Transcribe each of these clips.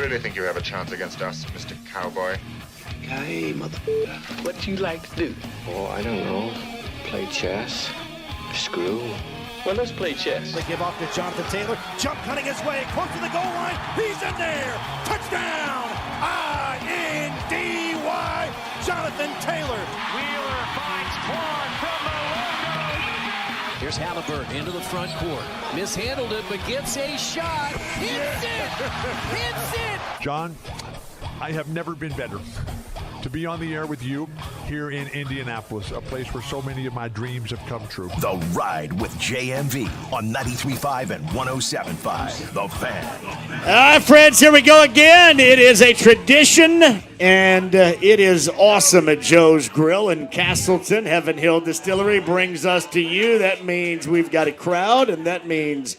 really think you have a chance against us, Mr. Cowboy? Hey, motherfucker, what you like to do? Oh, I don't know. Play chess. Screw. Well, let's play chess. They give off to Jonathan Taylor. Jump cutting his way close to the goal line. He's in there. Touchdown. I-N-D-Y. Jonathan Taylor. Wheeler finds Quan from the logo. Here's Halliburton into the front court. Mishandled it, but gets a shot. Hits it. Hits it. John, I have never been better to be on the air with you here in Indianapolis, a place where so many of my dreams have come true. The Ride with JMV on 93.5 and 107.5. The Fan. All right, friends, here we go again. It is a tradition, and it is awesome at Joe's Grill in Castleton. Heaven Hill Distillery brings us to you. That means we've got a crowd, and that means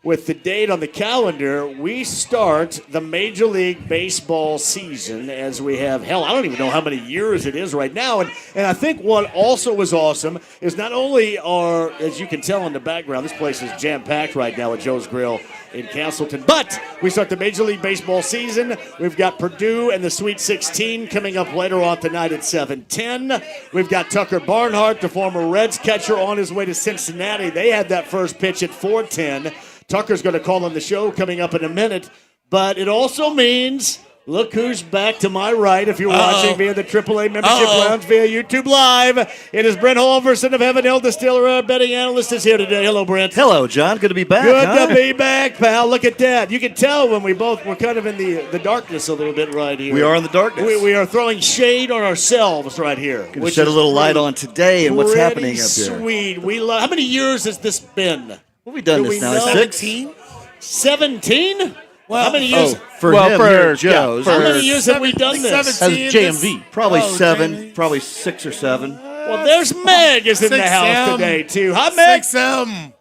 with the date on the calendar, we start the Major League Baseball season as we have, hell, I don't even know how many years it is right now. And I think what also was awesome is not only are, as you can tell in the background, this place is jam-packed right now at Joe's Grill in Castleton, but we start the Major League Baseball season. We've got Purdue and the Sweet 16 coming up later on tonight at 7:10. We've got Tucker Barnhard, the former Reds catcher, on his way to Cincinnati. They had that first pitch at 4:10. Tucker's going to call on the show coming up in a minute. But it also means, look who's back to my right if you're watching via the AAA membership lounge via YouTube Live. It is Brent Holverson of Heaven Hill Distillery. Our betting analyst is here today. Hello, Brent. Hello, John. Good to be back. Good to be back, pal. Look at that. You can tell when we're kind of in the darkness a little bit right here. We are in the darkness. We are throwing shade on ourselves right here. Going to shed a little light on today and what's happening up here. Sweet. How many years has this been? What have we done this now? 17? 17? Well, how many years? For Joe's. How many years have we done this? 17 as JMV. Probably 7, JMV. Probably 6 or 7. Well, there's Meg is in the house today, too. Hi, Meg. 6M.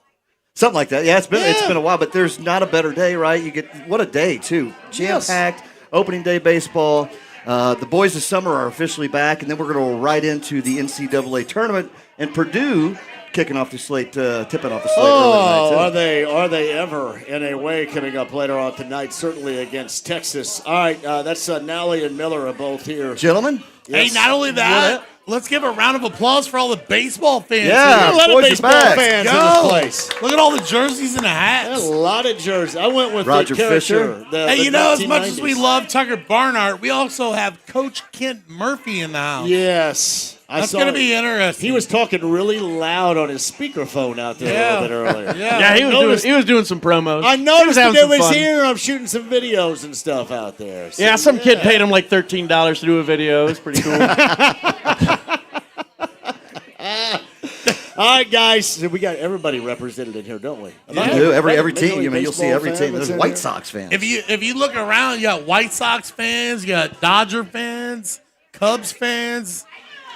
Something like that. Yeah, it's been a while, but there's not a better day, right? What a day, too. Jam-packed, opening day baseball. The boys this summer are officially back, and then we're going to go right into the NCAA tournament, and Purdue tipping off the slate early tonight. Are they ever in a way coming up later on tonight, certainly against Texas. All right, that's Nally and Miller are both here. Gentlemen? Yes. Hey, not only that, let's give a round of applause for all the baseball fans. Yeah, a lot of baseball fans in this place. Look at all the jerseys and the hats. A lot of jerseys. I went with Roger the Fisher. Hey, as much as we love Tucker Barnhard, we also have Coach Kent Murphy in the house. Yes. That's going to be interesting. He was talking really loud on his speakerphone out there a little bit earlier. Yeah, he was doing some promos. I noticed that he was here. I'm shooting some videos and stuff out there. So, some kid paid him like $13 to do a video. It was pretty cool. All right, guys. We got everybody represented in here, don't we? You do. Every team. You'll see every team. There's White Sox fans. If you look around, you got White Sox fans, you got Dodger fans, Cubs fans.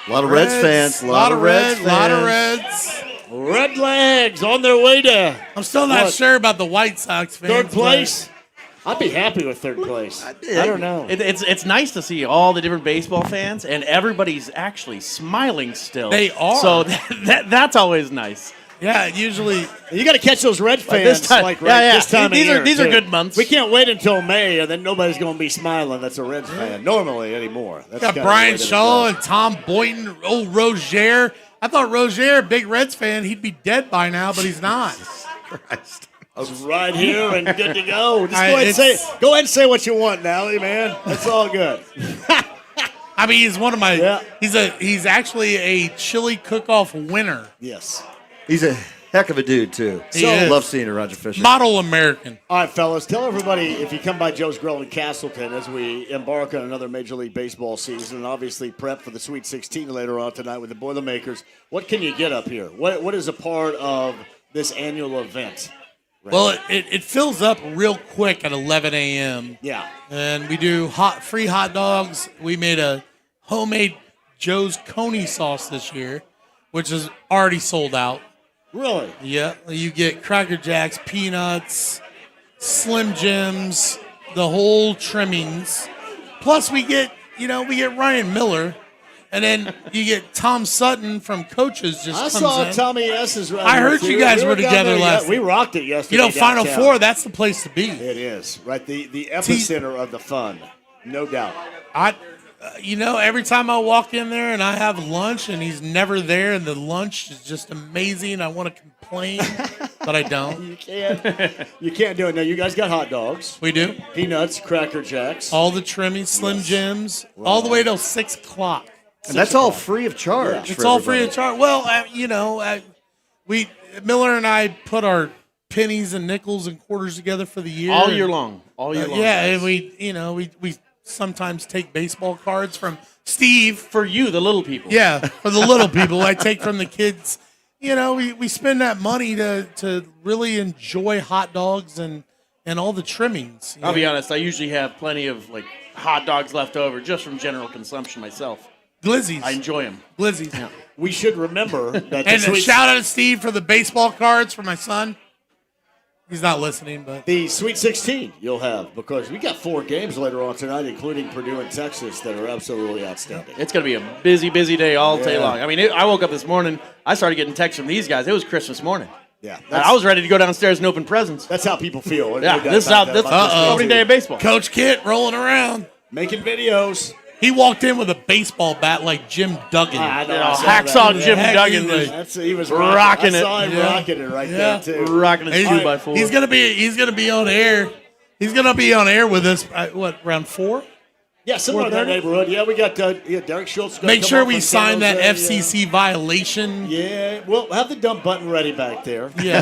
A lot of Reds fans. A lot of Reds fans. A lot of Reds. Red Legs on their way to. I'm still not sure about the White Sox fans. Third place? I'd be happy with third place. I don't know. It's nice to see all the different baseball fans, and everybody's actually smiling still. They are. So that's always nice. Yeah, usually. You got to catch those Red fans this time, this time of year. These are good months. We can't wait until May, and then nobody's going to be smiling that's a Reds fan normally anymore. That's got Brian Shaw and Tom Boynton, old Rozier. I thought Rozier, big Reds fan, he'd be dead by now, but he's not. Christ. I was right here and good to go. Just go ahead and say what you want, Nally, man. That's all good. I mean, he's one of my. Yeah. He's actually a chili cook-off winner. Yes. He's a heck of a dude, too. Love seeing Roger Fisher. Model American. All right, fellas, tell everybody if you come by Joe's Grill in Castleton as we embark on another Major League Baseball season and obviously prep for the Sweet 16 later on tonight with the Boilermakers, what can you get up here? What is a part of this annual event? Right. Well, it fills up real quick at 11 a.m. Yeah. And we do free hot dogs. We made a homemade Joe's Coney sauce this year, which is already sold out. Really? Yeah. You get Cracker Jacks, peanuts, Slim Jims, the whole trimmings. Plus we get Ryan Miller. And then you get Tom Sutton from Coaches just I comes saw in. Tommy S's right. I heard you guys were together last. We rocked it yesterday. Final downtown. Four, that's the place to be. It is right, the epicenter of the fun, no doubt. Every time I walk in there and I have lunch and he's never there and the lunch is just amazing, I want to complain, but I don't. You can't do it. No, you guys got hot dogs. We do. Peanuts, Cracker Jacks. All the trimmings, Slim Jims, all the way till 6 o'clock. And that's all free of charge. It's all free of charge. Well, Miller and I put our pennies and nickels and quarters together for the year. All year long. Yeah, and we sometimes take baseball cards from Steve. For you, the little people. Yeah, for the little people. I take from the kids. We spend that money to really enjoy hot dogs and all the trimmings. I'll be honest, I usually have plenty of hot dogs left over just from general consumption myself. Glizzies. I enjoy them. Glizzies. Yeah. We should remember that. And a shout out to Steve for the baseball cards for my son. He's not listening, but the Sweet 16 you'll have, because we got 4 games later on tonight, including Purdue and Texas, that are absolutely outstanding. It's going to be a busy, busy day all day long. I mean, I woke up this morning, I started getting texts from these guys. It was Christmas morning. Yeah, I was ready to go downstairs and open presents. That's how people feel. Yeah, this is opening day of baseball. Coach Kit rolling around. Making videos. He walked in with a baseball bat like Jim Duggan. Hacksaw Jim Duggan. He was rocking it. I saw him rocking it right there, too. Rocking his 2x4. He's gonna be on air. He's gonna be on air with us. Round 4? Yeah, somewhere in that neighborhood. Yeah, we got Derek Schultz. Make sure we sign that FCC violation. Yeah, we'll have the dump button ready back there. Yeah,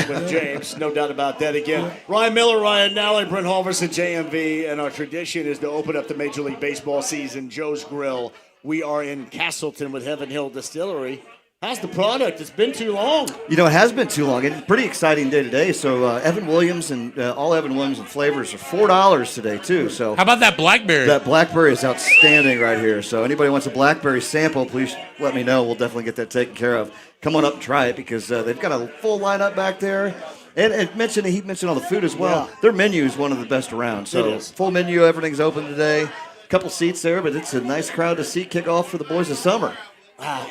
with James, no doubt about that. Again, Ryan Miller, Ryan Nally, Brent Halverson, JMV, and our tradition is to open up the Major League Baseball season. Joe's Grill. We are in Castleton with Heaven Hill Distillery. How's the product? It's been too long. It has been too long. It's a pretty exciting day today. So Evan Williams and all Evan Williams and flavors are $4 today too. So how about that blackberry? That blackberry is outstanding right here. So anybody wants a blackberry sample, please let me know. We'll definitely get that taken care of. Come on up and try it, because they've got a full lineup back there. And he mentioned all the food as well. Yeah. Their menu is one of the best around. So full menu, everything's open today. A couple seats there, but it's a nice crowd to see kick off for the boys of summer.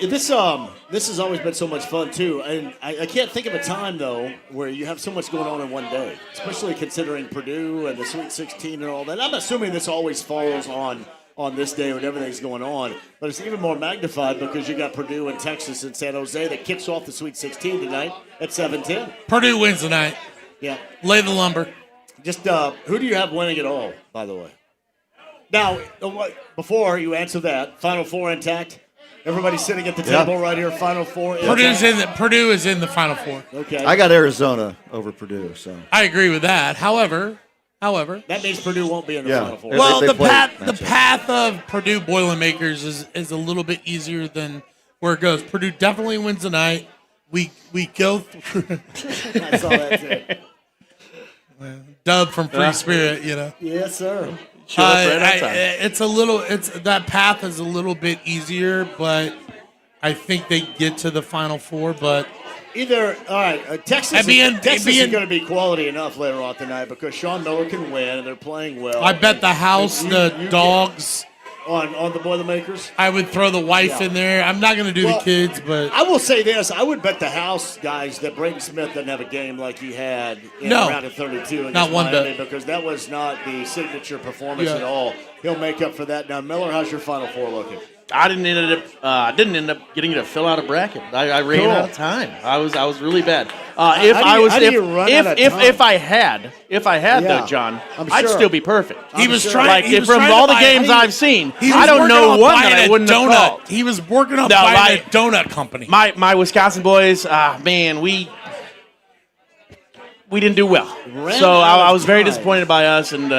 This has always been so much fun too, and I can't think of a time though where you have so much going on in one day, especially considering Purdue and the Sweet 16 and all that. I'm assuming this always falls on this day when everything's going on, but it's even more magnified because you got Purdue and Texas and San Jose that kicks off the Sweet 16 tonight at 7:10. Purdue wins tonight. Yeah, lay the lumber. Just who do you have winning it all? By the way, now before you answer that, Final Four intact. Everybody's sitting at the table right here. Final Four. Purdue is in the Final Four. Okay. I got Arizona over Purdue, so I agree with that. However, that means Purdue won't be in the Final Four. Well, the path of Purdue Boilermakers is a little bit easier than where it goes. Purdue definitely wins tonight. We go through. I saw that too. Dub from Free Spirit, Yes, sir. That path is a little bit easier, but I think they get to the Final Four. But Texas is going to be quality enough later on tonight because Sean Miller can win and they're playing well. I bet the house, the dogs. On the Boilermakers? I would throw the wife in there. I'm not going to do the kids, but I will say this. I would bet the house, guys, that Braden Smith doesn't have a game like he had in round of 32 against Miami, because that was not the signature performance at all. He'll make up for that. Now, Miller, how's your Final Four looking? I didn't end up getting to fill out a bracket. I ran out of time. I was really bad. If I had though, John, I'd still be perfect. He was trying. From all the games I've seen, I don't know one that I wouldn't have called. He was working on buying a donut company. My Wisconsin boys, man, we didn't do well. So I was very disappointed by us, and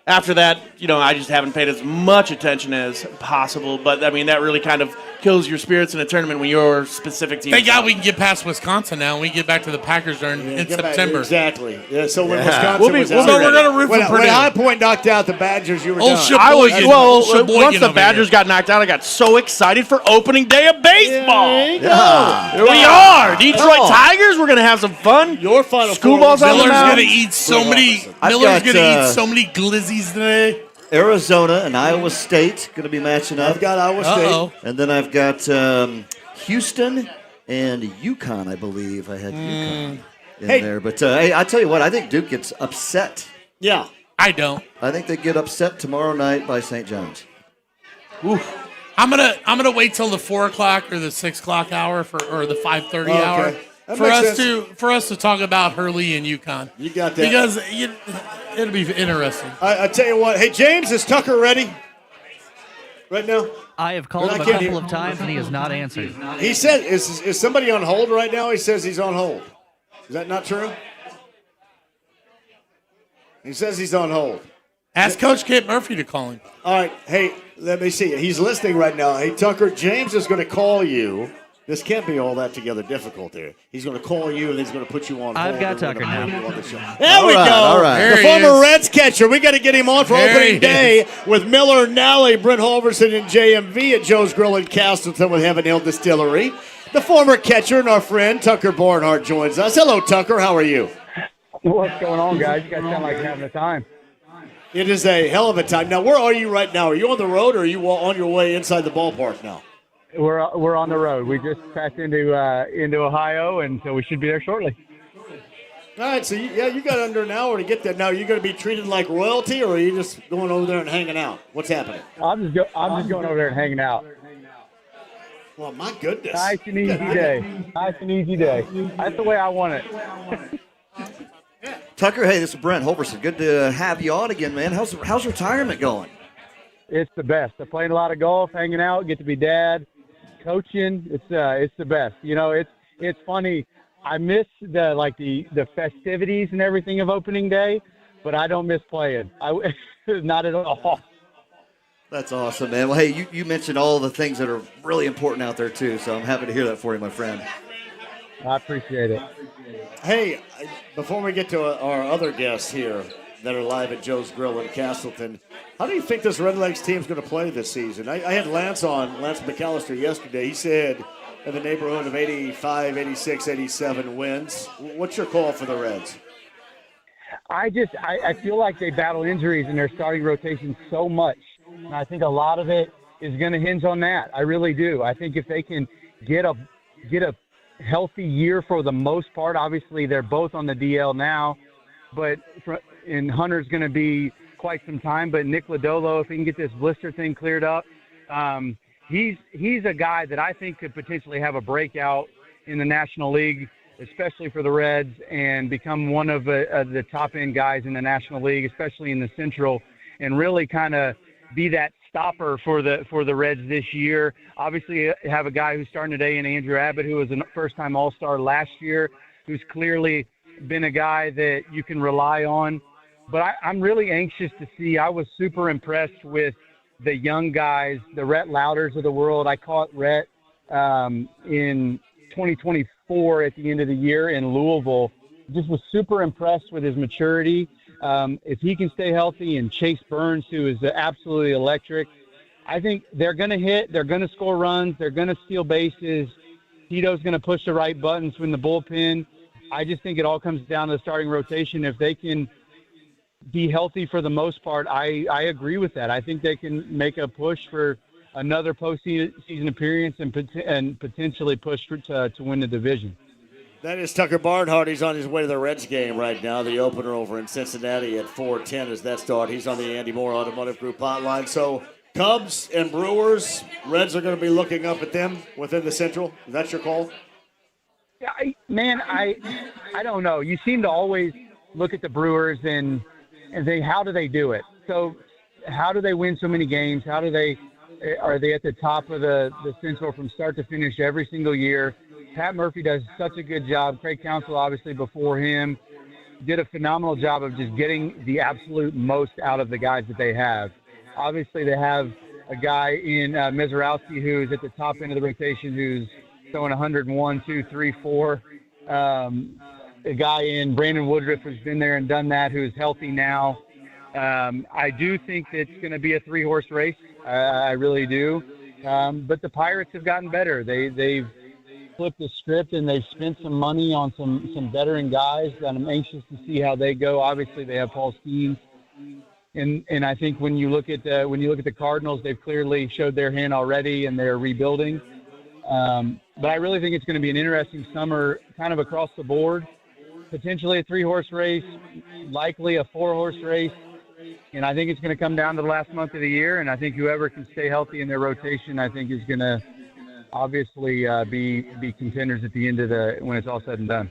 after that, I just haven't paid as much attention as possible. But, I mean, that really kind of kills your spirits in a tournament when your specific team. Thank God we can get past Wisconsin now and we get back to the Packers in September. Exactly. Yeah, so when Wisconsin we're going to root for Purdue. When High Point knocked out the Badgers, you were once the Badgers got knocked out, I got so excited for opening day of baseball. Here we are. Detroit Tigers, we're going to have some fun. Your Final Schoolball's Four. on the mound. Miller's going to eat so many glizzies today. Arizona and Iowa State going to be matching up. I've got Iowa State. And then I've got Houston and UConn, I believe. I had UConn in there. But, hey, I tell you what, I think Duke gets upset. Yeah. I don't. I think they get upset tomorrow night by St. John's. Oof. I'm gonna wait till the 4 o'clock or the 6 o'clock hour or the 5:30 hour for us to talk about Hurley and UConn. You got that because it'll be interesting. I tell you what. Hey, James, is Tucker ready right now? I have called him a couple of times and he has not answered. He said, "Is somebody on hold right now?" He says he's on hold. Is that not true? He says he's on hold. Ask Coach Kent Murphy to call him. All right. Hey, let me see. He's listening right now. Hey, Tucker, James is going to call you. This can't be all that together difficult here. He's going to call you, and he's going to put you on hold. I've got Tucker now. There we go. All right. The former Reds catcher. We got to get him on for opening day with Miller, Nally, Brent Holverson, and JMV at Joe's Grille in Castleton with Heaven Hill Distillery. The former catcher and our friend Tucker Barnhard joins us. Hello, Tucker. How are you? What's going on, guys? You guys sound like you're having a time. It is a hell of a time. Now, where are you right now? Are you on the road, or are you on your way inside the ballpark now? We're on the road. We just passed into Ohio, and so we should be there shortly. All right, so you got under an hour to get there. Now, are you going to be treated like royalty, or are you just going over there and hanging out? What's happening? I'm just going over there and hanging out. Well, my goodness. Nice and easy day. Nice and easy day. That's the way I want it. Tucker, hey, this is Brent Holverson. Good to have you on again, man. How's retirement going? It's the best. I played a lot of golf, hanging out, get to be dad, coaching. It's the best. You know, it's funny. I miss the festivities and everything of opening day, but I don't miss playing. Not at all. That's awesome, man. Well, hey, you mentioned all the things that are really important out there too, so I'm happy to hear that for you, my friend. I appreciate it. Hey, before we get to our other guests here that are live at Joe's Grille in Castleton, how do you think this Redlegs team's going to play this season? I had Lance McAllister yesterday. He said in the neighborhood of 85, 86, 87 wins. What's your call for the Reds? I feel like they battle injuries in their starting rotation so much. And I think a lot of it is going to hinge on that. I really do. I think if they can get a healthy year for the most part, obviously they're both on the DL now, and Hunter's going to be quite some time. But Nick Lodolo, if he can get this blister thing cleared up, he's a guy that I think could potentially have a breakout in the National League, especially for the Reds, and become one of the top-end guys in the National League, especially in the Central, and really kind of be that stopper for the Reds this year. Obviously, have a guy who's starting today in Andrew Abbott, who was a first-time All-Star last year, who's clearly been a guy that you can rely on. But I'm really anxious to see. I was super impressed with the young guys, the Rhett Louders of the world. I caught Rhett in 2024 at the end of the year in Louisville. Just was super impressed with his maturity. If he can stay healthy, and Chase Burns, who is absolutely electric, I think they're going to hit, they're going to score runs, they're going to steal bases. Tito's going to push the right buttons in the bullpen. I just think it all comes down to the starting rotation. If they can be healthy for the most part, I agree with that. I think they can make a push for another postseason appearance and potentially push to win the division. That is Tucker Barnhard. He's on his way to the Reds game right now. The opener over in Cincinnati at 4:10 is that start. He's on the Andy Moore Automotive Group hotline. So Cubs and Brewers, Reds are going to be looking up at them within the Central. Is that your call? Yeah, I don't know. You seem to always look at the Brewers and think, how do they do it? So how do they win so many games? Are they at the top of the Central from start to finish every single year? Pat Murphy does such a good job. Craig Counsell, obviously, before him, did a phenomenal job of just getting the absolute most out of the guys that they have. Obviously, they have a guy in Mizorowski who's at the top end of the rotation who's throwing 101, 2, 3, 4. A guy in Brandon Woodruff who's been there and done that, who's healthy now. I do think that it's going to be a 3-horse race. I really do. But the Pirates have gotten better. They've flipped the script, and they've spent some money on some veteran guys, and I'm anxious to see how they go. Obviously, they have Paul Skeens. And I think when you look at the Cardinals, they've clearly showed their hand already, and they're rebuilding. But I really think it's going to be an interesting summer, kind of across the board. Potentially a 3-horse race, likely a 4-horse race, and I think it's going to come down to the last month of the year. And I think whoever can stay healthy in their rotation, I think, is going to obviously be contenders at the end of when it's all said and done.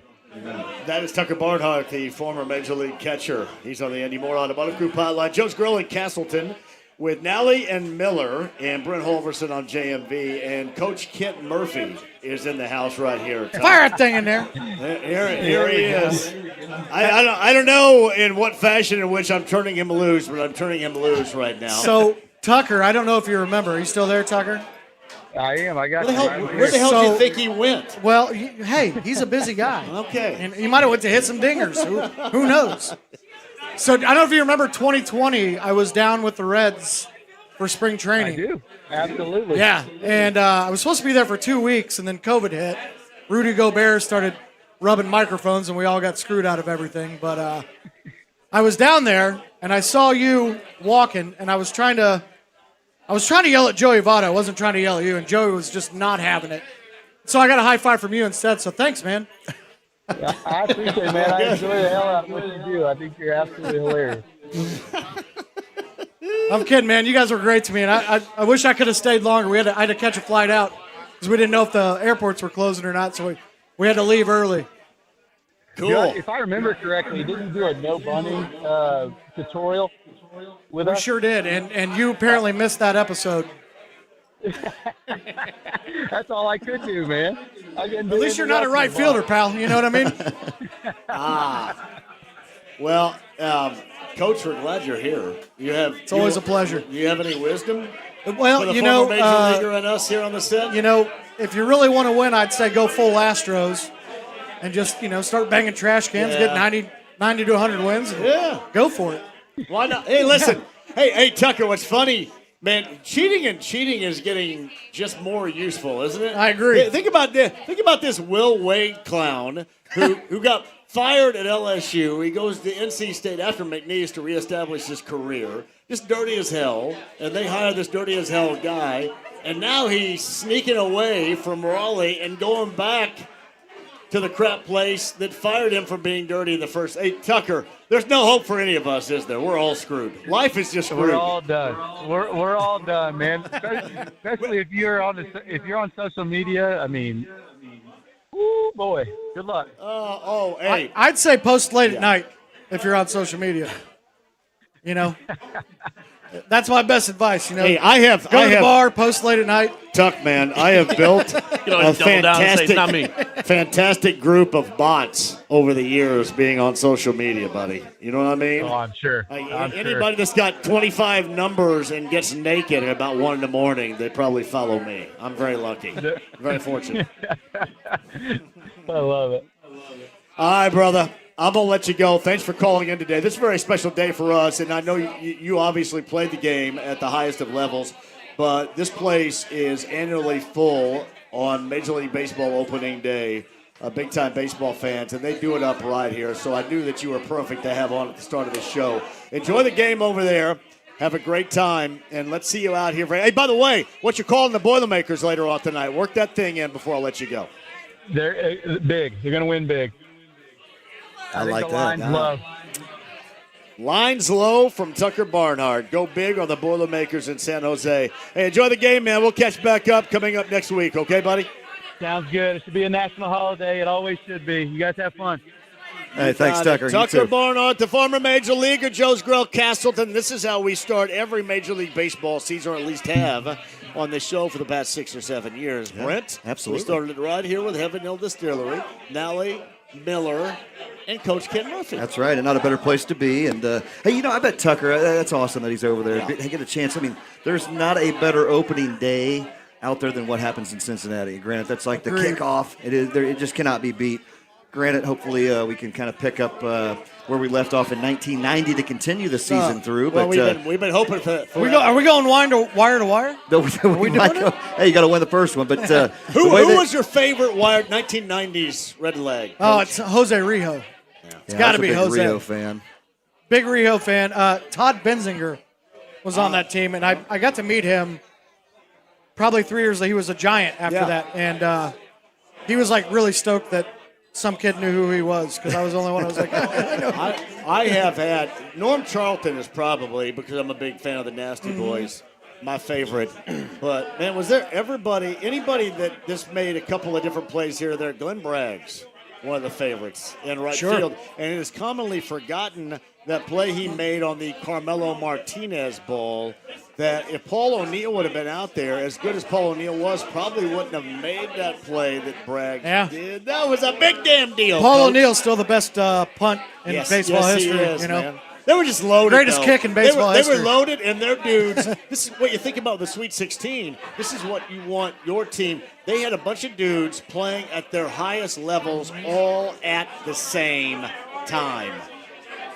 That is Tucker Barnhard, the former Major League catcher. He's on the Andy Moore Automotive Group hotline. Joe's Grille in Castleton with Nally and Miller and Brent Holverson on JMV. And Coach Kent Murphy is in the house right here. Fire that thing in there. Here he is. I don't know in what fashion in which I'm turning him loose, but I'm turning him loose right now. So, Tucker, I don't know if you remember. Are you still there, Tucker? I am. I got where the hell do you think he went? Well, hey, he's a busy guy. Okay. And he might have went to hit some dingers. Who knows? So I don't know if you remember 2020. I was down with the Reds for spring training. I do. Absolutely. Yeah. And I was supposed to be there for 2 weeks, and then COVID hit. Rudy Gobert started rubbing microphones, and we all got screwed out of everything. But I was down there, and I saw you walking, and I was trying to yell at Joey Votto. I wasn't trying to yell at you, and Joey was just not having it. So I got a high five from you instead, so thanks, man. I appreciate it, man. I enjoy the hell out of what you do. I think you're absolutely hilarious. I'm kidding, man. You guys were great to me, and I wish I could have stayed longer. I had to catch a flight out because we didn't know if the airports were closing or not, so we had to leave early. Cool. Yeah, if I remember correctly, didn't you do a no bunny tutorial with us? We sure did, and you apparently missed that episode. That's all I could do, man. At least you're not a right fielder, pal. You know what I mean? Well, Coach, we're glad you're here. It's always a pleasure. Do you have any wisdom? Well, for the you former know, Major Leaguer and us here on the set? You know, if you really want to win, I'd say go full Astros and just, start banging trash cans, get 90 to 100 wins. And go for it. Why not? Hey, listen. Hey, Tucker, what's funny, man, cheating is getting just more useful, isn't it? I agree. Think about this Will Wade clown who got fired at LSU. He goes to NC State after McNeese to reestablish his career. Just dirty as hell. And they hire this dirty as hell guy. And now he's sneaking away from Raleigh and going back to the crap place that fired him for being dirty in the first. Hey, Tucker, there's no hope for any of us, is there? We're all screwed. Life is just screwed. We're all done. We're all done, man. Especially if you're on social media. I mean, ooh, boy, good luck. Hey. I'd say post late at night if you're on social media. That's my best advice. Hey, go to the bar, post late at night. Tuck, man, I have built a fantastic group of bots over the years being on social media, buddy. You know what I mean? Oh, I'm sure. Anybody that's got 25 numbers and gets naked at about 1 in the morning, they probably follow me. I'm very lucky. Very fortunate. I love it. All right, brother. I'm going to let you go. Thanks for calling in today. This is a very special day for us, and I know you obviously played the game at the highest of levels, but this place is annually full on Major League Baseball opening day, big-time baseball fans, and they do it up right here, so I knew that you were perfect to have on at the start of the show. Enjoy the game over there. Have a great time, and let's see you out here. Hey, by the way, what you're calling the Boilermakers later on tonight, work that thing in before I let you go. They're big. They're going to win big. I like that. Line's low. Lines low from Tucker Barnhard. Go big on the Boilermakers in San Jose. Hey, enjoy the game, man. We'll catch back up coming up next week. Okay, buddy? Sounds good. It should be a national holiday. It always should be. You guys have fun. Hey, thanks, Tucker. Tucker Barnhard, the former Major Leaguer, Joe's Grille, Castleton. This is how we start every Major League Baseball season, or at least have on this show for the past 6 or 7 years. Yeah, Brent? absolutely. We started it right here with Heaven Hill Distillery. Nally, Miller, and Coach Ken Murphy. That's right, and not a better place to be. And, hey, I bet Tucker, that's awesome that he's over there. Yeah. Get a chance. I mean, there's not a better opening day out there than what happens in Cincinnati. Granted, that's like the kickoff. It just cannot be beat. Granted, hopefully we can kind of pick up where we left off in 1990 to continue the season through. Well, but we've been hoping for Are we going wire to wire? Hey, you got to win the first one. But who was your favorite wired 1990s Red Leg? Oh, it's Jose Rijo. Yeah. It's got to be Rio Jose. fan. Big Rio fan. Todd Benzinger was on that team, and I got to meet him probably 3 years later. He was a Giant after that, and he was like really stoked that some kid knew who he was because I was the only one. I was like, I know. I have had Norm Charlton is probably, because I'm a big fan of the Nasty Boys, my favorite. But man, was there anybody that just made a couple of different plays here or there? Glenn Bragg's one of the favorites in right field, and it is commonly forgotten that play he made on the Carmelo Martinez ball. That if Paul O'Neill would have been out there, as good as Paul O'Neill was, probably wouldn't have made that play that Bragg did. That was a big damn deal. Paul O'Neill's still the best punt in baseball history. He is, you know, man. They were just loaded. Greatest kick in baseball history. They were loaded, and their dudes. This is what you think about the Sweet 16. This is what you want your team. They had a bunch of dudes playing at their highest levels all at the same time.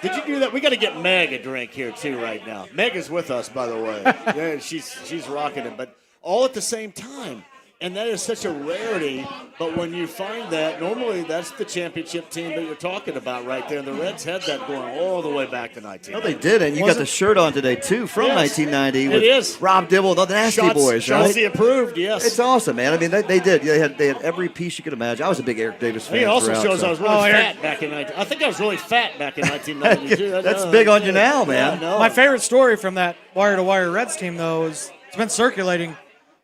Did you do that? We got to get Meg a drink here too right now. Meg is with us, by the way. Yeah, she's rocking it, but all at the same time. And that is such a rarity. But when you find that, normally that's the championship team that you're talking about right there. And the Reds had that going all the way back to 1990. No, they did, and you got the shirt on today too from 1990 with it is. Rob Dibble, the Nasty Boys, right? Chauncey approved, yes. It's awesome, man. I mean, they did. They had every piece you could imagine. I was a big Eric Davis fan. It also shows so. I was really fat back in 19. I think I was really fat back in 1992. That's big on you now, man. Yeah, my favorite story from that wire-to-wire Reds team, though, is it's been circulating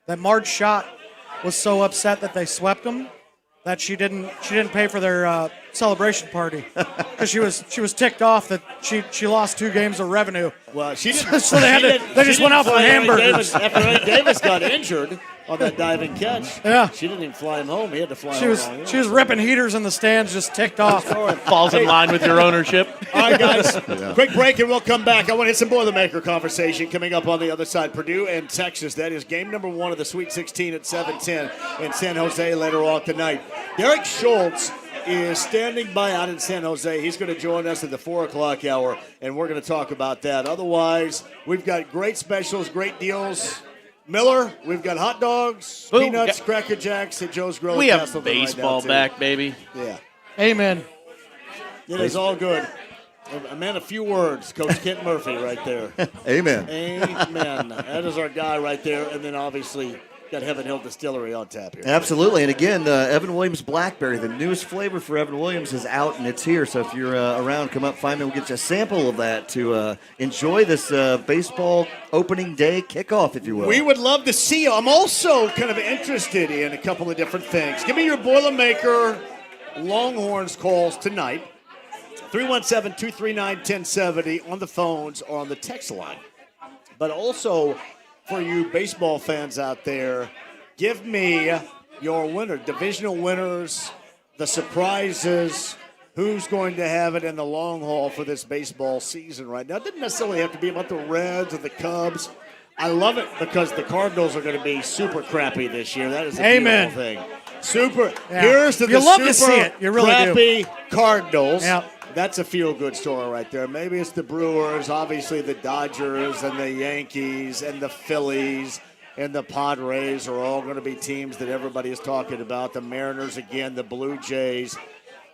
that Marge Schott was so upset that they swept them that she didn't pay for their celebration party because she was ticked off that she lost 2 games of revenue. Well, she didn't. So they just went out for hamburgers. After Eddie Davis got injured on that diving catch, she didn't even fly him home. He had to fly home. She was ripping heaters in the stands, just ticked off. Falls in line with your ownership. All right, guys. Quick break and we'll come back. I want to hit some Boilermaker conversation coming up on the other side. Purdue and Texas. That is game number 1 of the Sweet 16 at 7:10 in San Jose later on tonight. Derek Schultz is standing by out in San Jose. He's going to join us at the 4 o'clock hour, and we're going to talk about that. Otherwise, we've got great specials, great deals. Miller, we've got hot dogs, peanuts, Cracker Jacks at Joe's Grill. We have baseball back, baby. Yeah. Amen. It is all good. A man of few words, Coach Kent Murphy right there. Amen. Amen. That is our guy right there. And then obviously got Heaven Hill Distillery on tap here. Absolutely. And again, Evan Williams Blackberry, the newest flavor for Evan Williams is out and it's here. So if you're around, come up, find me. We'll get you a sample of that to enjoy this baseball opening day kickoff, if you will. We would love to see you. I'm also kind of interested in a couple of different things. Give me your Boilermaker Longhorns calls tonight. 317-239-1070 on the phones or on the text line. But also, for you baseball fans out there, give me your winner, divisional winners, the surprises, who's going to have it in the long haul for this baseball season right now. It doesn't necessarily have to be about the Reds or the Cubs. I love it because the Cardinals are going to be super crappy this year. That is a beautiful thing. Super. Yeah. Here's to the love super to see it. You really crappy Cardinals. Yeah. That's a feel-good story right there. Maybe it's the Brewers, obviously the Dodgers and the Yankees and the Phillies and the Padres are all going to be teams that everybody is talking about. The Mariners again, the Blue Jays.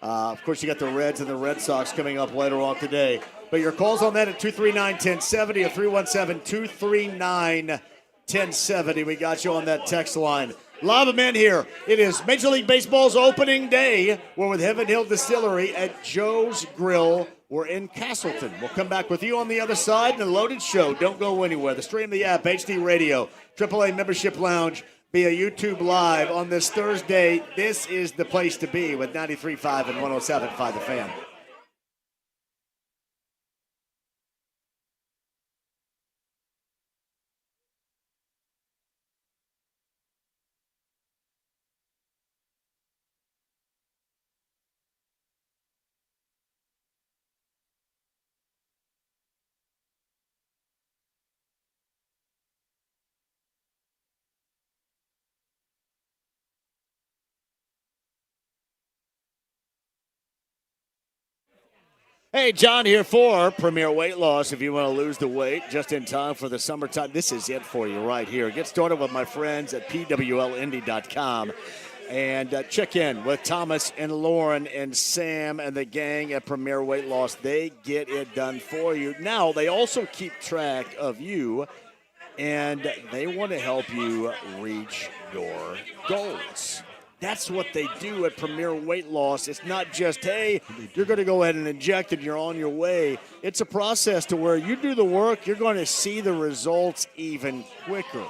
Of course, you got the Reds and the Red Sox coming up later on today. But your calls on that at 239-1070 or 317-239-1070. We got you on that text line. Lob them in here. It is Major League Baseball's opening day. We're with Heaven Hill Distillery at Joe's Grill. We're in Castleton. We'll come back with you on the other side in a loaded show. Don't go anywhere. The stream, the app, HD Radio, AAA Membership Lounge, via YouTube Live on this Thursday. This is the place to be with 93.5 and 107.5 The Fan. Hey, John here for Premier Weight Loss. If you want to lose the weight just in time for the summertime, this is it for you right here. Get started with my friends at PWLindy.com. And check in with Thomas and Lauren and Sam and the gang at Premier Weight Loss. They get it done for you. Now, they also keep track of you, and they want to help you reach your goals. That's what they do at Premier Weight Loss. It's not just, hey, you're going to go ahead and inject and you're on your way. It's a process to where you do the work, you're going to see the results even quicker.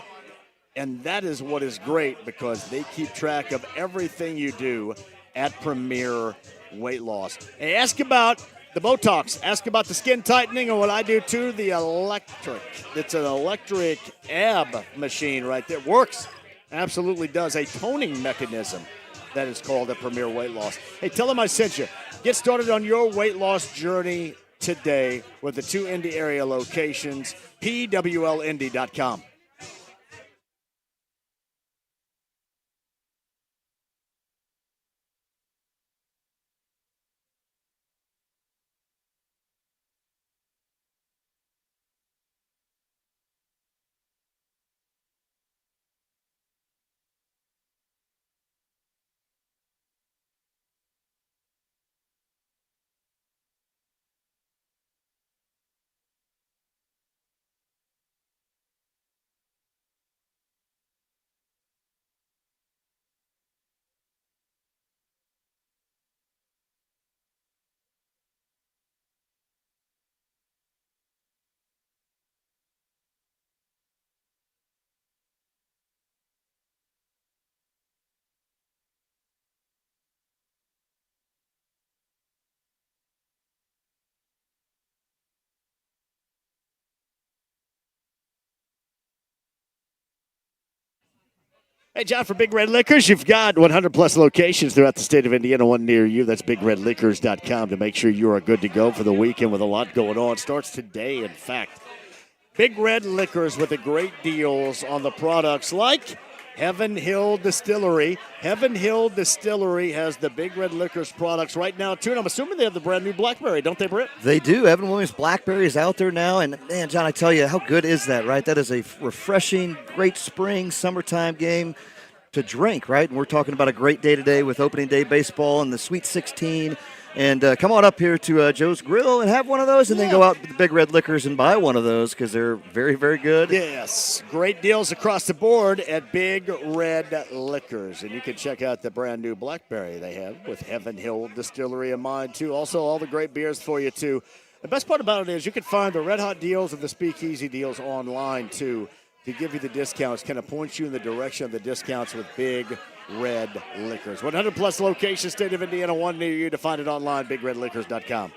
And that is what is great because they keep track of everything you do at Premier Weight Loss. Hey, ask about the Botox. Ask about the skin tightening or what I do too, the electric. It's an electric ab machine right there. Works. Absolutely does. A toning mechanism that is called at Premier Weight Loss. Hey, tell them I sent you. Get started on your weight loss journey today with the 2 Indy area locations, pwlindy.com. Hey, John, for Big Red Liquors, you've got 100-plus locations throughout the state of Indiana, one near you. That's BigRedLiquors.com to make sure you are good to go for the weekend with a lot going on. It starts today, in fact. Big Red Liquors with the great deals on the products like Heaven Hill Distillery. Heaven Hill Distillery has the Big Red Liquors products right now, too, and I'm assuming they have the brand new Blackberry, don't they, Britt? They do. Evan Williams Blackberry is out there now, and, man, John, I tell you, how good is that, right? That is a refreshing, great spring, summertime game to drink, right? And we're talking about a great day today with opening day baseball and the Sweet 16. And come on up here to Joe's Grille and have one of those, and then go out to the Big Red Liquors and buy one of those because they're very, very good. Yes, great deals across the board at Big Red Liquors. And you can check out the brand new Blackberry they have with Heaven Hill Distillery in mind, too. Also, all the great beers for you, too. The best part about it is you can find the Red Hot deals and the Speakeasy deals online, too, to give you the discounts, kind of point you in the direction of the discounts with Big Red Liquors. 100-plus locations, state of Indiana, one near you. To find it online, BigRedLiquors.com.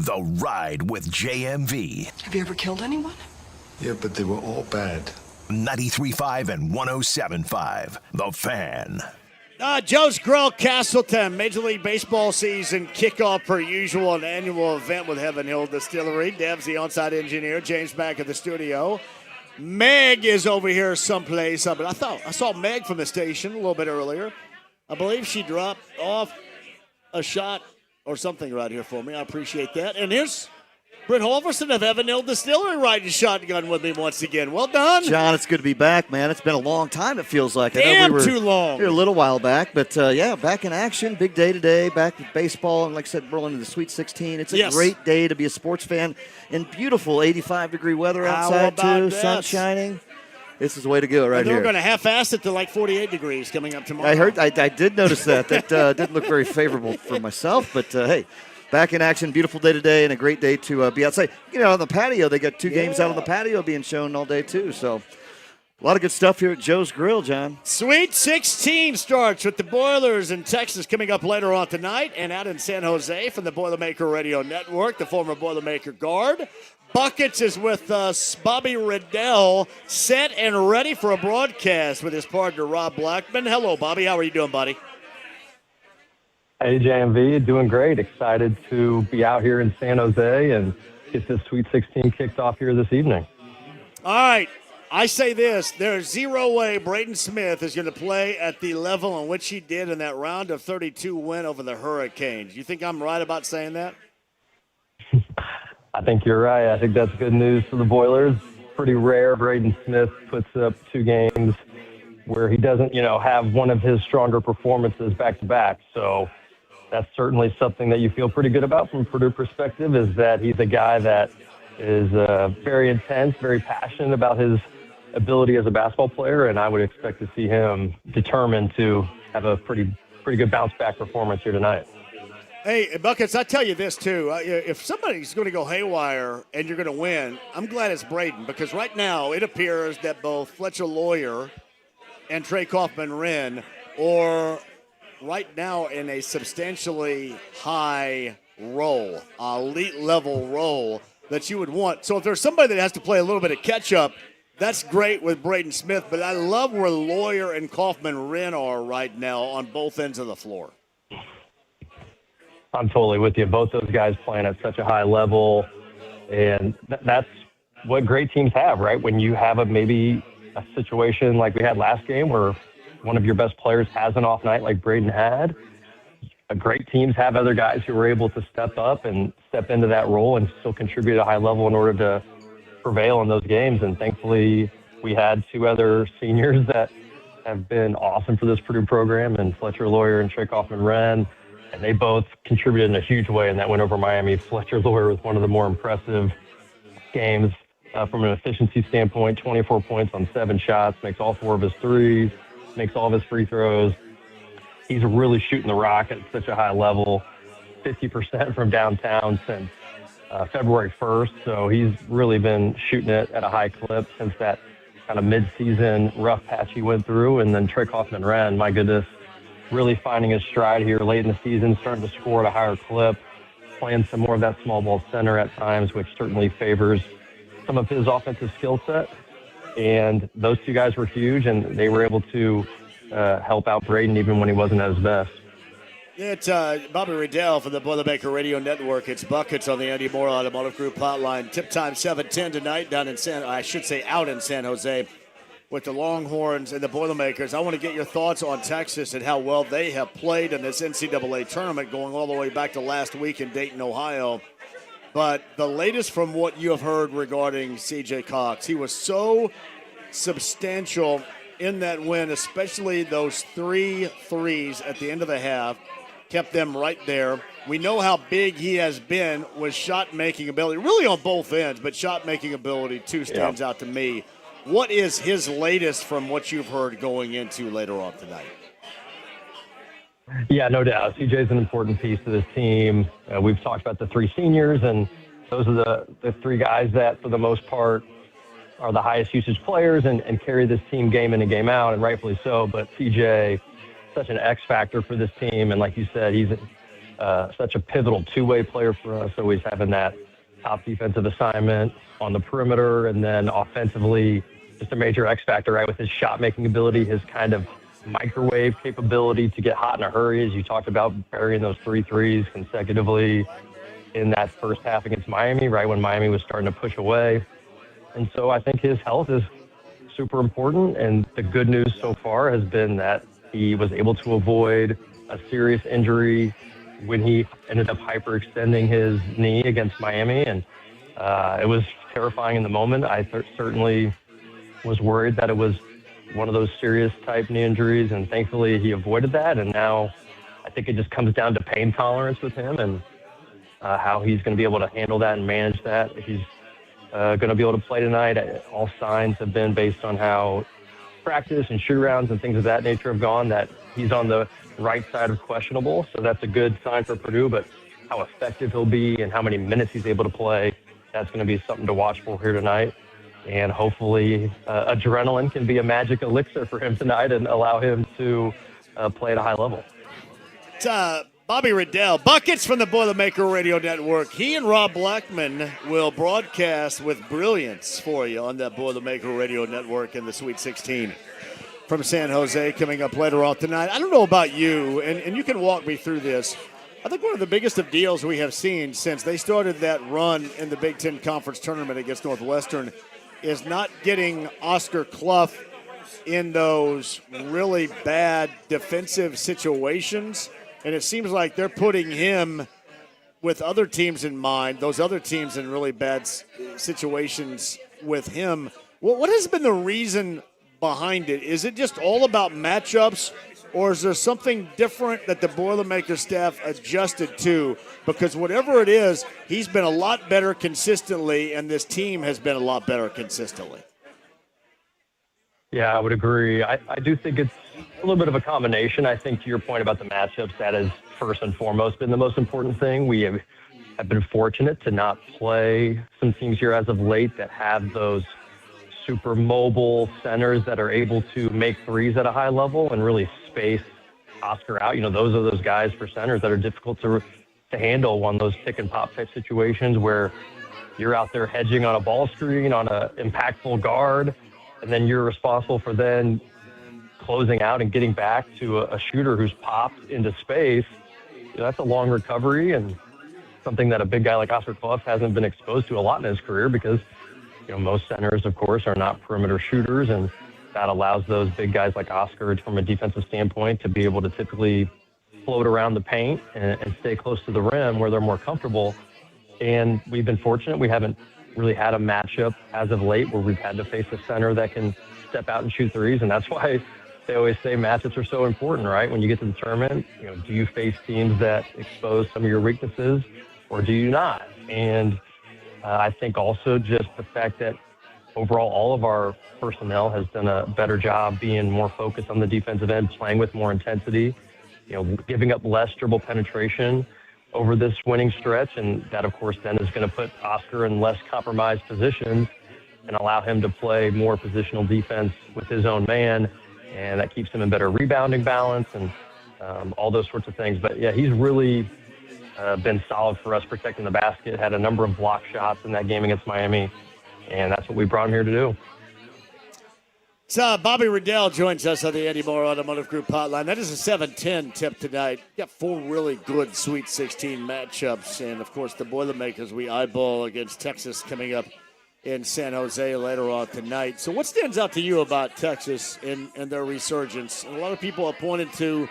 The Ride with JMV. Have you ever killed anyone? Yeah, but they were all bad. 93.5 and 107.5. The Fan. Joe's Grille, Castleton, Major League Baseball season kickoff per usual, an annual event with Heaven Hill Distillery. Dev's the on-site engineer. James back at the studio. Meg is over here someplace. But I saw Meg from the station a little bit earlier. I believe she dropped off a shot or something right here for me. I appreciate that. And here's Britt Holverson of Evan Hill Distillery riding shotgun with me once again. Well done. John, it's good to be back, man. It's been a long time, it feels like. I know Damn, we were too long. here a little while back, but yeah, back in action. Big day today, back with baseball, and like I said, rolling into the Sweet 16. It's a great day to be a sports fan, and beautiful 85-degree weather outside, too, sun shining. This is the way to go right here. They're going to half-ass it to like 48 degrees coming up tomorrow. I did notice that. That didn't look very favorable for myself, but hey, back in action. Beautiful day today and a great day to be outside. You know, on the patio, they got 2 games out on the patio being shown all day, too. So a lot of good stuff here at Joe's Grill, John. Sweet 16 starts with the Boilers in Texas coming up later on tonight, and out in San Jose from the Boilermaker Radio Network, the former Boilermaker guard. Buckets is with us, Bobby Riddell, set and ready for a broadcast with his partner, Rob Blackman. Hello, Bobby. How are you doing, buddy? Hey, JMV. Doing great. Excited to be out here in San Jose and get this Sweet 16 kicked off here this evening. All right. I say this. There's zero way Braden Smith is going to play at the level on which he did in that round of 32 win over the Hurricanes. You think I'm right about saying that? I think you're right. I think that's good news for the Boilers. Pretty rare Braden Smith puts up 2 games where he doesn't, have one of his stronger performances back-to-back. So that's certainly something that you feel pretty good about from a Purdue perspective, is that he's a guy that is very intense, very passionate about his ability as a basketball player, and I would expect to see him determined to have a pretty good bounce-back performance here tonight. Hey, Buckets, I tell you this, too. If somebody's going to go haywire and you're going to win, I'm glad it's Braden, because right now it appears that both Fletcher Lawyer and Trey Kaufman-Wren are right now in a substantially high role, elite-level role that you would want. So if there's somebody that has to play a little bit of catch-up, that's great with Braden Smith, but I love where Lawyer and Kaufman-Wren are right now on both ends of the floor. I'm totally with you. Both those guys playing at such a high level, and that's what great teams have, right? When you have maybe a situation like we had last game where one of your best players has an off night like Braden had, great teams have other guys who are able to step up and step into that role and still contribute at a high level in order to prevail in those games. And thankfully, we had 2 other seniors that have been awesome for this Purdue program, and Fletcher Lawyer and Trey Kaufman-Wren. And they both contributed in a huge way in that win over Miami. Fletcher Lawyer was one of the more impressive games from an efficiency standpoint. 24 points on 7 shots, makes all 4 of his threes, makes all of his free throws. He's really shooting the rock at such a high level, 50% from downtown since February 1st. So he's really been shooting it at a high clip since that kind of mid-season rough patch he went through. And then Trey Kaufman-Wren, my goodness, really finding his stride here late in the season, starting to score at a higher clip, playing some more of that small ball center at times, which certainly favors some of his offensive skill set. And those 2 guys were huge, and they were able to help out Braden even when he wasn't at his best. It's Bobby Riddell from the Boilermaker Radio Network. It's Buckets on the Andy Moore Automotive Group hotline. Tip time 7:10 tonight out in San Jose, with the Longhorns and the Boilermakers. I want to get your thoughts on Texas and how well they have played in this NCAA tournament, going all the way back to last week in Dayton, Ohio. But the latest from what you have heard regarding C.J. Cox, he was so substantial in that win, especially those 3 threes at the end of the half, kept them right there. We know how big he has been with shot-making ability, really on both ends, but shot-making ability, too, stands out to me. What is his latest from what you've heard going into later on tonight? Yeah, no doubt. CJ's an important piece to this team. We've talked about the 3 seniors, and those are the 3 guys that, for the most part, are the highest usage players and carry this team game in and game out, and rightfully so. But CJ, such an X factor for this team, and like you said, he's such a pivotal 2-way player for us, always having that top defensive assignment on the perimeter, and then offensively, just a major X factor, right, with his shot-making ability, his kind of microwave capability to get hot in a hurry, as you talked about, burying those 3 threes consecutively in that first half against Miami, right, when Miami was starting to push away. And so I think his health is super important, and the good news so far has been that he was able to avoid a serious injury when he ended up hyperextending his knee against Miami, and it was terrifying in the moment. I certainly was worried that it was one of those serious type knee injuries, and thankfully he avoided that. And now I think it just comes down to pain tolerance with him and how he's going to be able to handle that and manage that. If he's going to be able to play tonight, all signs have been based on how practice and shoot-arounds and things of that nature have gone, that he's on the right side of questionable. So that's a good sign for Purdue, but how effective he'll be and how many minutes he's able to play, that's going to be something to watch for here tonight. And hopefully adrenaline can be a magic elixir for him tonight and allow him to play at a high level. It's Bobby Riddell, Buckets from the Boilermaker Radio Network. He and Rob Blackman will broadcast with brilliance for you on that Boilermaker Radio Network in the Sweet 16 from San Jose coming up later on tonight. I don't know about you, and you can walk me through this. I think one of the biggest of deals we have seen since they started that run in the Big Ten Conference Tournament against Northwestern is not getting Oscar Clough in those really bad defensive situations. And it seems like they're putting him with other teams in mind, those other teams in really bad situations with him. What has been the reason behind it? Is it just all about matchups, or is there something different that the Boilermaker staff adjusted to? Because whatever it is, he's been a lot better consistently, and this team has been a lot better consistently. Yeah, I would agree. I do think it's a little bit of a combination. I think to your point about the matchups, that has first and foremost been the most important thing. We have been fortunate to not play some teams here as of late that have those super mobile centers that are able to make threes at a high level and really space Oscar out. You know, those are those guys for centers that are difficult to handle one of those pick and pop type situations where you're out there hedging on a ball screen, on an impactful guard, and then you're responsible for then closing out and getting back to a shooter who's popped into space. You know, that's a long recovery and something that a big guy like Oscar Clough hasn't been exposed to a lot in his career because, you know, most centers, of course, are not perimeter shooters, and that allows those big guys like Oscar, from a defensive standpoint, to be able to typically float around the paint and stay close to the rim where they're more comfortable. And we've been fortunate. We haven't really had a matchup as of late where we've had to face a center that can step out and shoot threes, and that's why they always say matchups are so important, right? When you get to the tournament, you know, do you face teams that expose some of your weaknesses or do you not? And I think also just the fact that overall all of our personnel has done a better job being more focused on the defensive end, playing with more intensity, you know, giving up less dribble penetration over this winning stretch. And that, of course, then is going to put Oscar in less compromised positions and allow him to play more positional defense with his own man. And that keeps him in better rebounding balance and all those sorts of things. But, yeah, he's really been solid for us protecting the basket, had a number of block shots in that game against Miami, and that's what we brought him here to do. So Bobby Riddell joins us on the Andy Moore Automotive Group hotline. That is a 7-10 tip tonight. Got four really good Sweet 16 matchups, and, of course, the Boilermakers we eyeball against Texas coming up in San Jose later on tonight. So what stands out to you about Texas and their resurgence? And a lot of people have pointed to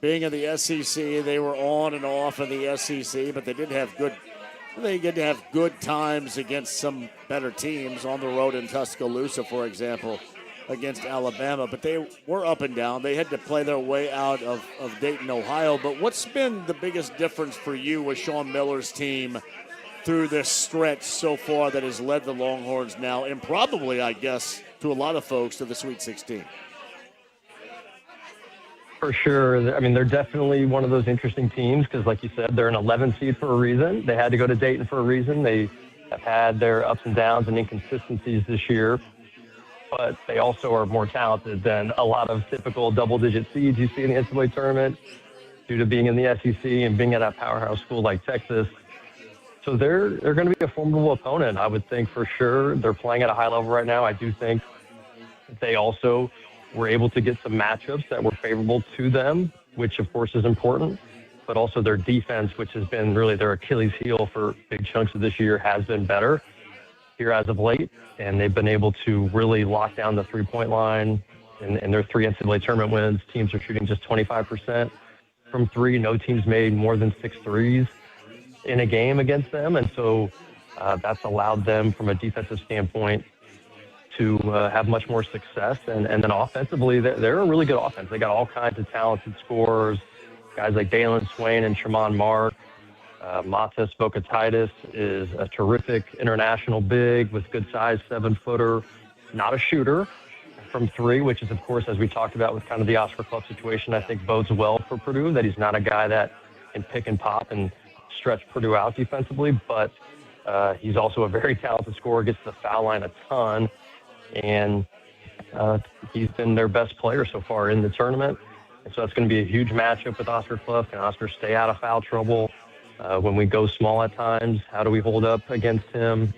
being in the SEC. They were on and off in the SEC, but they did have good times against some better teams on the road in Tuscaloosa, for example, against Alabama. But they were up and down. They had to play their way out of Dayton, Ohio. But what's been the biggest difference for you with Sean Miller's team through this stretch so far that has led the Longhorns now, and probably, I guess, to a lot of folks, to the Sweet 16? For sure. I mean, they're definitely one of those interesting teams because, like you said, they're an 11 seed for a reason. They had to go to Dayton for a reason. They have had their ups and downs and inconsistencies this year, but they also are more talented than a lot of typical double-digit seeds you see in the NCAA tournament due to being in the SEC and being at a powerhouse school like Texas. So they're going to be a formidable opponent, I would think, for sure. They're playing at a high level right now. I do think they also were able to get some matchups that were favorable to them, which, of course, is important. But also their defense, which has been really their Achilles heel for big chunks of this year, has been better here as of late. And they've been able to really lock down the three-point line in their three NCAA tournament wins. Teams are shooting just 25% from three. No team's made more than 6 threes in a game against them. And so that's allowed them from a defensive standpoint to have much more success. And then offensively, they're a really good offense. They got all kinds of talented scorers, guys like Dalen Swain and Tremont Mark. Matas Vokatitis is a terrific international big with good size, 7-footer, not a shooter from three, which is, of course, as we talked about with kind of the Oscar Club situation, I think bodes well for Purdue, that he's not a guy that can pick and pop and stretch Purdue out defensively, but he's also a very talented scorer, gets to the foul line a ton, and he's been their best player so far in the tournament. And so that's going to be a huge matchup with Oscar Club. Can Oscar stay out of foul trouble when we go small at times? How do we hold up against him?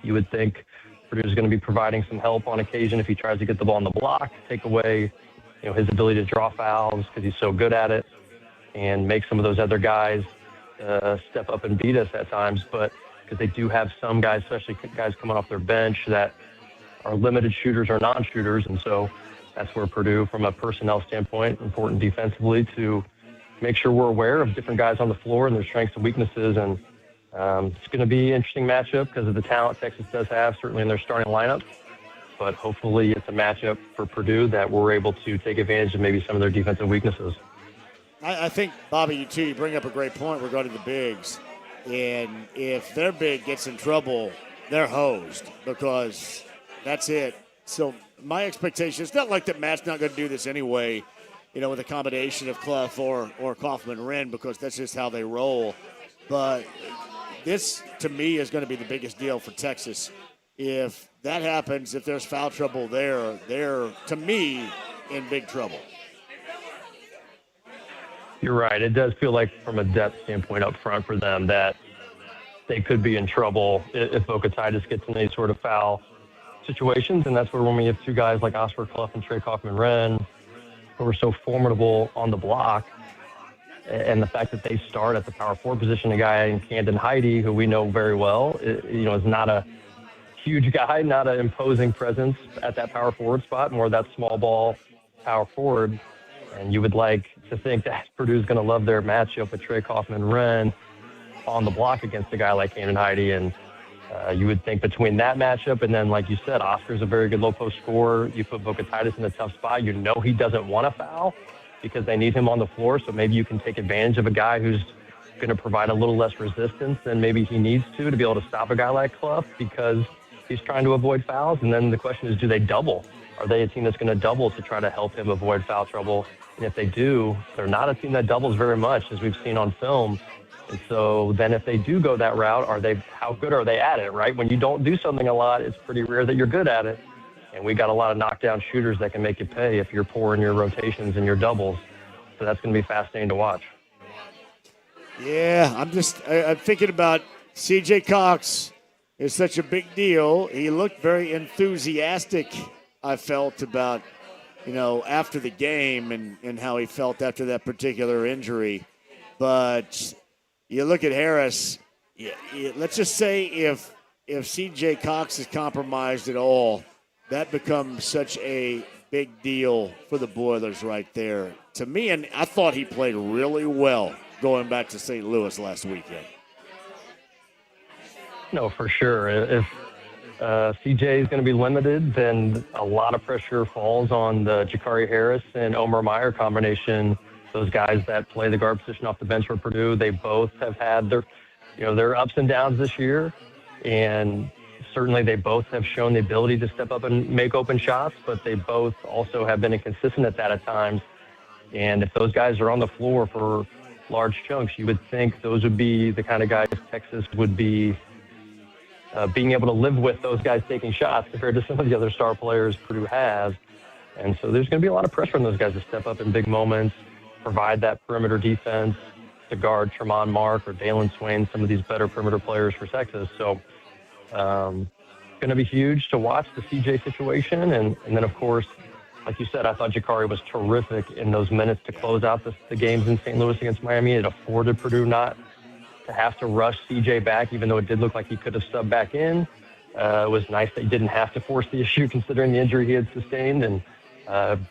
You would think Purdue is going to be providing some help on occasion if he tries to get the ball on the block, take away his ability to draw fouls because he's so good at it, and make some of those other guys step up and beat us at times. But because they do have some guys, especially guys coming off their bench, that are limited shooters or non-shooters. And so that's where Purdue, from a personnel standpoint, important defensively to make sure we're aware of different guys on the floor and their strengths and weaknesses. And it's going to be an interesting matchup because of the talent Texas does have, certainly in their starting lineup. But hopefully it's a matchup for Purdue that we're able to take advantage of maybe some of their defensive weaknesses. I think, Bobby, you bring up a great point regarding the bigs. And if their big gets in trouble, they're hosed because that's it. So my expectation, it's not like that Matt's not going to do this anyway, with a combination of Clough or Kaufman-Wren, because that's just how they roll. But this, to me, is going to be the biggest deal for Texas. If that happens, if there's foul trouble there, they're, to me, in big trouble. You're right. It does feel like, from a depth standpoint up front for them, that they could be in trouble if Vokatitis gets in any sort of foul situations. And that's where, when we have two guys like Oscar Clough and Trey Kaufman-Wren, who are so formidable on the block, and the fact that they start at the power forward position, a guy in Camden Heide, who we know very well, is not a huge guy, not an imposing presence at that power forward spot, more that small ball power forward. And you would like to think that Purdue's going to love their matchup with Trey Kaufman-Wren on the block against a guy like Camden Heide. And you would think between that matchup and then, like you said, Oscar's a very good low-post scorer. You put Vokatitis in a tough spot. You know he doesn't want to foul because they need him on the floor. So maybe you can take advantage of a guy who's going to provide a little less resistance than maybe he needs to be able to stop a guy like Clough because he's trying to avoid fouls. And then the question is, do they double? Are they a team that's going to double to try to help him avoid foul trouble? And if they do, they're not a team that doubles very much, as we've seen on film. And so then if they do go that route, how good are they at it, right? When you don't do something a lot, it's pretty rare that you're good at it. And we got a lot of knockdown shooters that can make you pay if you're poor in your rotations and your doubles. So that's going to be fascinating to watch. Yeah, I'm thinking about C.J. Cox is such a big deal. He looked very enthusiastic, I felt, about, after the game and how he felt after that particular injury. But you look at Harris, let's just say if C.J. Cox is compromised at all, that becomes such a big deal for the Boilers right there. To me, and I thought he played really well going back to St. Louis last weekend. No, for sure. If CJ is going to be limited, then a lot of pressure falls on the Jakari Harris and Omer Meyer combination. Those guys that play the guard position off the bench for Purdue, they both have had their ups and downs this year, and certainly they both have shown the ability to step up and make open shots, but they both also have been inconsistent at that at times. And if those guys are on the floor for large chunks, you would think those would be the kind of guys Texas would be being able to live with, those guys taking shots compared to some of the other star players Purdue has. And so there's going to be a lot of pressure on those guys to step up in big moments, provide that perimeter defense to guard Tremont Mark or Dalen Swain, some of these better perimeter players for Texas. So going to be huge to watch the CJ situation. And then, of course, like you said, I thought Jakari was terrific in those minutes to close out the games in St. Louis against Miami. It afforded Purdue not to have to rush CJ back, even though it did look like he could have subbed back in. It was nice that he didn't have to force the issue considering the injury he had sustained. And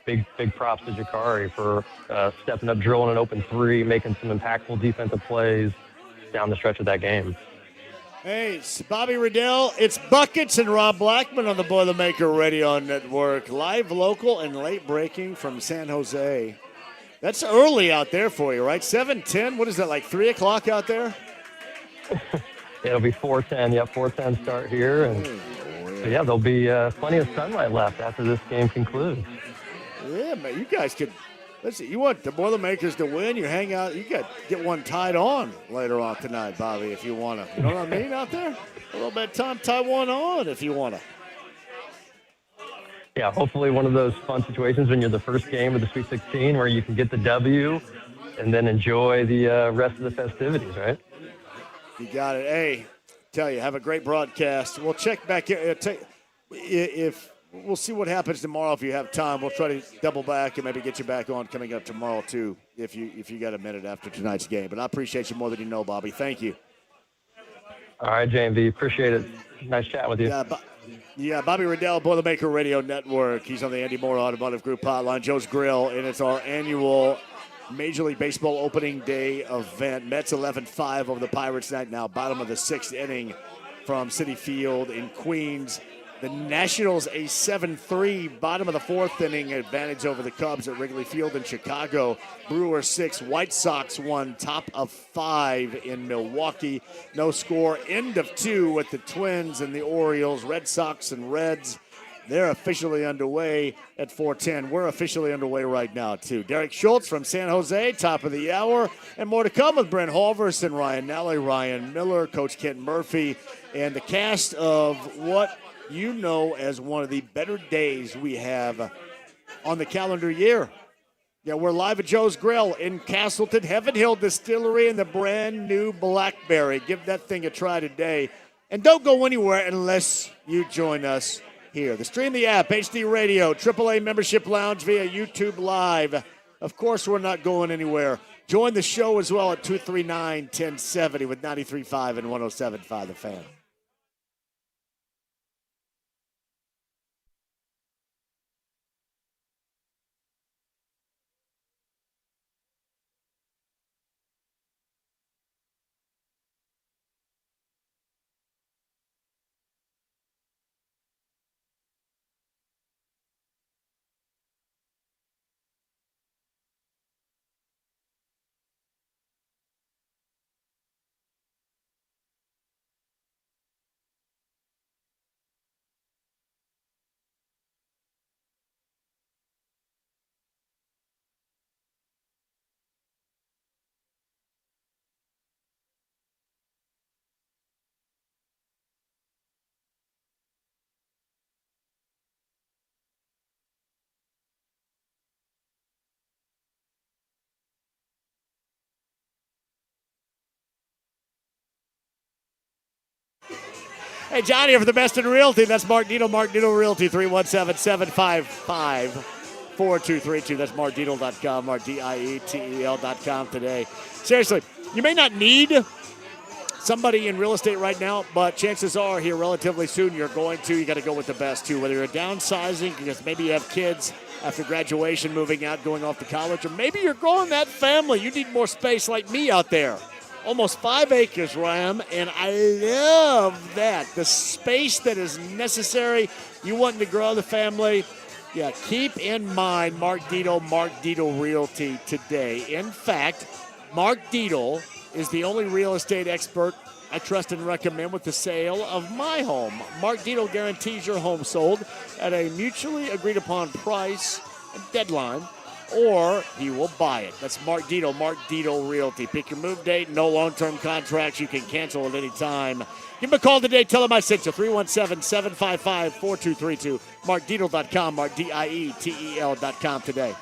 Big props to Jakari for stepping up, drilling an open three, making some impactful defensive plays down the stretch of that game. Hey, it's Bobby Riddell. It's Buckets and Rob Blackman on the Boilermaker Radio Network. Live, local, and late breaking from San Jose. That's early out there for you, right? 7:10. What is that, like 3 o'clock out there? It'll be 4:10. Yep, 4:10 start here. And so, yeah, there'll be plenty of sunlight left after this game concludes. Yeah, man, you guys could. Listen, you want the Boilermakers to win, you hang out, you got get one tied on later on tonight, Bobby, if you want to. You know what I mean out there? A little bit of time, tie one on if you want to. Yeah, hopefully one of those fun situations when you're the first game of the Sweet 16 where you can get the W and then enjoy the rest of the festivities, right? You got it. Hey, tell you, have a great broadcast. We'll check back if we'll see what happens tomorrow. If you have time, we'll try to double back and maybe get you back on coming up tomorrow too, if you got a minute after tonight's game. But I appreciate you more than you know, Bobby. Thank you. All right, JMV, appreciate it. Nice chat with you. Yeah, Bobby Riddell, Boilermaker Radio Network. He's on the Andy Moore Automotive Group hotline. Joe's Grille, and it's our annual Major League Baseball opening day event. Mets 11-5 over the Pirates night now, bottom of the sixth inning from Citi Field in Queens. The Nationals a 7-3, bottom of the fourth inning advantage over the Cubs at Wrigley Field in Chicago. Brewers 6, White Sox 1, top of 5 in Milwaukee. No score, end of 2 with the Twins and the Orioles. Red Sox and Reds, they're officially underway at 4:10. We're officially underway right now, too. Derek Schultz from San Jose, top of the hour. And more to come with Brent Halverson, Ryan Nally, Ryan Miller, Coach Kent Murphy, and the cast of what you know as one of the better days we have on the calendar year. Yeah, we're live at Joe's Grill in Castleton, Heaven Hill Distillery, and the brand new Blackberry. Give that thing a try today. And don't go anywhere unless you join us here. The Stream the app, HD Radio, AAA Membership Lounge via YouTube Live. Of course, we're not going anywhere. Join the show as well at 239-1070 with 93.5 and 107.5 The Fan. Hey, Johnny, here for the best in realty. That's Mark Dietel, Mark Dietel Realty, 317-755-4232. That's markdietel.com, markdietel.com today. Seriously, you may not need somebody in real estate right now, but chances are here relatively soon you got to go with the best too. Whether you're downsizing because maybe you have kids after graduation moving out, going off to college, or maybe you're growing that family. You need more space like me out there. Almost 5 acres, Ram, and I love that. The space that is necessary. You wanting to grow the family. Yeah, keep in mind Mark Dietel Realty today. In fact, Mark Dietel is the only real estate expert I trust and recommend with the sale of my home. Mark Dietel guarantees your home sold at a mutually agreed upon price and deadline, or he will buy it. That's Mark Dietel Realty. Pick your move date, no long-term contracts. You can cancel at any time. Give him a call today. Tell him I sent you. 317-755-4232. MarkDietel.com. MarkDietel.com today.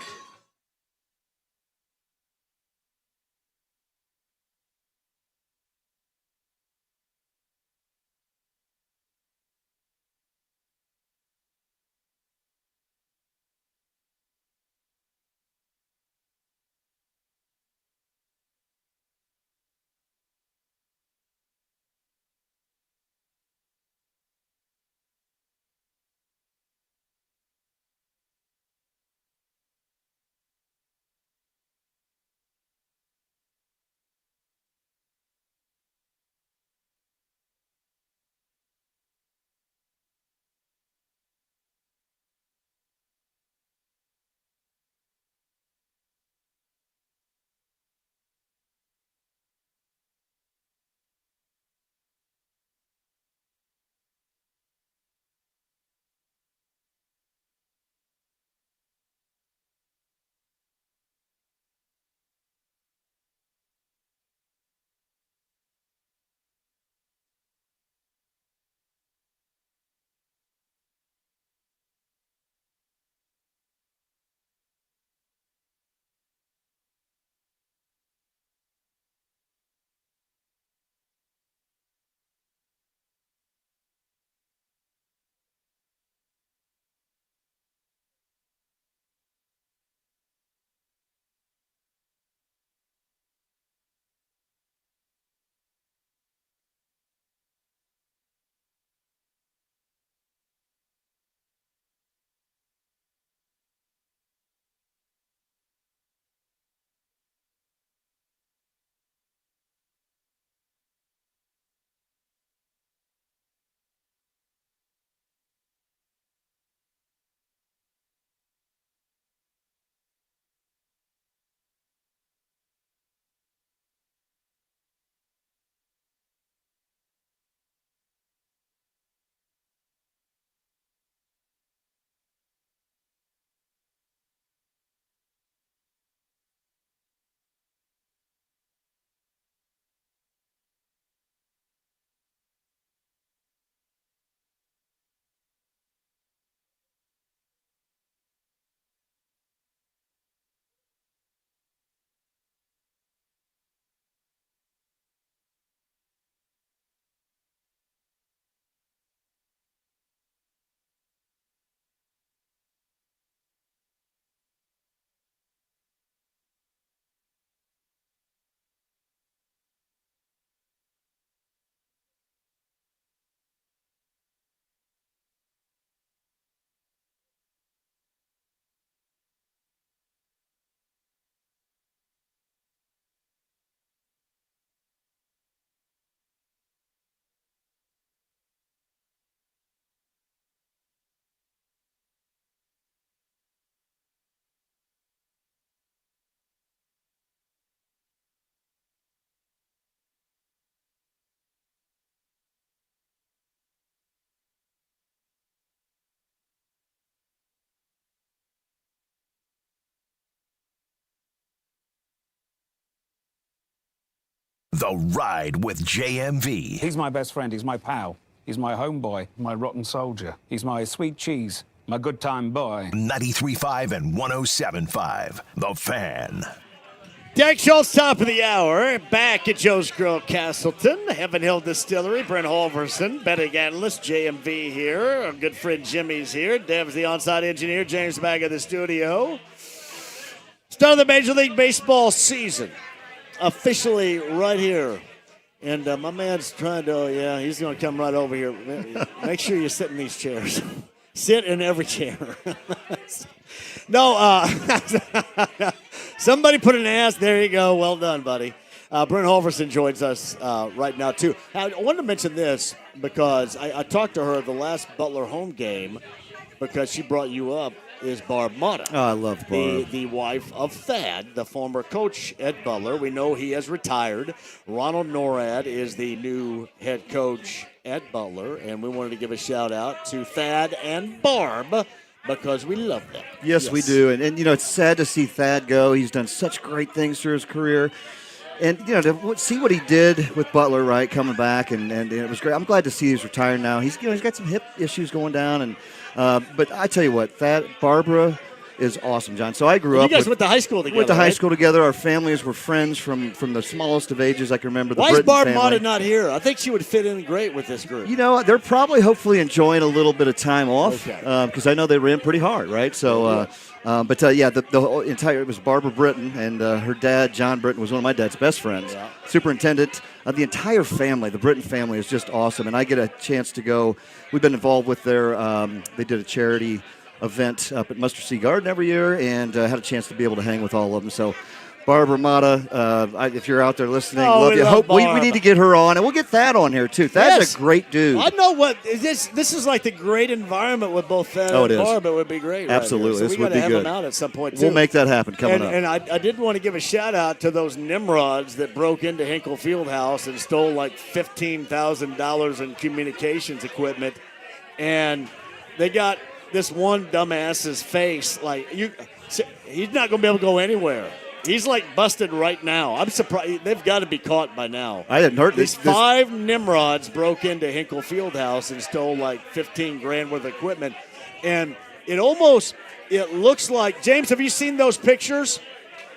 The Ride with JMV. He's my best friend. He's my pal. He's my homeboy, my rotten soldier. He's my sweet cheese, my good time boy. 93.5 and 107.5. The Fan. Derek Schultz, top of the hour. Back at Joe's Grill, Castleton. Heaven Hill Distillery. Brent Halverson, betting analyst. JMV here. Our good friend Jimmy's here. Dev's the on-site engineer. James back at the studio. Start of the Major League Baseball season. Officially right here. And my man's trying to, he's going to come right over here. Make sure you sit in these chairs. Sit in every chair. No, somebody put an ass. There you go. Well done, buddy. Brent Halverson joins us right now, too. I wanted to mention this because I talked to her the last Butler home game because she brought you up. Is Barb Mata. Oh, I love Barb. The wife of Thad, the former coach at Butler. We know he has retired. Ronald Norad is the new head coach at Butler, and we wanted to give a shout-out to Thad and Barb because we love them. Yes, we do. And, it's sad to see Thad go. He's done such great things through his career. And, to see what he did with Butler, right, coming back, and it was great. I'm glad to see he's retired now. He's got some hip issues going down, and but I tell you what, Barbara is awesome, John. So I grew up. You guys went to high school together. Went to high right? school together. Our families were friends from the smallest of ages. I can remember the Why is Britton Barb family. Mata not here? I think she would fit in great with this group. They're probably hopefully enjoying a little bit of time off because I know they ran pretty hard, right? So, the whole entire it was Barbara Britton and her dad John Britton was one of my dad's best friends. Yeah. Superintendent of the entire family. The Britton family is just awesome, and I get a chance to go. We've been involved with their. They did a charity event up at Mustard Seed Garden every year, and had a chance to be able to hang with all of them. So, Barbara Mata, if you're out there listening, love you. Hope we need to get her on, and we'll get Thad on here too. Thad's a great dude. I know what this is like the great environment with both Thad and Barb. It would be great. Absolutely, right so this we would be have good. Them out at some point too. We'll make that happen coming up. And I did want to give a shout out to those Nimrods that broke into Hinkle Fieldhouse and stole like $15,000 in communications equipment, and they got this one dumbass's face he's not going to be able to go anywhere. He's like busted right now. I'm surprised. They've got to be caught by now. I hadn't heard this. Five Nimrods broke into Hinkle Fieldhouse and stole like $15,000 worth of equipment. And it looks like, James, have you seen those pictures?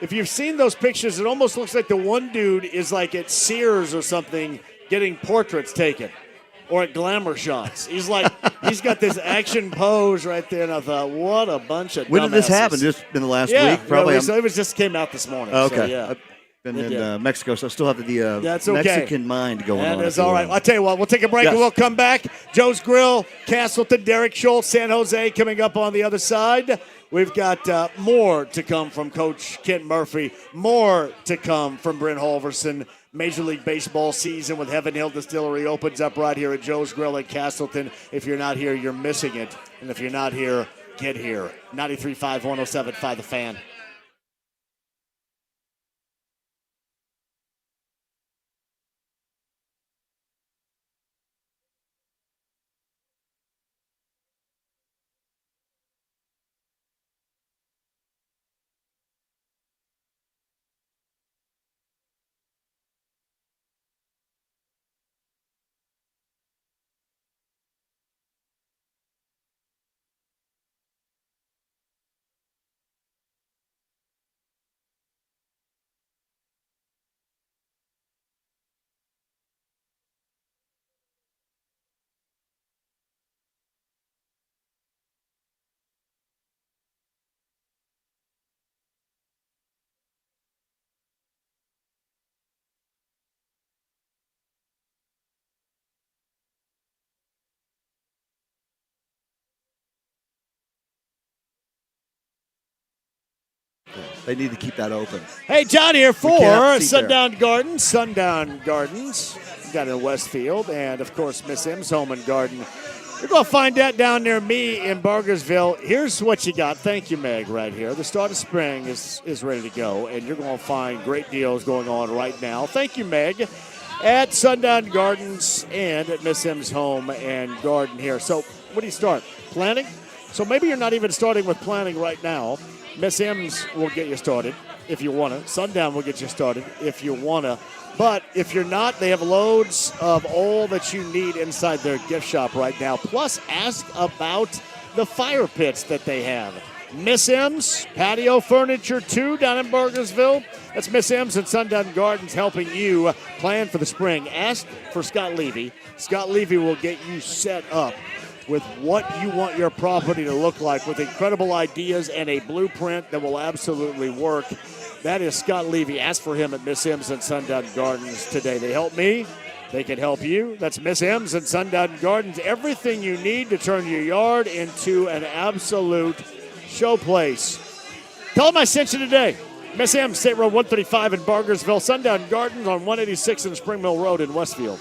If you've seen those pictures, it almost looks like the one dude is like at Sears or something getting portraits taken. Or at Glamour Shots. He's got this action pose right there, and I thought, what a bunch of When did this dumbasses. happen? Just in the last week? Probably. It was just came out this morning. Okay. So, yeah. I've been in Mexico, so I still have the That's okay. Mexican mind going on. That's all right. I'll tell you what, we'll take a break and we'll come back. Joe's Grill, Castleton, Derek Schultz, San Jose coming up on the other side. We've got more to come from Coach Kent Murphy, more to come from Brent Halverson. Major League Baseball season with Heaven Hill Distillery opens up right here at Joe's Grill in Castleton. If you're not here, you're missing it. And if you're not here, get here. 93.5, 107.5 The Fan. They need to keep that open. Hey, John here for Sundown Gardens. Got in Westfield. And, of course, Miss M's Home and Garden. You're going to find that down near me in Burgersville. Here's what you got. Thank you, Meg, right here. The start of spring is ready to go, and you're going to find great deals going on right now. Thank you, Meg, at Sundown Gardens and at Miss M's Home and Garden here. So, what do you start? Planning? So maybe you're not even starting with planning right now. Miss M's will get you started if you want to. Sundown will get you started if you want to. But if you're not, they have loads of all that you need inside their gift shop right now. Plus, ask about the fire pits that they have. Miss M's Patio Furniture 2 down in Burgersville. That's Miss M's and Sundown Gardens helping you plan for the spring. Ask for Scott Levy. Scott Levy will get you set up with what you want your property to look like with incredible ideas and a blueprint that will absolutely work. That is Scott Levy. Ask for him at Miss M's and Sundown Gardens today. They help me. They can help you. That's Miss M's and Sundown Gardens. Everything you need to turn your yard into an absolute showplace. Tell them I sent you today. Miss M's, State Road 135 in Burgersville. Sundown Gardens on 186 and Spring Mill Road in Westfield.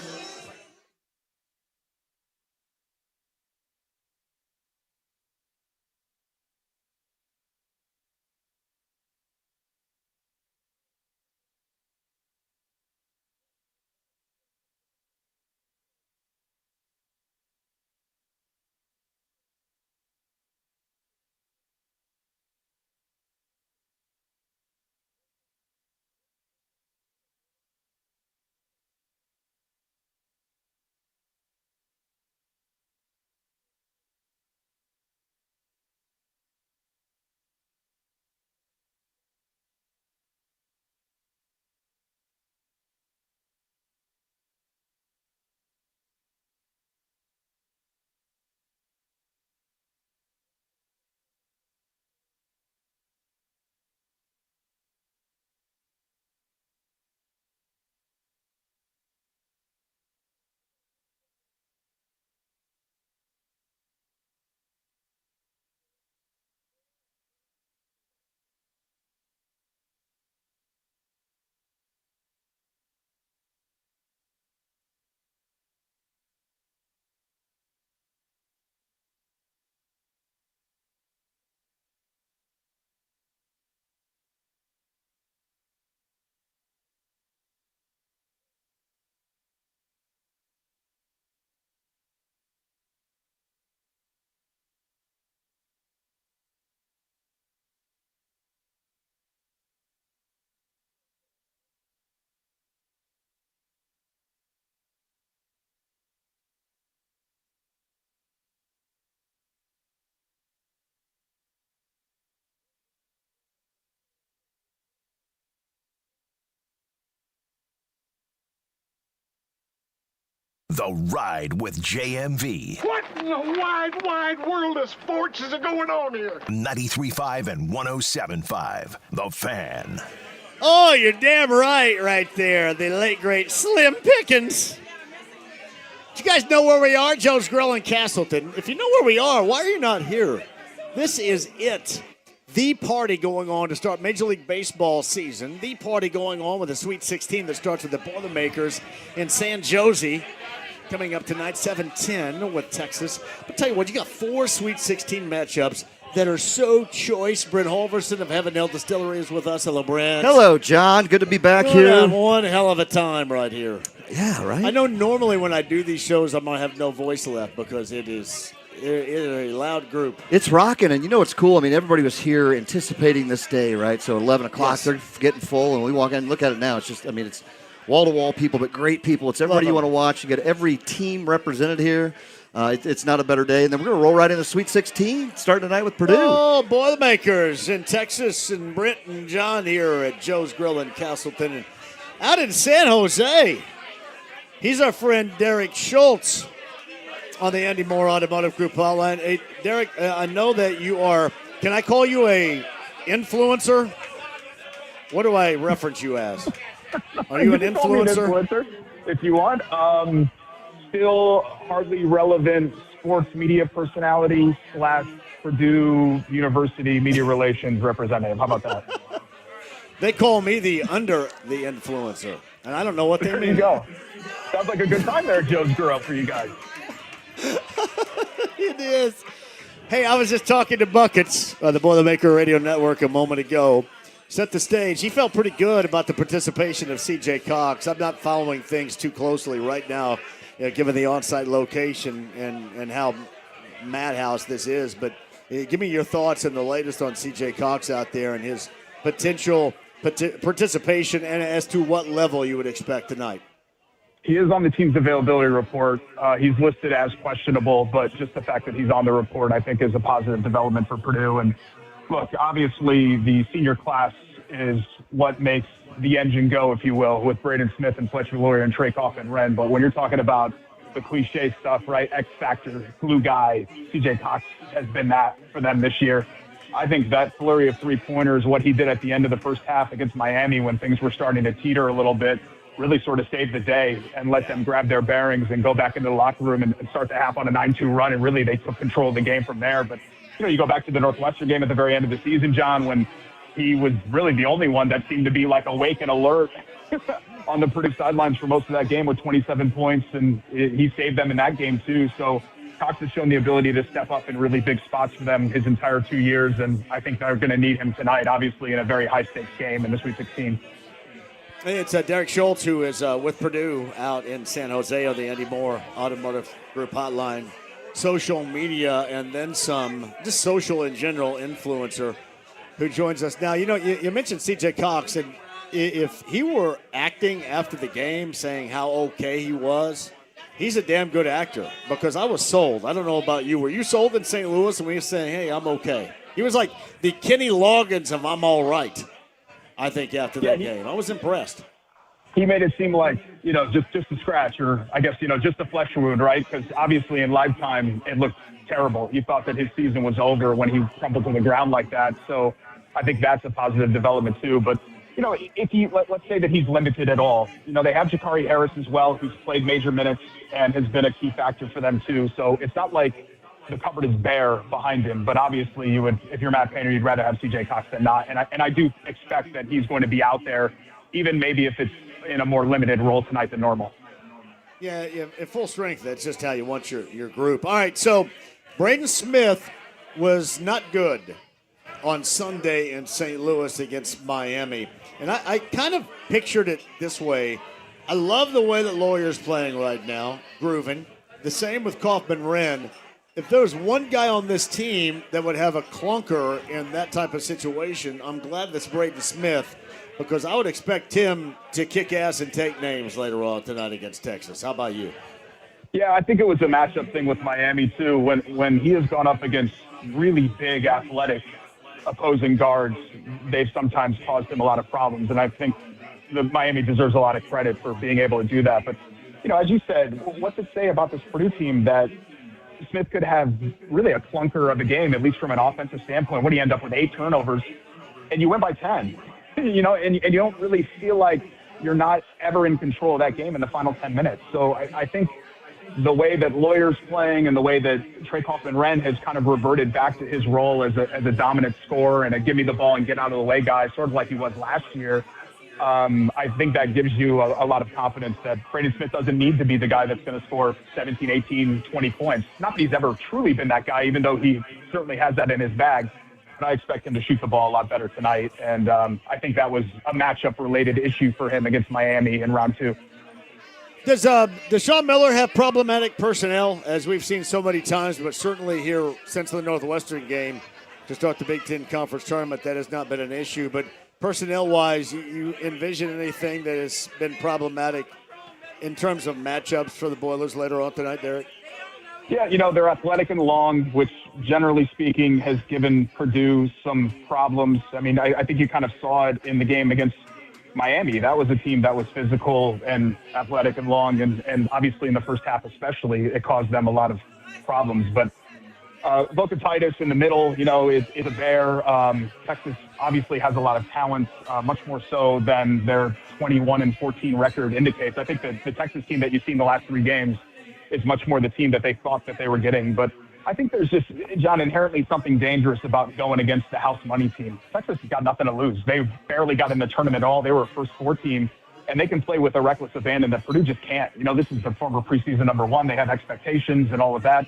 The Ride with JMV. What in the wide, wide world of sports is going on here? 93.5 and 107.5. The Fan. Oh, you're damn right there. The late, great Slim Pickens. Do you guys know where we are? Joe's Grille in Castleton. If you know where we are, why are you not here? This is it. The party going on to start Major League Baseball season. The party going on with the Sweet 16 that starts with the Boilermakers in San Jose. Coming up tonight, 7-10 with Texas. But tell you what, you got 4 Sweet 16 matchups that are so choice. Brent Holverson of Heaven Hill Distillery is with us. Hello, Brent. Hello, John. Good to be back Good here. Have one hell of a time right here. Yeah, right? I know normally when I do these shows, I'm going to have no voice left because it is a loud group. It's rocking, and you know what's cool? I mean, everybody was here anticipating this day, right? So 11 o'clock, Yes. they're getting full, and we walk in and look at it now. It's just, I mean, it's wall-to-wall people, but great people. It's everybody you want to watch. You get every team represented here. It's not a better day. And then we're going to roll right into Sweet 16, starting tonight with Purdue. Oh, Boilermakers in Texas, and Brent and John here at Joe's Grille in Castleton. And out in San Jose, he's our friend Derek Schultz on the Andy Moore Automotive Group hotline. Hey, Derek, I know that you are, can I call you a influencer? What do I reference you as? Are you an can call me an influencer? influencer if you want. Still hardly relevant sports media personality / Purdue University media relations representative. How about that? They call me the influencer, and I don't know what they mean. There you go. Sounds like a good time there at Joe's Grille for you guys. It is. Hey, I was just talking to Buckets on the Boilermaker Radio Network a moment ago. Set the stage. He felt pretty good about the participation of C.J. Cox. I'm not following things too closely right now, given the on-site location and how madhouse this is. But give me your thoughts and the latest on C.J. Cox out there and his potential participation and as to what level you would expect tonight. He is on the team's availability report. He's listed as questionable, but just the fact that he's on the report, I think, is a positive development for Purdue. And look, obviously, the senior class is what makes the engine go, if you will, with Braden Smith and Fletcher Lawyer and Trey Kaufman-Wren. But when you're talking about the cliche stuff, right, X factor, glue guy, CJ Cox has been that for them this year. I think that flurry of three-pointers, what he did at the end of the first half against Miami when things were starting to teeter a little bit, really sort of saved the day and let them grab their bearings and go back into the locker room and start the half on a 9-2 run. And really, they took control of the game from there. But, you go back to the Northwestern game at the very end of the season, John, when he was really the only one that seemed to be like awake and alert on the Purdue sidelines for most of that game with 27 points. And he saved them in that game, too. So Cox has shown the ability to step up in really big spots for them his entire 2 years. And I think they're going to need him tonight, obviously, in a very high-stakes game in the Sweet 16. It's Derek Schultz, who is with Purdue out in San Jose on the Andy Moore Automotive Group hotline. Social media and then some, just social in general, influencer who joins us now. You mentioned CJ Cox, and if he were acting after the game saying how okay he was, he's a damn good actor because I was sold. I don't know about you. Were you sold in St. Louis when he was saying, hey, I'm okay? He was like the Kenny Loggins of I'm all right. I think after that game. I was impressed. He made it seem like, just a scratch or I guess, just a flesh wound, right? Because obviously in live time, it looked terrible. You thought that his season was over when he crumbled to the ground like that. So I think that's a positive development too. But, if he, let's say that he's limited at all, they have Jakari Harris as well, who's played major minutes and has been a key factor for them too. So it's not like the cupboard is bare behind him, but obviously you would, if you're Matt Painter, you'd rather have CJ Cox than not. And I do expect that he's going to be out there, even maybe if it's in a more limited role tonight than normal. Yeah, at full strength, that's just how you want your group. All right, so Braden Smith was not good on Sunday in St. Louis against Miami. And I kind of pictured it this way. I love the way that Lawyer's playing right now, grooving. The same with Kaufman-Wren. If there was one guy on this team that would have a clunker in that type of situation, I'm glad that's Braden Smith because I would expect him to kick ass and take names later on tonight against Texas. How about you? Yeah, I think it was a matchup thing with Miami, too. When he has gone up against really big, athletic opposing guards, they've sometimes caused him a lot of problems. And I think Miami deserves a lot of credit for being able to do that. But, as you said, what's it say about this Purdue team that Smith could have really a clunker of a game, at least from an offensive standpoint? What do you end up with 8 turnovers and you win by 10, and you don't really feel like you're not ever in control of that game in the final 10 minutes. So I think the way that Lawyer's playing and the way that Trey Kaufman-Wren has kind of reverted back to his role as a dominant scorer and a give me the ball and get out of the way guy, sort of like he was last year, I think that gives you a lot of confidence that Braden Smith doesn't need to be the guy that's going to score 17, 18, 20 points. Not that he's ever truly been that guy, even though he certainly has that in his bag. But I expect him to shoot the ball a lot better tonight. And I think that was a matchup-related issue for him against Miami in round 2. Does Sean Miller have problematic personnel, as we've seen so many times, but certainly here since the Northwestern game to start the Big Ten Conference Tournament, that has not been an issue. But personnel-wise, you envision anything that has been problematic in terms of matchups for the Boilers later on tonight, Derek? Yeah, they're athletic and long, which generally speaking has given Purdue some problems. I mean, I think you kind of saw it in the game against Miami. That was a team that was physical and athletic and long, and obviously in the first half especially, it caused them a lot of problems. But Vokatitis in the middle, is a bear. Texas obviously has a lot of talent, much more so than their 21-14 record indicates. I think that the Texas team that you've seen the last 3 games is much more the team that they thought that they were getting. But I think there's just, John, inherently something dangerous about going against the house money team. Texas has got nothing to lose. They barely got in the tournament at all. They were a first 4 team, and they can play with a reckless abandon that Purdue just can't. This is the former preseason number 1. They have expectations and all of that.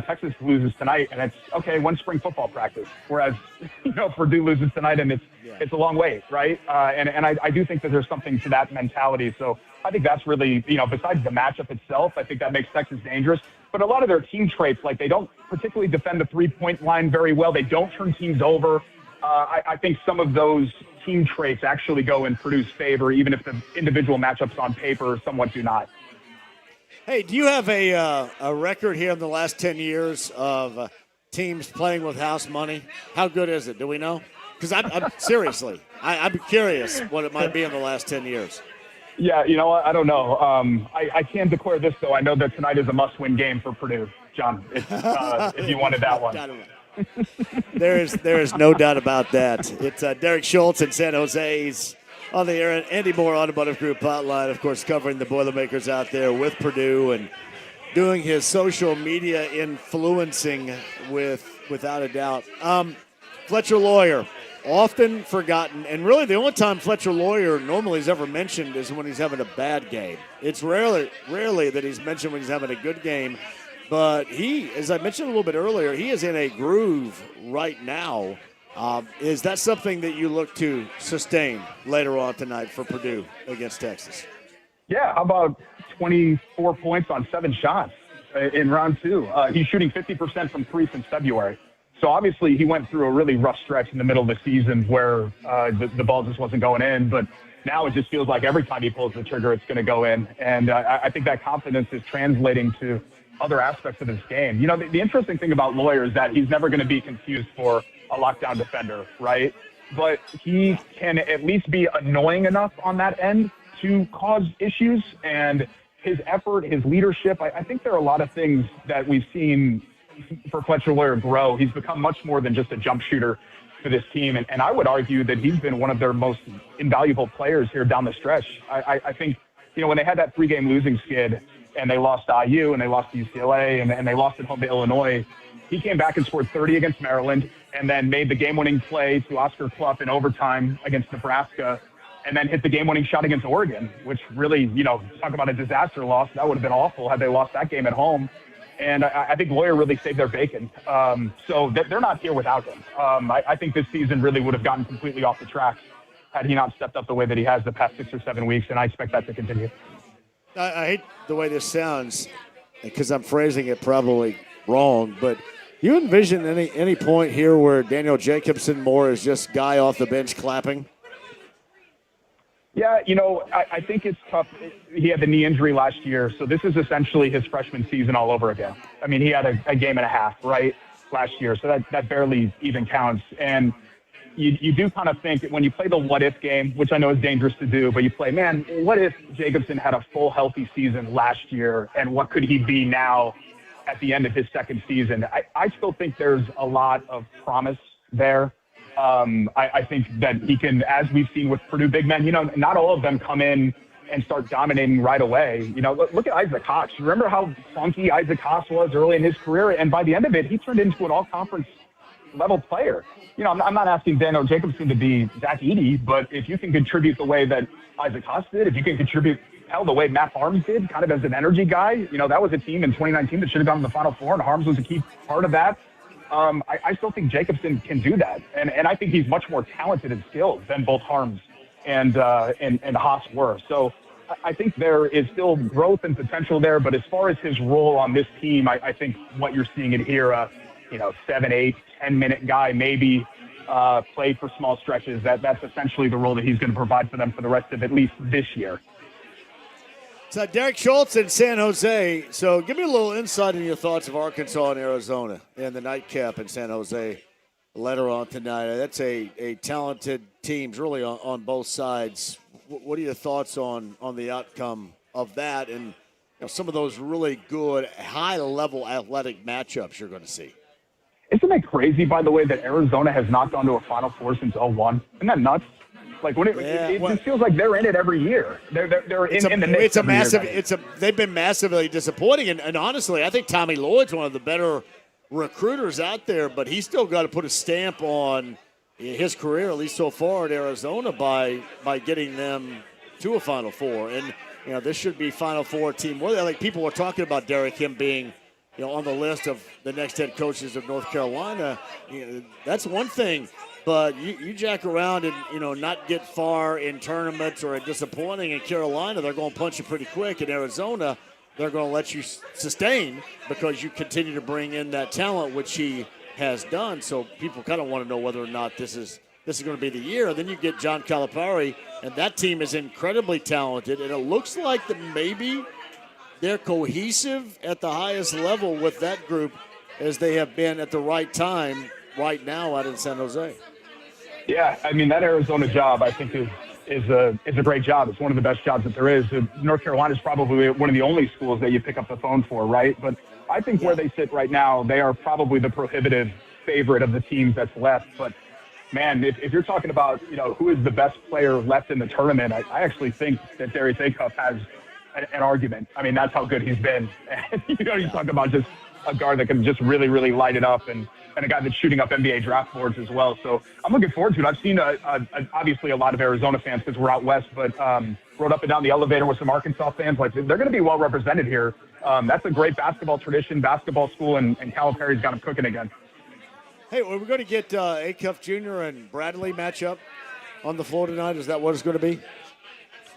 Texas loses tonight, and it's, okay, when's spring football practice? Whereas, Purdue loses tonight, and it's a long wait, right? And I do think that there's something to that mentality. So I think that's really, besides the matchup itself, I think that makes Texas dangerous. But a lot of their team traits, like they don't particularly defend the 3-point line very well. They don't turn teams over. I think some of those team traits actually go in Purdue's favor, even if the individual matchups on paper somewhat do not. Hey, do you have a record here in the last 10 years of teams playing with house money? How good is it? Do we know? Because I'm seriously, I'm curious what it might be in the last 10 years. Yeah, I don't know. I can declare this, though. I know that tonight is a must-win game for Purdue, John, if you wanted that one. There is no doubt about that. It's Derek Schultz in San Jose. He's on the air. Andy Moore Automotive Group hotline, of course, covering the Boilermakers out there with Purdue and doing his social media influencing without a doubt. Fletcher Lawyer, often forgotten, and really the only time Fletcher Lawyer normally is ever mentioned is when he's having a bad game. It's rarely that he's mentioned when he's having a good game. But he, as I mentioned a little bit earlier, he is in a groove right now. Is that something that you look to sustain later on tonight for Purdue against Texas? Yeah, how about 24 points on 7 shots in round 2? He's shooting 50% from 3 since February. So obviously he went through a really rough stretch in the middle of the season where the ball just wasn't going in. But now it just feels like every time he pulls the trigger, it's going to go in. And I think that confidence is translating to other aspects of his game. The interesting thing about Lawyer is that he's never going to be confused for a lockdown defender, right? But he can at least be annoying enough on that end to cause issues. And his effort, his leadership, I think there are a lot of things that we've seen for Fletcher Lawyer grow. He's become much more than just a jump shooter for this team. And I would argue that he's been one of their most invaluable players here down the stretch. I think, when they had that 3-game losing skid, and they lost to IU, and they lost to UCLA, and they lost at home to Illinois, he came back and scored 30 against Maryland, and then made the game-winning play to Oscar Klupp in overtime against Nebraska, and then hit the game-winning shot against Oregon, which really, talk about a disaster loss. That would have been awful had they lost that game at home. And I think Lawyer really saved their bacon. So they're not here without him. I think this season really would have gotten completely off the tracks had he not stepped up the way that he has the past 6 or 7 weeks, and I expect that to continue. I hate the way this sounds because I'm phrasing it probably wrong, but you envision any point here where Daniel Jacobson Moore is just guy off the bench clapping? Yeah, I think it's tough. He had the knee injury last year, so this is essentially his freshman season all over again. I mean, he had a game and a half, right, last year, so that barely even counts. And you do kind of think when you play the what-if game, which I know is dangerous to do, but you play, man, what if Jacobson had a full healthy season last year, and what could he be now at the end of his second season? I still think there's a lot of promise there. I think that he can, as we've seen with Purdue big men, not all of them come in and start dominating right away. Look at Isaac Haas. Remember how funky Isaac Haas was early in his career? And by the end of it, he turned into an all-conference level player. I'm not asking Daniel Jacobson to be Zach Edey, but if you can contribute the way that Isaac Haas did, if you can contribute, the way Matt Harms did, kind of as an energy guy, that was a team in 2019 that should have gone to the Final Four, and Harms was a key part of that. I still think Jacobson can do that, and I think he's much more talented and skilled than both Harms and Haas were. So I think there is still growth and potential there, but as far as his role on this team, I think what you're seeing in here, 7, 8, 10-minute guy, maybe played for small stretches. That's essentially the role that he's going to provide for them for the rest of at least this year. So Derek Schultz in San Jose. So give me a little insight into your thoughts of Arkansas and Arizona and the nightcap in San Jose later on tonight. That's a talented teams really on both sides. What are your thoughts on the outcome of that and some of those really good high-level athletic matchups you're going to see? Isn't it crazy, by the way, that Arizona has not gone to a Final Four since 2001? Isn't that nuts? Like it just feels like they're in it every year. They're in the mix. They've been massively disappointing, and honestly, I think Tommy Lloyd's one of the better recruiters out there, but he's still got to put a stamp on his career, at least so far at Arizona, by getting them to a Final Four. And this should be Final Four team. Like people were talking about Derek, him being on the list of the next head coaches of North Carolina. That's one thing. But you jack around and, not get far in tournaments or disappointing in Carolina, they're going to punch you pretty quick. In Arizona, they're going to let you sustain because you continue to bring in that talent, which he has done. So people kind of want to know whether or not this is this is going to be the year. Then you get John Calipari, and that team is incredibly talented, and it looks like that maybe they're cohesive at the highest level with that group as they have been at the right time right now out in San Jose. Yeah, I mean, that Arizona job, I think, is a great job. It's one of the best jobs that there is. North Carolina is probably one of the only schools that you pick up the phone for, right? But I think where they sit right now, they are probably the prohibitive favorite of the teams that's left. But, man, if you're talking about, who is the best player left in the tournament, I actually think that Darius Acuff has an argument. I mean, that's how good he's been. And, you talk about just a guard that can just really, really light it up and a guy that's shooting up NBA draft boards as well. So I'm looking forward to it. I've seen obviously a lot of Arizona fans because we're out west, but rode up and down the elevator with some Arkansas fans. Like, they're going to be well represented here. That's a great basketball tradition, basketball school, and Calipari's got them cooking again. Hey, are we going to get Acuff Jr. and Bradley match up on the floor tonight? Is that what it's going to be?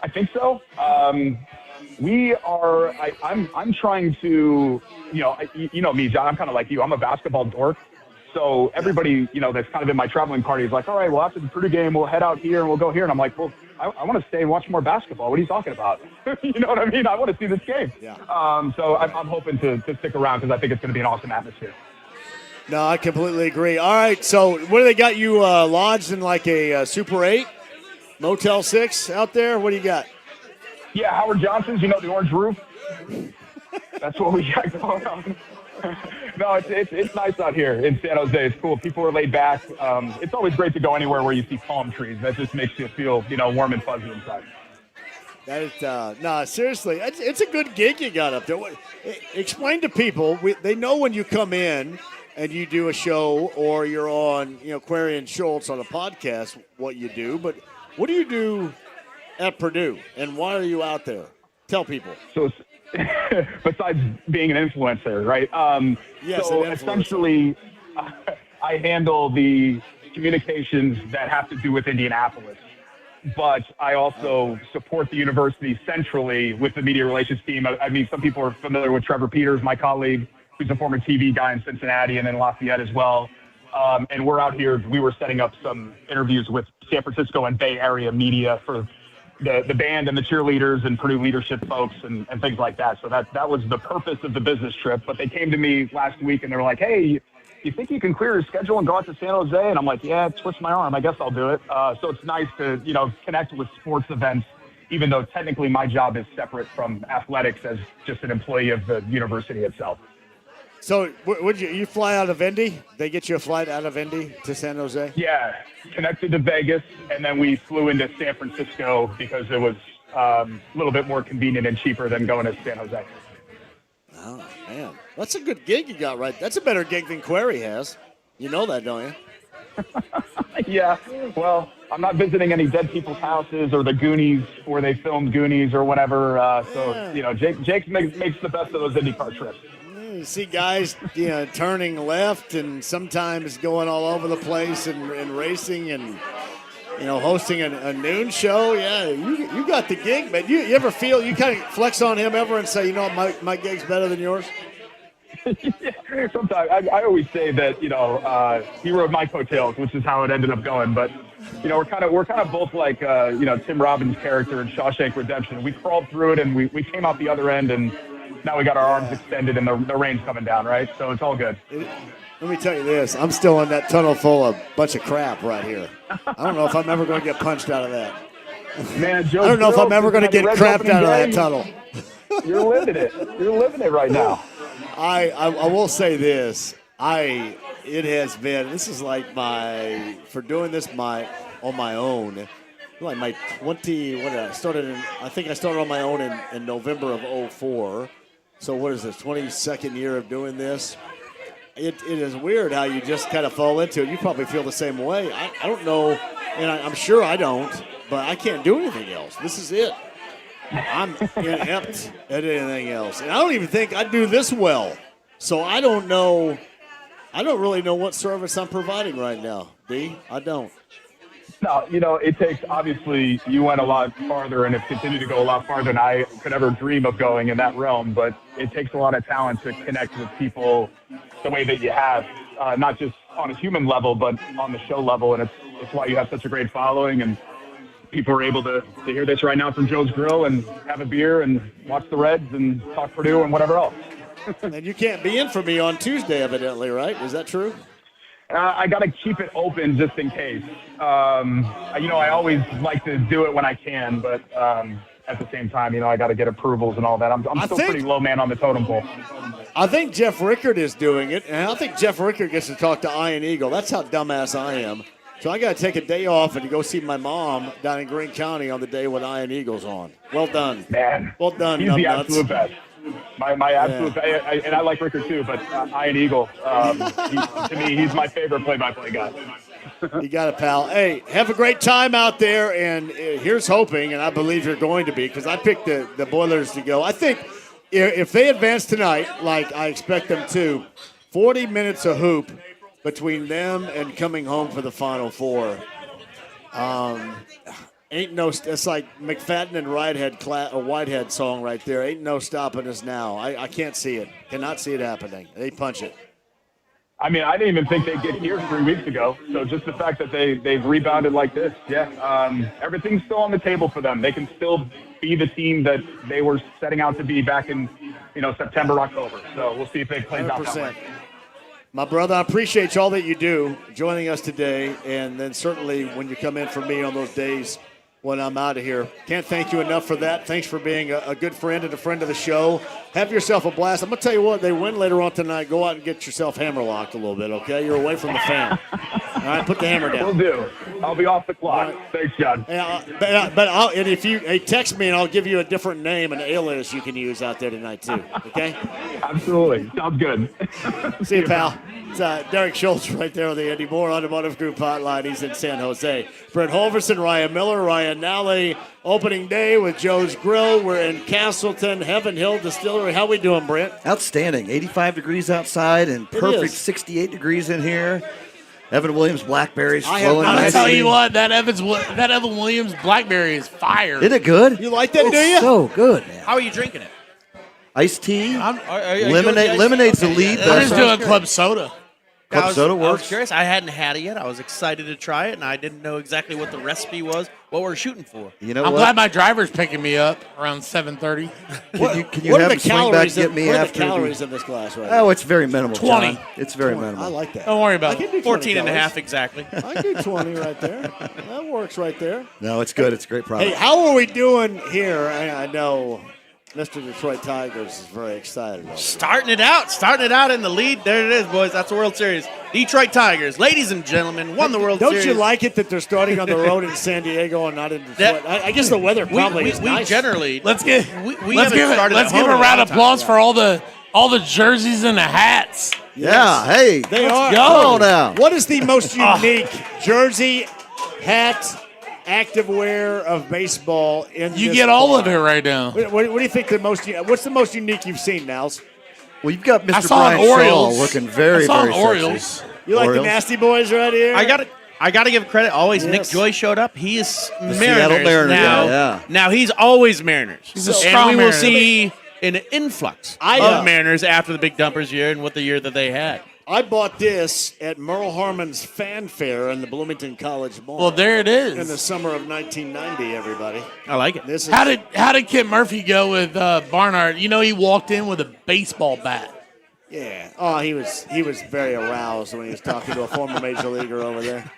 I think so. We are. I'm trying to. You know me, John. I'm kind of like you. I'm a basketball dork. So everybody, that's kind of in my traveling party is like, all right, well, after the Purdue game, we'll head out here and we'll go here. And I'm like, well, I want to stay and watch more basketball. What are you talking about? You know what I mean? I want to see this game. Yeah. So I'm hoping to stick around because I think it's going to be an awesome atmosphere. No, I completely agree. All right, so what do they got you lodged in, like a Super 8, Motel 6 out there? What do you got? Yeah, Howard Johnson's, the orange roof. That's what we got going on. No, it's nice out here in San Jose. It's cool. People are laid back. It's always great to go anywhere where you see palm trees. That just makes you feel, warm and fuzzy inside. That is, no, seriously, it's a good gig you got up there. Explain to people, they know when you come in and you do a show or you're on, Query and Schultz on a podcast, what you do. But what do you do at Purdue, and why are you out there? Tell people. So besides being an influencer, right? Yes, so an influencer. Essentially, I handle the communications that have to do with Indianapolis, but I also support the university centrally with the media relations team. I mean, some people are familiar with Trevor Peters, my colleague, who's a former TV guy in Cincinnati and then Lafayette as well. And we're out here. We were setting up some interviews with San Francisco and Bay Area media for the band and the cheerleaders and Purdue leadership folks and things like that. So that was the purpose of the business trip. But they came to me last week and they were like, hey, you think you can clear your schedule and go out to San Jose? And I'm like, yeah, twist my arm. I guess I'll do it. So it's nice to, connect with sports events, even though technically my job is separate from athletics as just an employee of the university itself. So would you fly out of Indy? They get you a flight out of Indy to San Jose? Yeah, connected to Vegas, and then we flew into San Francisco because it was a little bit more convenient and cheaper than going to San Jose. Oh, man. That's a good gig you got, right? That's a better gig than Query has. You know that, don't you? Yeah, well, I'm not visiting any dead people's houses or the Goonies where they filmed Goonies or whatever. So, Jake makes the best of those IndyCar trips. You see guys, turning left and sometimes going all over the place and racing and, hosting a noon show. Yeah, you got the gig, man. You ever feel, you kind of flex on him ever and say, my gig's better than yours? Yeah, sometimes. I always say that, he rode my coattails, which is how it ended up going. But, we're kind of both like, Tim Robbins' character in Shawshank Redemption. We crawled through it and we came out the other end and now we got our arms extended and the rain's coming down, right? So it's all good. Let me tell you this. I'm still in that tunnel full of bunch of crap right here. I don't know if I'm ever going to get punched out of that. Man, Joe, I don't know if I'm ever going to get crapped out of that tunnel. You're living it. You're living it right now. I will say this. It has been, this is like for doing this on my own, like my 20, I think I started on my own in November of 2004. So what is this, 22nd year of doing this? It is weird how you just kind of fall into it. You probably feel the same way. I don't know, and I'm sure I don't, but I can't do anything else. This is it. I'm inept at anything else. And I don't even think I do this well. So I don't really know what service I'm providing right now, D. I don't. No, it takes, obviously, you went a lot farther and have continued to go a lot farther than I could ever dream of going in that realm, but it takes a lot of talent to connect with people the way that you have, not just on a human level, but on the show level. And it's why you have such a great following, and people are able to hear this right now from Joe's Grill and have a beer and watch the Reds and talk Purdue and whatever else. And you can't be in for me on Tuesday, evidently, right? Is that true? I got to keep it open just in case. I always like to do it when I can, but at the same time, I got to get approvals and all that. I'm still pretty low man on the totem pole. I think Jeff Rickard is doing it, and I think Jeff Rickard gets to talk to Ian Eagle. That's how dumbass I am. So I got to take a day off and to go see my mom down in Greene County on the day when Ian Eagle's on. Well done. Man. Well done, He's the absolute best. My absolute best. And I like Rickard too, but Ian Eagle, to me, he's my favorite play-by-play guy. You got it, pal. Hey, have a great time out there, and here's hoping, and I believe you're going to be, because I picked the Boilers to go. I think if they advance tonight, like I expect them to, 40 minutes of hoop between them and coming home for the Final Four. It's like McFadden and Whitehead song right there. Ain't no stopping us now. I can't see it. Cannot see it happening. They punch it. I mean, I didn't even think they'd get here 3 weeks ago. So just the fact that they've rebounded like this, everything's still on the table for them. They can still be the team that they were setting out to be back in, September, October. So we'll see if they play out that way. My brother, I appreciate all that you do joining us today, and then certainly when you come in for me on those days when I'm out of here. Can't thank you enough for that. Thanks for being a good friend and a friend of the show. Have yourself a blast. I'm going to tell you what, they win later on tonight. Go out and get yourself hammerlocked a little bit, okay? You're away from the fan. All right, put the hammer down. Will do. I'll be off the clock. Right. Thanks, John. And if you text me, and I'll give you a different name, an alias you can use out there tonight too, okay? Absolutely. Sounds good. See you, pal. It's Derek Schultz right there on the Andy Moore Automotive Group hotline. He's in San Jose. Brett Holverson, Ryan Miller, Ryan Nally. Opening day with Joe's Grill. We're in Castleton, Heaven Hill Distillery. How we doing, Brent? Outstanding. 85 degrees outside and perfect 68 degrees in here. Evan Williams Blackberries flowing nicely. I'll tell you what, that Evan Williams Blackberry is fire. Isn't it good? You like that, do you? So good, man. How are you drinking it? Iced tea. Lemonade. Lemonade's the lead. I'm just doing club soda. Club soda works. I was curious. I hadn't had it yet. I was excited to try it, and I didn't know exactly what the recipe was, what we're shooting for. You know I'm glad my driver's picking me up around 7:30. Can you have him swing back and get me what are after? the calories in this glass right Oh, it's very minimal, 20. John. It's very minimal. I like that. Don't worry about it. 14 and a half exactly. I can do 20 right there. That works right there. No, it's good. It's a great product. Hey, how are we doing here? I know Mr. Detroit Tigers is very excited about it. Starting it out in the lead. There it is, boys. That's the World Series. Detroit Tigers, ladies and gentlemen, won the World Series. Don't you like it that they're starting on the road in San Diego and not in Detroit? I guess the weather probably is nice. We generally let's give a round of applause for all the jerseys and the hats. Yeah, hey, they are. Come on now. What is the most unique jersey, hat, activewear of baseball in You this get all bar? of it right now. What do you think what's the most unique you've seen, Nels? Well, you've got Mr. Brian Shaw looking very, very Orioles. sexy. You like the Nasty Boys right here? I got to give credit always. Yes. Nick Joy showed up. He is Mariners Seattle Mariners now. Yeah. Now he's always Mariners. He's a strong and we will Mariner. see an influx of Mariners after the Big Dumpers year and what the year that they had. I bought this at Merle Harmon's Fan Fair in the Bloomington College Mall. Well, there it is. In the summer of 1990, everybody. I like it. This is How did Kit Murphy go with Barnhard? You know, he walked in with a baseball bat. Yeah. Oh, he was very aroused when he was talking to a former major leaguer over there.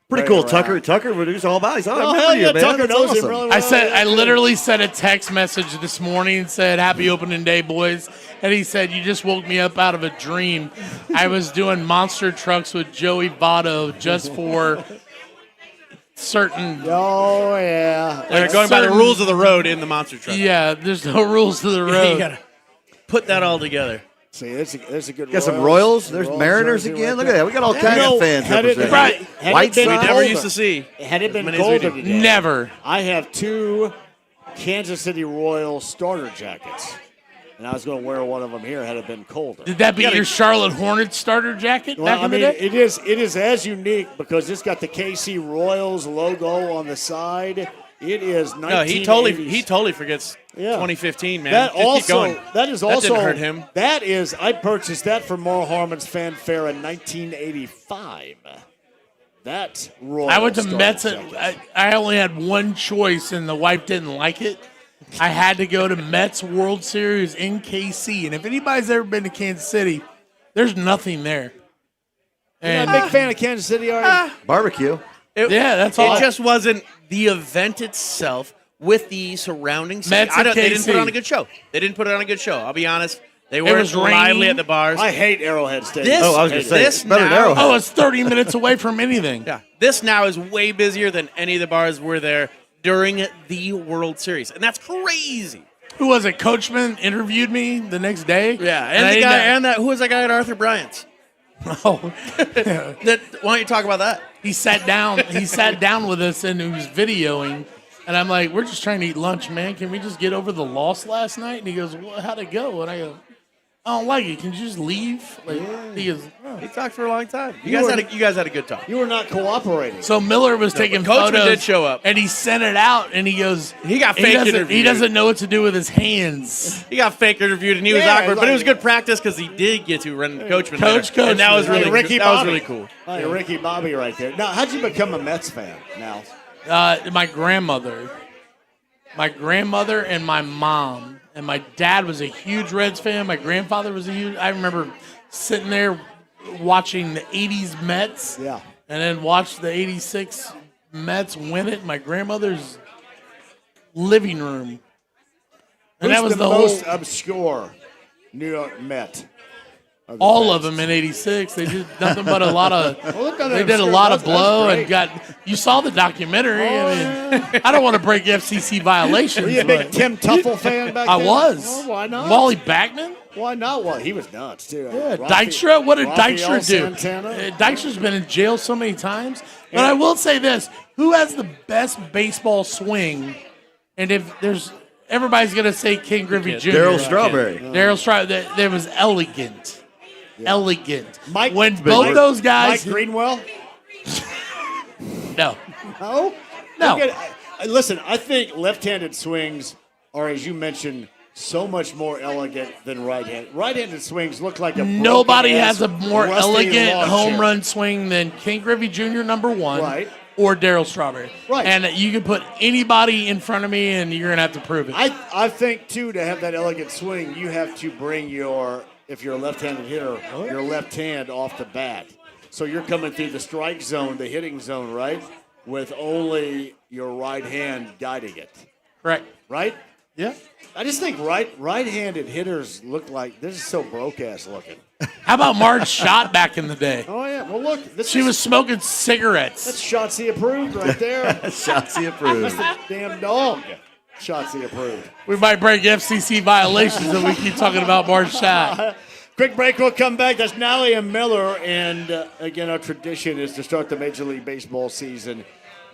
Pretty cool, Tucker. Tucker, what he's all about. He's all, Oh, I hell remember yeah, you, man. Tucker That's knows him awesome. really well. I literally sent a text message this morning and said, "Happy opening day, boys." And he said, "You just woke me up out of a dream. I was doing monster trucks with Joey Votto just for certain." Oh yeah. They're going by the rules of the road in the monster truck. Yeah, there's no rules to the road. You gotta put that all together. See, there's a good. Got some Royals. There's Mariners again. Right Look at that. We got all kinds of fans representing. White we never used to see. Had it been as many as we colder do. today, Never. I have 2 Kansas City Royals starter jackets, and I was going to wear one of them here had it been colder. Did that be your Charlotte Hornets starter jacket Well, back in the day? it is as unique because it's got the KC Royals logo on the side. It is 1980s. No, he totally forgets 2015, man. That Just keep going. That is That also didn't hurt him. That is I purchased that from Merle Harmon's Fan Fair in 1985. That Royal I went to started Mets. second. I only had one choice, and the wife didn't like it. I had to go to Mets World Series in KC. And if anybody's ever been to Kansas City, there's nothing there. And a big fan of Kansas City, are you? Barbecue. Yeah, that's all. It just wasn't the event itself with the surrounding city. Mets and They didn't put KC. on a good show. They didn't put on a good show. I'll be honest. They It weren't was lively raining. at the bars. I hate Arrowhead Stadium. This, I was going to say, this better than now, Arrowhead. Oh, it's 30 minutes away from anything. Yeah, this now is way busier than any of the bars were there during the World Series, and that's crazy. Who was it? Coachman interviewed me the next day. Yeah, and and the guy, and that who was that guy at Arthur Bryant's? Oh, Why don't you talk about that? he sat down. He sat down with us and he was videoing. And I'm like, we're just trying to eat lunch, man. Can we just get over the loss last night? And he goes, well, how'd it go? And I go, I don't like it. Can you just leave? Like, he goes, oh. He talked for a long time. You You guys had a good talk. You were not cooperating. So Miller was taking Coachman photos. did show up. And he sent it out. And he goes, He got fake interviewed. He doesn't know what to do with his hands. He got fake interviewed, and he was Yeah, awkward, but like- it was good practice because he did get to run Coachman. Coach, and that was really Ricky that was Bobby. really cool. Hey, Ricky Bobby right there. Now, how'd you become a Mets fan now? My grandmother and my mom. And my dad was a huge Reds fan. My grandfather was a huge. I remember sitting there watching the 80s Mets. Yeah. And then watched the 86 Mets win it in my grandmother's living room. And Who's that was the the whole. most obscure New York Met? All of them in '86. They did nothing but a lot of. Well, They did a lot of that's blow great. and got. You saw the documentary. I mean, I don't want to break FCC violations. Were you a big but Tim Tuffle fan back I then? was. Well, why not? Wally Backman. Why not? Well, he was nuts too. Yeah, Dykstra. What did Rafael Dykstra do? Santana? Dykstra's been in jail so many times. But I will say this: who has the best baseball swing? And if there's everybody's gonna say Ken Griffey Jr. Darryl Strawberry. Darryl Strawberry. There was elegant. Elegant. Mike, When both those guys. Mike Greenwell. No. No. No. Look listen, I think left-handed swings are, as you mentioned, so much more elegant than right-handed. Right-handed swings look like a Nobody broken-ass has a more rusty elegant lawn home chair. run swing than Ken Griffey Jr. #1, Right. or Darryl Strawberry. Right. And you can put anybody in front of me, and you're gonna have to prove it. I think too, to have that elegant swing, you have to bring if you're a left-handed hitter, your left hand off the bat. So you're coming through the strike zone, the hitting zone, right? With only your right hand guiding it. Correct. Right? Yeah. I just think right-handed hitters look like this is so broke-ass looking. How about Marge Schott back in the day? Oh yeah. Well, look, She was smoking cigarettes. That's Shotzi approved right there. Shotzi approved. That's the damn dog. Shotzi approved. We might break FCC violations if we keep talking about Marge Schott. Quick break. We'll come back. That's Nally and Miller. And again, our tradition is to start the Major League Baseball season.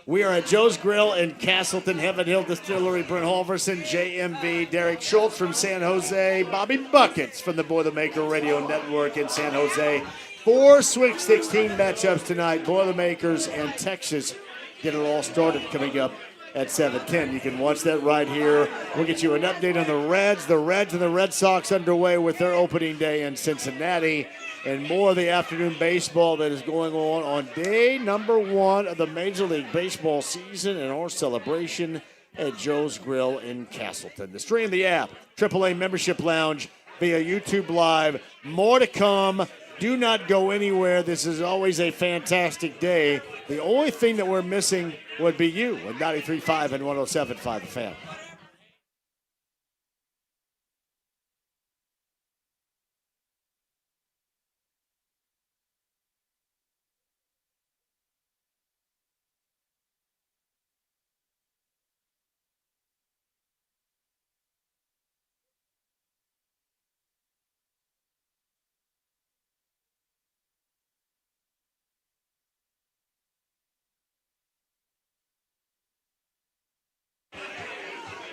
We are at Joe's Grill in Castleton, Heaven Hill Distillery, Brent Halverson, JMV, Derek Schultz from San Jose, Bobby Buckets from the Boilermaker Radio Network in San Jose. 4 Sweet 16 matchups tonight. Boilermakers and Texas get it all started coming up at 7:10. You can watch that right here. We'll get you an update on the Reds. The Reds and the Red Sox underway with their opening day in Cincinnati. And more of the afternoon baseball that is going on day number 1 of the Major League Baseball season and our celebration at Joe's Grill in Castleton. The stream the app, AAA Membership Lounge via YouTube Live. More to come. Do not go anywhere. This is always a fantastic day. The only thing that we're missing would be you at 93.5 and 107.5 The Fan.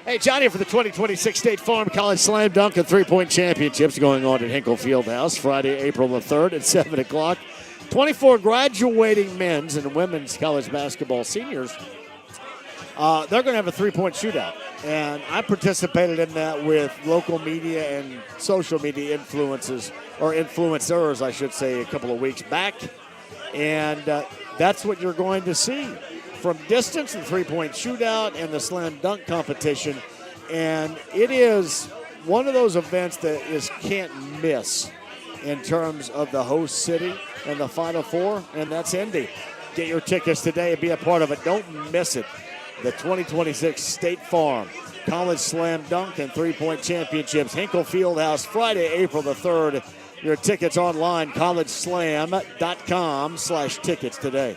Hey, Johnny, for the 2026 State Farm College Slam Dunk and Three-Point Championships going on at Hinkle Fieldhouse Friday, April the 3rd at 7 o'clock. 24 graduating men's and women's college basketball seniors. They're going to have a three-point shootout. And I participated in that with local media and social media influencers, I should say, a couple of weeks back. And that's what you're going to see. From distance, the three-point shootout and the slam dunk competition. And it is one of those events that is can't miss in terms of the host city and the Final Four, and that's Indy. Get your tickets today and be a part of it. Don't miss it. The 2026 State Farm College Slam Dunk and Three-Point Championships, Hinkle Fieldhouse, Friday, April the 3rd. Your tickets online, collegeslam.com/tickets today.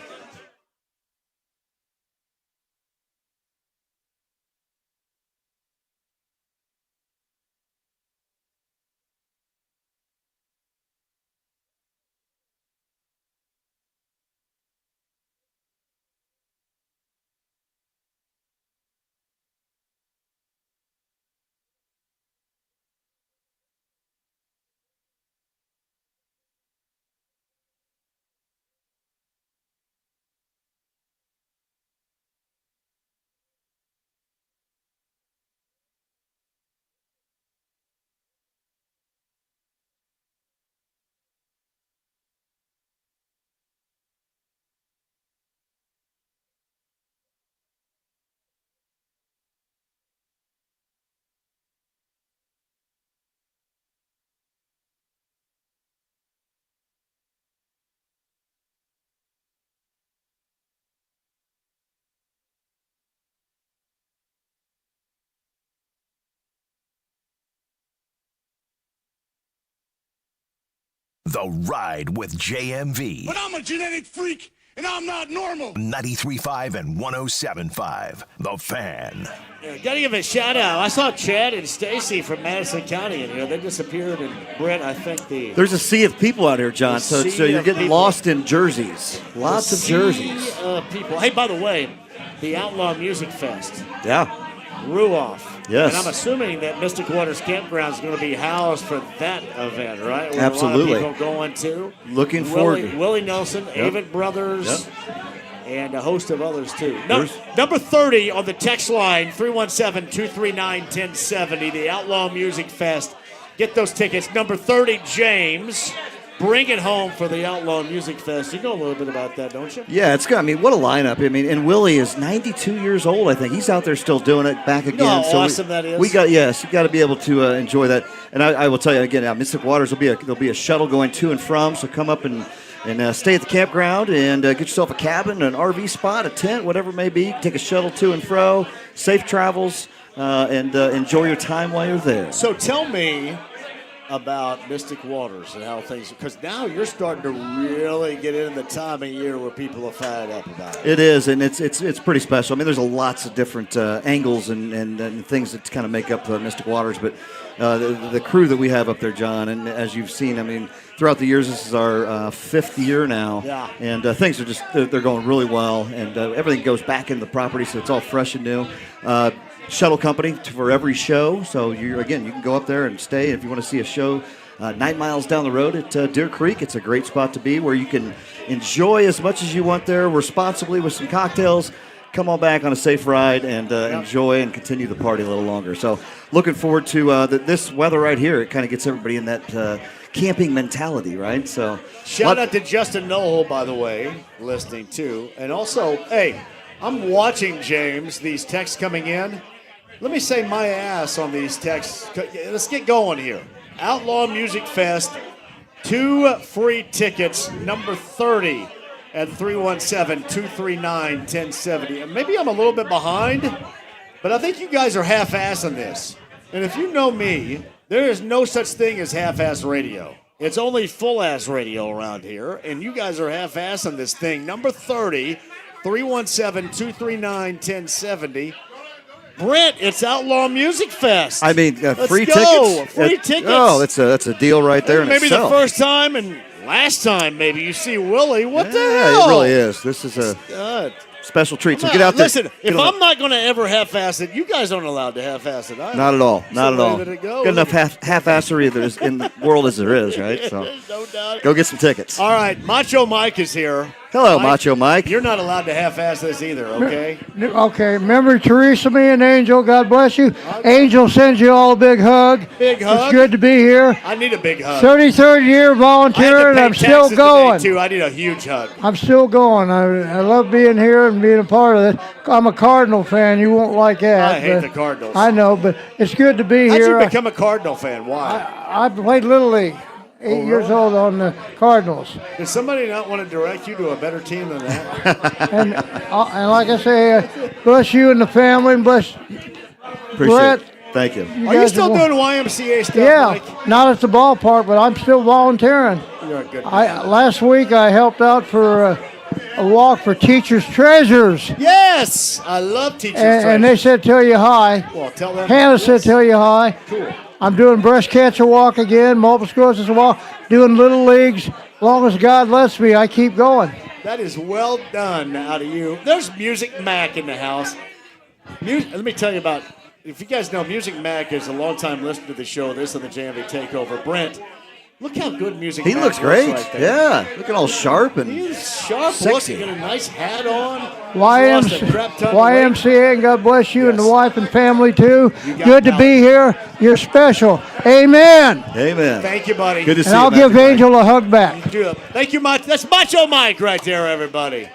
The Ride with JMV. But I'm a genetic freak, and I'm not normal. 93.5 and 107.5. The Fan. Yeah, gotta give a shout out. I saw Chad and Stacy from Madison County in here. They disappeared, and Brent, I think There's a sea of people out here, John, so you're getting lost in jerseys. Lots of jerseys. People. Hey, by the way, the Outlaw Music Fest. Yeah. Ruoff. Yes. And I'm assuming that Mystic Waters Campground is going to be housed for that event, right? Where Absolutely. A lot of people going to. Looking forward. Willie Nelson, Yep. Avett Brothers, Yep. and a host of others, too. Number 30 on the text line, 317-239-1070, the Outlaw Music Fest. Get those tickets. Number 30, James. Bring it home for the Outlaw Music Fest. You know a little bit about that, don't you? Yeah, it's good. I mean, what a lineup. I mean, and Willie is 92 years old, I think. He's out there still doing it back again. You know how so awesome that is? You got to be able to enjoy that. And I will tell you again, Mystic Waters there'll be a shuttle going to and from, so come up and stay at the campground and get yourself a cabin, an RV spot, a tent, whatever it may be. Take a shuttle to and fro. Safe travels, and enjoy your time while you're there. So tell me about Mystic Waters and how things, because now you're starting to really get into the time of year where people are fired up about it. It is, and it's pretty special. I mean, there's lots of different angles and things that kind of make up Mystic Waters, but the crew that we have up there, John, and as you've seen, I mean, throughout the years, this is our 5th year now, Yeah. and things are just they're going really well, and everything goes back into the property, so it's all fresh and new. Shuttle company for every show, so you can go up there and stay. If you want to see a show 9 miles down the road at Deer Creek, it's a great spot to be where you can enjoy as much as you want there responsibly with some cocktails. Come on back on a safe ride and enjoy and continue the party a little longer. So looking forward to this weather right here. It kind of gets everybody in that camping mentality, right? So Shout out to Justin Noel, by the way, listening too. And also, hey, I'm watching, James, these texts coming in. Let me say my ass on these texts. Let's get going here. Outlaw Music Fest, 2 free tickets, number 30 at 317-239-1070. And maybe I'm a little bit behind, but I think you guys are half-ass on this. And if you know me, there is no such thing as half-ass radio. It's only full-ass radio around here, and you guys are half-ass on this thing. Number 30, 317-239-1070. Brent, it's Outlaw Music Fest. I mean, free go. tickets. Free tickets. Oh, that's a deal right there. Maybe in itself. the first time and last time. Maybe you see Willie. What the hell? Yeah, it really is. This is a special treat. So get out there. Listen, if I'm not going to ever half-ass it, you guys aren't allowed to half-ass it either. Not at all. Not at all. Good Good enough half-assery there's in the world as there is, right? So no doubt. go get some tickets. All right, Macho Mike is here. Hello, Macho Mike. You're not allowed to half-ass this either, okay? Okay, remember Teresa, me, and Angel. God bless you. Angel sends you all a big hug. Big hug. It's good to be here. I need a big hug. 33rd year volunteering. I'm still going. Too. I need a huge hug. I'm still going. I love being here and being a part of it. I'm a Cardinal fan. You won't like that. I hate the Cardinals. I know, but it's good to be here. How'd you become a Cardinal fan? Why? I played Little League. 8 years old on the Cardinals. Does somebody not want to direct you to a better team than that? and like I say, bless you and the family, and bless Brett. Thank you. Are you still doing YMCA stuff, Yeah, Mike? not at the ballpark, but I'm still volunteering. You're a good man. Last week I helped out for a walk for Teachers Treasures. Yes! I love Teachers Treasures. And they said tell you hi. Well, tell them. Hannah said tell you hi. Cool. I'm doing breast cancer walk again, multiple sclerosis walk, doing little leagues. As long as God lets me, I keep going. That is well done out of you. There's Music Mac in the house. Let me tell you about, if you guys know, Music Mac is a longtime listener to the show. This is the JMV Takeover. Brent, look how good Music Mac looks great. Right there. Yeah, looking all sharp and He's sharp sexy. looking, got a nice hat on. YMCA, and God bless you and the wife and family too. Good to power. be here. You're special. Amen. Amen. Thank you, buddy. Good to see And you. I'll give Angel a hug back. Thank you, Mike. That's Macho Mike right there, everybody.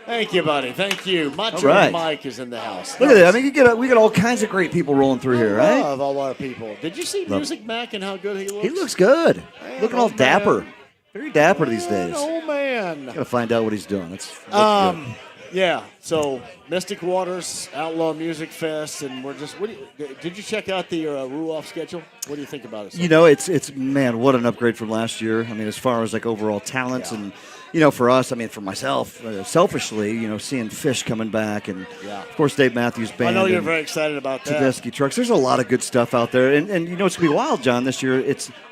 Thank you, buddy. Thank you. Macho right. Mike is in the house. Look at that. I mean, we get all kinds of great people rolling through here, right? Love a lot of people. Did you see Music Mac and how good he looks? He looks good. Man, Looking all man. dapper. Very dapper these days. Oh, man. Got to find out what he's doing. That's good. Yeah, so Mystic Waters, Outlaw Music Fest, and we're just, did you check out the Ruoff schedule? What do you think about it? You know, it's man, what an upgrade from last year. I mean, as far as like overall talent and, you know, for us, I mean, for myself, selfishly, you know, seeing Fish coming back and, of course, Dave Matthews Band. I know you're and very excited about that. Tedeschi Trucks. There's a lot of good stuff out there. And you know, it's going to be wild, John, this year.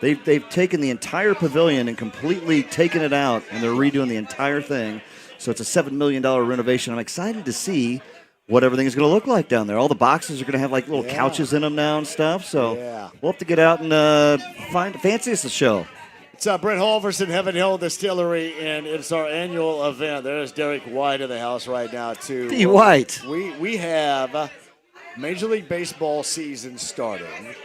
They've taken the entire pavilion and completely taken it out, and they're redoing the entire thing. So it's a $7 million renovation. I'm excited to see what everything is going to look like down there. All the boxes are going to have like little couches in them now and stuff. So we'll have to get out and fancy us a show. It's Brett Halverson, Heaven Hill Distillery, and it's our annual event. There's Derek White in the house right now, too. D. White. We have Major League Baseball season starting,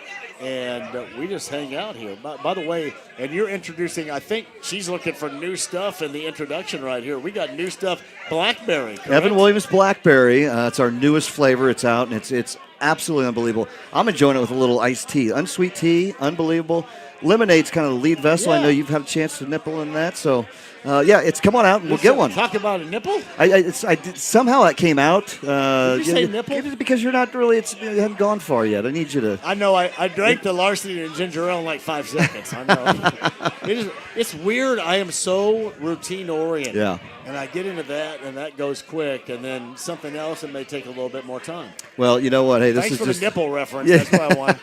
and we just hang out here. By the way, and you're introducing, I think she's looking for new stuff in the introduction right here. We got new stuff, Blackberry, correct? Evan Williams Blackberry. It's our newest flavor. It's out, and it's absolutely unbelievable. I'm enjoying it with a little iced tea. Unsweet tea, unbelievable. Lemonade's kind of the lead vessel. I know you've had a chance to nipple in that. So, it's come on out and we'll get one. Talk about a nipple? I did, somehow that came out. Did you say nipple? Because you're not really, you haven't gone far yet. I need you to. I know. I drank the Larceny and ginger ale in like 5 seconds. I know. It's weird. I am so routine oriented. Yeah. And I get into that, and that goes quick, and then something else, it may take a little bit more time. Well, you know what? Hey, this Thanks is for just the nipple reference. That's what I want.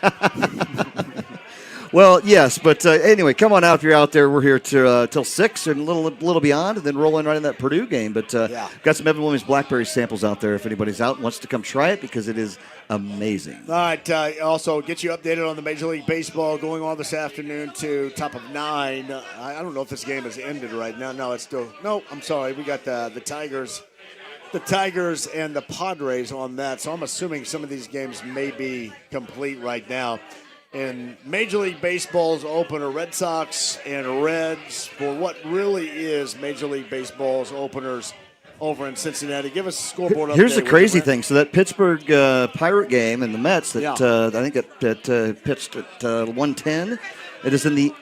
Well, yes, but anyway, come on out if you're out there. We're here till 6 and a little beyond, and then roll in right in that Purdue game. But got some Evan Williams Blackberry samples out there if anybody's out and wants to come try it because it is amazing. All right. Also, get you updated on the Major League Baseball going on this afternoon to top of 9. I don't know if this game has ended right now. No, it's still. No, I'm sorry. We got the Tigers. The Tigers and the Padres on that. So I'm assuming some of these games may be complete right now. In Major League Baseball's opener, Red Sox and Reds for what really is Major League Baseball's openers over in Cincinnati. Give us a scoreboard update. Here's the crazy thing. So that Pittsburgh Pirate game and the Mets that I think that pitched at 1:10, it is in the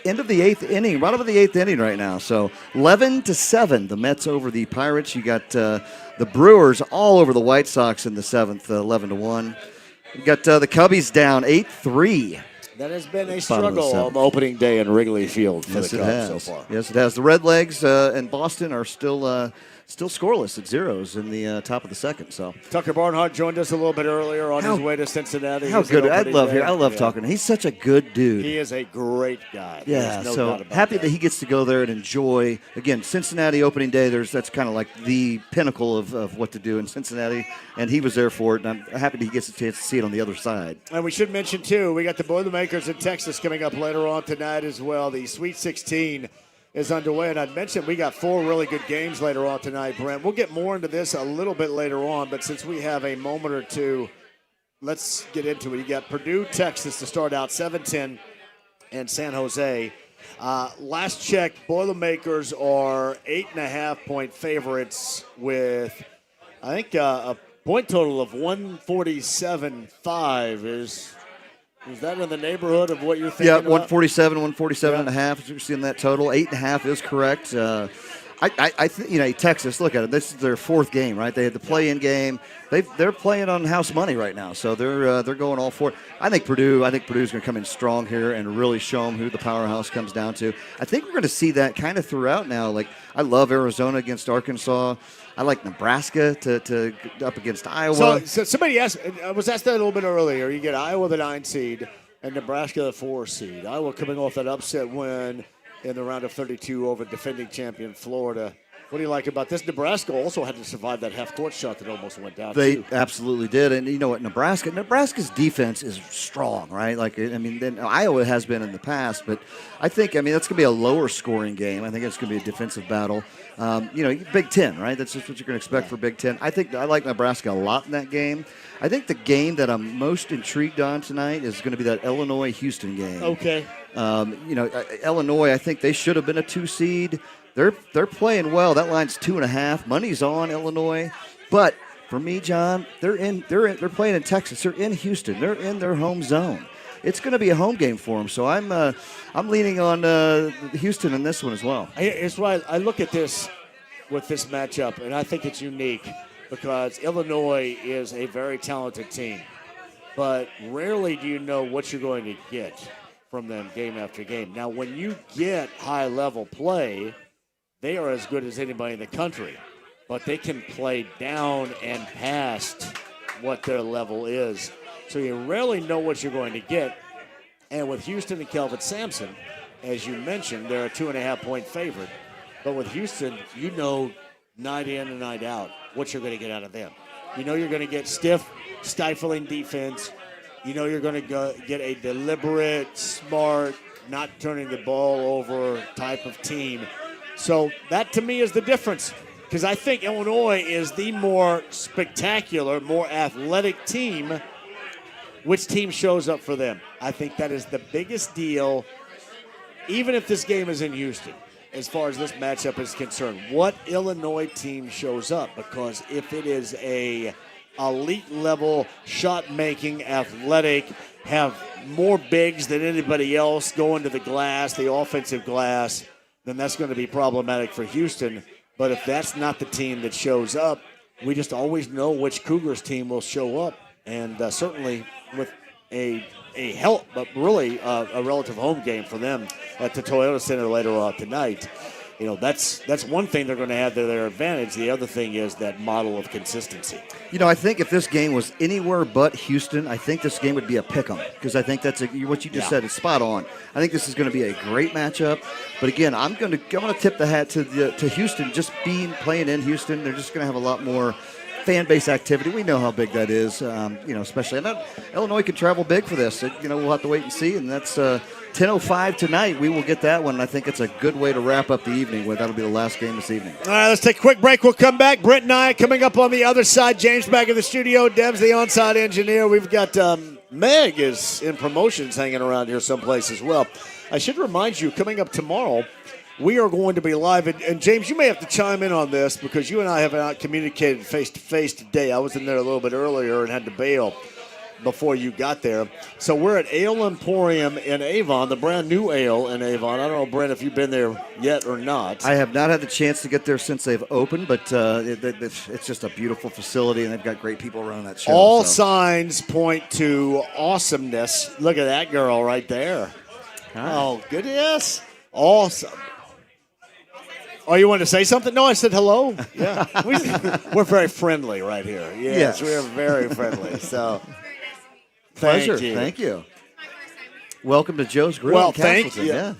end of the 8th inning, right over the 8th inning right now. So 11-7, the Mets over the Pirates. You got the Brewers all over the White Sox in the 7th, 11-1. We got the Cubbies down 8-3. That has been a struggle on opening day in Wrigley Field for the Cubs so far. Yes, it has. The Redlegs and Boston are still scoreless at zeros in the top of the second. So Tucker Barnhard joined us a little bit earlier on his way to Cincinnati. How good! I love talking. He's such a good dude. He is a great guy. Yeah, no so happy that he gets to go there and enjoy. Again, Cincinnati opening day. That's kind of like the pinnacle of what to do in Cincinnati, and he was there for it. And I'm happy that he gets a chance to see it on the other side. And we should mention too, we got the Boilermakers in Texas coming up later on tonight as well. The Sweet 16 is underway. And I'd mentioned we got 4 really good games later on tonight, Brent. We'll get more into this a little bit later on, but since we have a moment or two, let's get into it. You got Purdue, Texas to start out, 7-10, and San Jose. Last check, Boilermakers are 8.5-point favorites with, I think, a point total of 147.5. Is that in the neighborhood of what you're thinking? Yeah, about? 147 and a half. As you're seeing that total, 8.5 is correct. I think Texas. Look at it. This is their 4th game, right? They had the play-in game. They're playing on house money right now, so they're going all for it. I think Purdue's going to come in strong here and really show them who the powerhouse comes down to. I think we're going to see that kind of throughout now. Like I love Arizona against Arkansas. I like Nebraska to up against Iowa. So somebody asked. I was asked that a little bit earlier. You get Iowa the 9 seed and Nebraska the 4 seed. Iowa coming off that upset win in the round of 32 over defending champion Florida. What do you like about this? Nebraska also had to survive that half-court shot that almost went down. They absolutely did. And you know what, Nebraska's defense is strong, right? Then Iowa has been in the past, but I think, that's going to be a lower scoring game. I think it's going to be a defensive battle. Big Ten, right? That's just what you're going to expect for Big Ten. I think I like Nebraska a lot in that game. I think the game that I'm most intrigued on tonight is going to be that Illinois-Houston game. Okay. Illinois, I think they should have been a 2 seed. They're playing well. That line's 2.5. Money's on Illinois, but for me, John, they're playing in Texas. They're in Houston. They're in their home zone. It's going to be a home game for them. So I'm leaning on Houston in this one as well. It's why I look at this with this matchup, and I think it's unique because Illinois is a very talented team, but rarely do you know what you're going to get from them game after game. Now, when you get high-level play, they are as good as anybody in the country, but they can play down and past what their level is. So you rarely know what you're going to get. And with Houston and Kelvin Sampson, as you mentioned, they're a 2.5-point favorite. But with Houston, you know night in and night out what you're going to get out of them. You know you're going to get stiff, stifling defense. You know you're going to get a deliberate, smart, not turning the ball over type of team. So that, to me, is the difference. Because I think Illinois is the more spectacular, more athletic team. Which team shows up for them? I think that is the biggest deal, even if this game is in Houston, as far as this matchup is concerned. What Illinois team shows up? Because if it is a elite-level, shot-making, athletic, have more bigs than anybody else going to the glass, the offensive glass, then that's going to be problematic for Houston. But if that's not the team that shows up, we just always know which Cougars team will show up. And certainly with a help, but really a relative home game for them at the Toyota Center later on tonight. That's one thing they're going to have to their advantage. The other thing is that model of consistency. I think if this game was anywhere but Houston, I think this game would be a pick-em because I think that's what you just said is spot on. I think this is going to be a great matchup. But again, I'm going to tip the hat to Houston. Just playing in Houston, they're just going to have a lot more fan base activity. We know how big that is, especially. And Illinois could travel big for this. We'll have to wait and see. And that's 10:05 tonight. We will get that one. And I think it's a good way to wrap up the evening with. That'll be the last game this evening. All right, let's take a quick break. We'll come back. Brent and I coming up on the other side. James back in the studio. Dev's the on-site engineer. We've got Meg is in promotions hanging around here someplace as well. I should remind you, coming up tomorrow, we are going to be live. And James, you may have to chime in on this because you and I have not communicated face-to-face today. I was in there a little bit earlier and had to bail before you got there. So we're at Ale Emporium in Avon, the brand new Ale in Avon. I don't know, Brent, if you've been there yet or not. I have not had the chance to get there since they've opened, but it's just a beautiful facility, and they've got great people running that show. All signs point to awesomeness. Look at that girl right there. Hi. Oh, goodness. Awesome. Oh, you wanted to say something? No, I said hello. Yeah. We're very friendly right here. Yes, we're very friendly. So, Pleasure. Thank you. Welcome to Joe's Grille. Well, in thank Castleton. you. Yeah.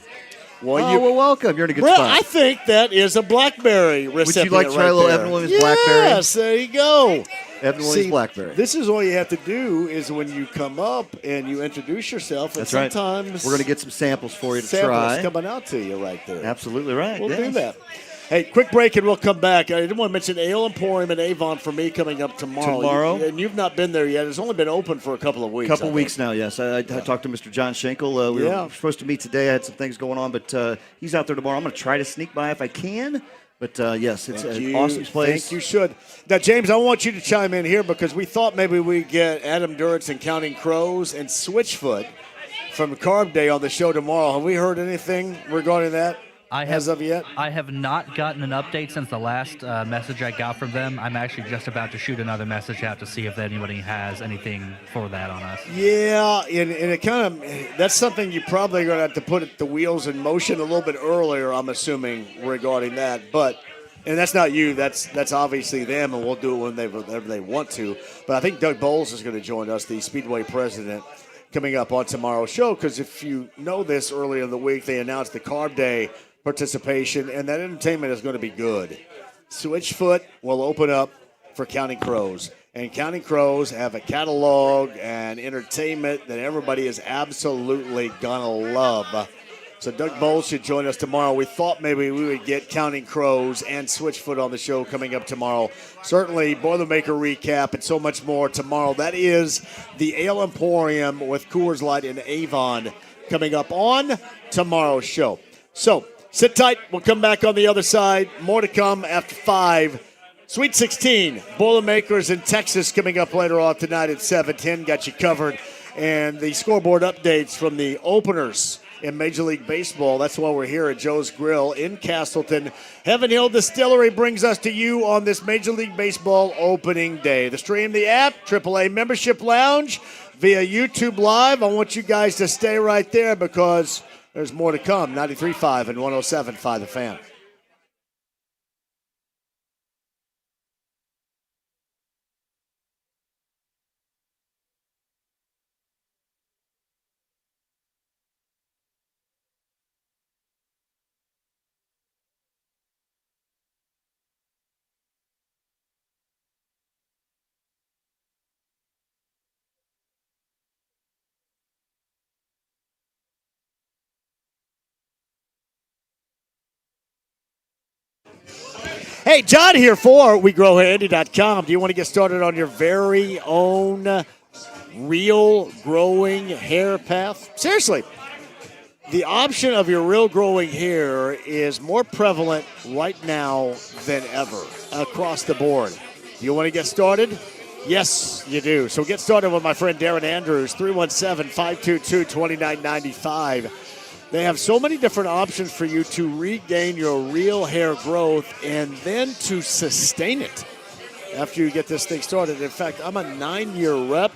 Well, welcome. You're in a good Brett, spot. I think that is a blackberry recipient. Would you like to try a little Evan Williams blackberry? Yes, there you go. Evan Williams blackberry. This is all you have to do is when you come up and you introduce yourself. And That's right. sometimes we're going to get some samples for you to samples try. coming out to you right there. Absolutely right. We'll yes. do that. Hey, quick break and we'll come back. I didn't want to mention Ale Emporium in Avon for me coming up tomorrow. And you've not been there yet. It's only been open for a couple of weeks. Couple weeks now, yes. I talked to Mr. John Schenkel. We were supposed to meet today. I had some things going on, but he's out there tomorrow. I'm going to try to sneak by if I can. But, yes, it's an awesome place. Think you should. Now, James, I want you to chime in here because we thought maybe we'd get Adam Duritz and Counting Crows and Switchfoot from Carb Day on the show tomorrow. Have we heard anything regarding that? As of yet? I have not gotten an update since the last message I got from them. I'm actually just about to shoot another message out to see if anybody has anything for that on us. Yeah, and it kind of that's something you probably going to have to put the wheels in motion a little bit earlier, I'm assuming, regarding that. And that's not you. That's obviously them, and we'll do it whenever they want to. But I think Doug Bowles is going to join us, the Speedway president, coming up on tomorrow's show. Because if you know this, earlier in the week, they announced the Carb Day participation, and that entertainment is going to be good. Switchfoot will open up for Counting Crows, and Counting Crows have a catalog and entertainment that everybody is absolutely gonna love. So Doug Bowles should join us tomorrow. We thought maybe we would get Counting Crows and Switchfoot on the show coming up tomorrow. Certainly Boilermaker recap and so much more tomorrow. That is the Ale Emporium with Coors Light in Avon coming up on tomorrow's show. So sit tight. We'll come back on the other side. More to come after 5. Sweet 16, Boilermakers in Texas coming up later on tonight at 7:10. Got you covered. And the scoreboard updates from the openers in Major League Baseball. That's why we're here at Joe's Grill in Castleton. Heaven Hill Distillery brings us to you on this Major League Baseball opening day. The stream, the app, AAA Membership Lounge via YouTube Live. I want you guys to stay right there because there's more to come. 93.5 and 107.5 The Fan. Hey, John here for WeGrowHairAndy.com. Do you want to get started on your very own real growing hair path? Seriously, the option of your real growing hair is more prevalent right now than ever across the board. You want to get started? Yes, you do. So get started with my friend Darren Andrews, 317-522-2995. They have so many different options for you to regain your real hair growth and then to sustain it after you get this thing started. In fact, I'm a 9-year rep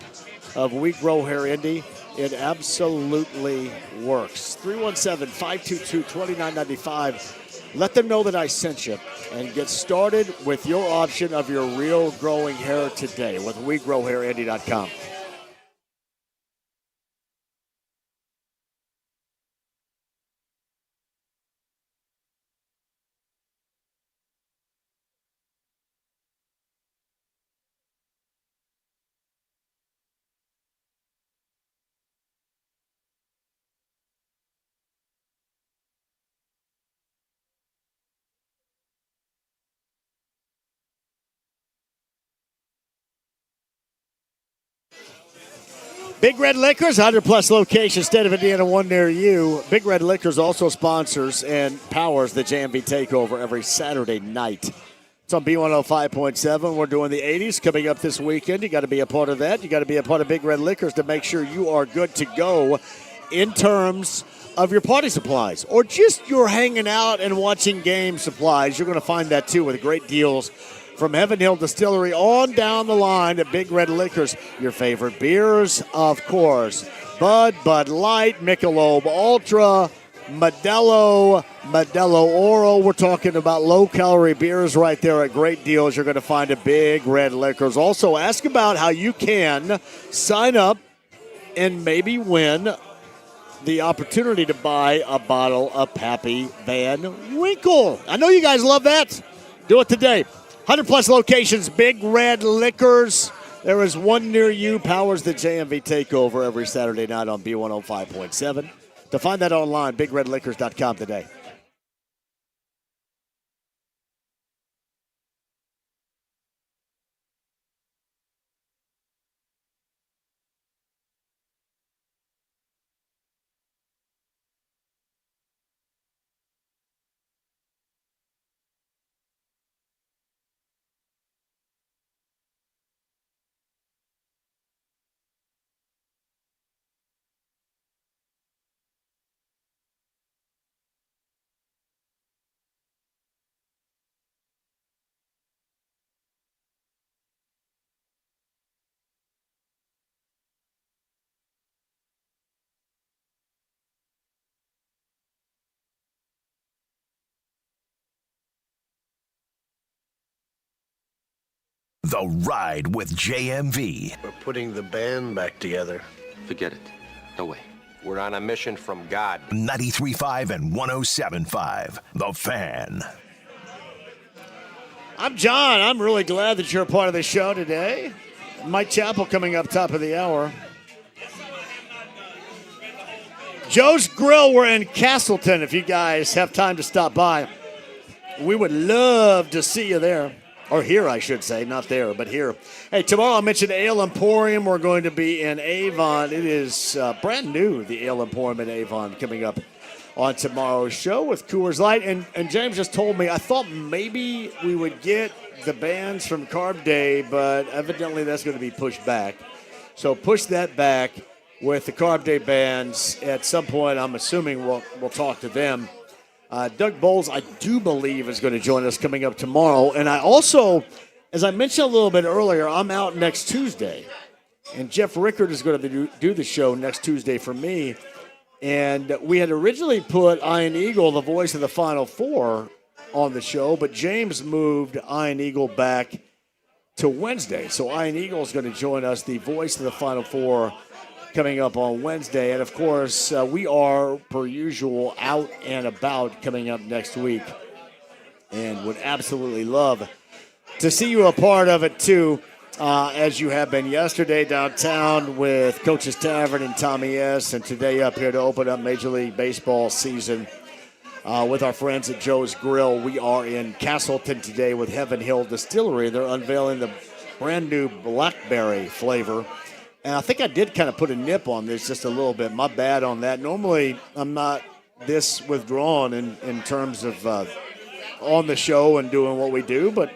of We Grow Hair Indy. It absolutely works. 317-522-2995. Let them know that I sent you and get started with your option of your real growing hair today with WeGrowHairAndy.com. Big Red Liquors, 100-plus locations, state of Indiana, one near you. Big Red Liquors also sponsors and powers the JMV Takeover every Saturday night. It's on B105.7. We're doing the 80s coming up this weekend. You got to be a part of that. You got to be a part of Big Red Liquors to make sure you are good to go in terms of your party supplies or just your hanging out and watching game supplies. You're going to find that, too, with great deals from Heaven Hill Distillery on down the line at Big Red Liquors. Your favorite beers, of course. Bud Light, Michelob Ultra, Modelo Oro. We're talking about low-calorie beers right there at great deals. You're going to find at Big Red Liquors. Also, ask about how you can sign up and maybe win the opportunity to buy a bottle of Pappy Van Winkle. I know you guys love that. Do it today. 100-plus locations, Big Red Liquors. There is one near you. Powers the JMV Takeover every Saturday night on B105.7. To find that online, bigredliquors.com today. The Ride with JMV. We're putting the band back together. Forget it. No way. We're on a mission from God. 93.5 and 107.5. The Fan. I'm John. I'm really glad that you're a part of the show today. Mike Chappell coming up top of the hour. Joe's Grill, we're in Castleton. If you guys have time to stop by, we would love to see you there. Or here, I should say. Not there, but here. Hey, tomorrow I mentioned Ale Emporium. We're going to be in Avon. It is brand new, the Ale Emporium in Avon, coming up on tomorrow's show with Coors Light. And James just told me, I thought maybe we would get the bands from Carb Day, but evidently that's going to be pushed back. So push that back with the Carb Day bands. At some point, I'm assuming we'll talk to them. Doug Bowles, I do believe, is going to join us coming up tomorrow. And I also, as I mentioned a little bit earlier, I'm out next Tuesday. And Jeff Rickard is going to do the show next Tuesday for me. And we had originally put Iron Eagle, the voice of the Final Four, on the show. But James moved Iron Eagle back to Wednesday. So Iron Eagle is going to join us, the voice of the Final Four, coming up on Wednesday. And, of course, we are, per usual, out and about coming up next week and would absolutely love to see you a part of it, too, as you have been yesterday downtown with Coach's Tavern and Tommy S., and today up here to open up Major League Baseball season with our friends at Joe's Grill. We are in Castleton today with Heaven Hill Distillery. They're unveiling the brand-new blackberry flavor. And I think I did kind of put a nip on this just a little bit. My bad on that. Normally, I'm not this withdrawn in terms of on the show and doing what we do. But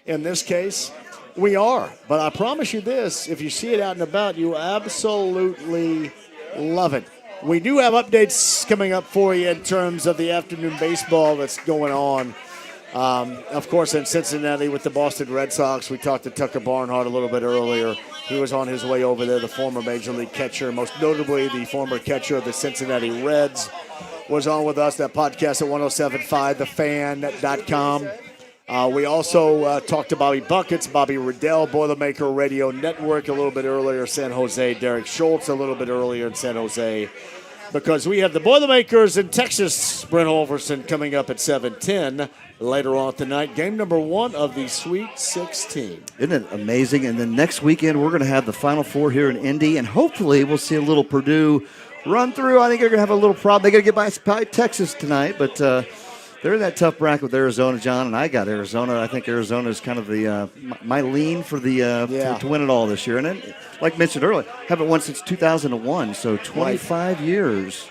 in this case, we are. But I promise you this, if you see it out and about, you absolutely love it. We do have updates coming up for you in terms of the afternoon baseball that's going on. Of course, in Cincinnati with the Boston Red Sox, we talked to Tucker Barnhard a little bit earlier. He was on his way over there, the former Major League catcher, most notably the former catcher of the Cincinnati Reds, was on with us. That podcast at 1075thefan.com. We also talked to Bobby Buckets, Bobby Riddell, Boilermaker Radio Network a little bit earlier, San Jose, Derek Schultz a little bit earlier in San Jose, because we have the Boilermakers in Texas, Brent Holverson, coming up at 7:10 later on tonight. Game number 1 of the Sweet 16. Isn't it amazing? And then next weekend, we're going to have the Final Four here in Indy, and hopefully we'll see a little Purdue run through. I think they're going to have a little problem. They got to get by Texas tonight, but they're in that tough bracket with Arizona, John, and I got Arizona. I think Arizona is kind of the my lean for the to win it all this year. And then, like mentioned earlier, haven't won since 2001, so 25 years.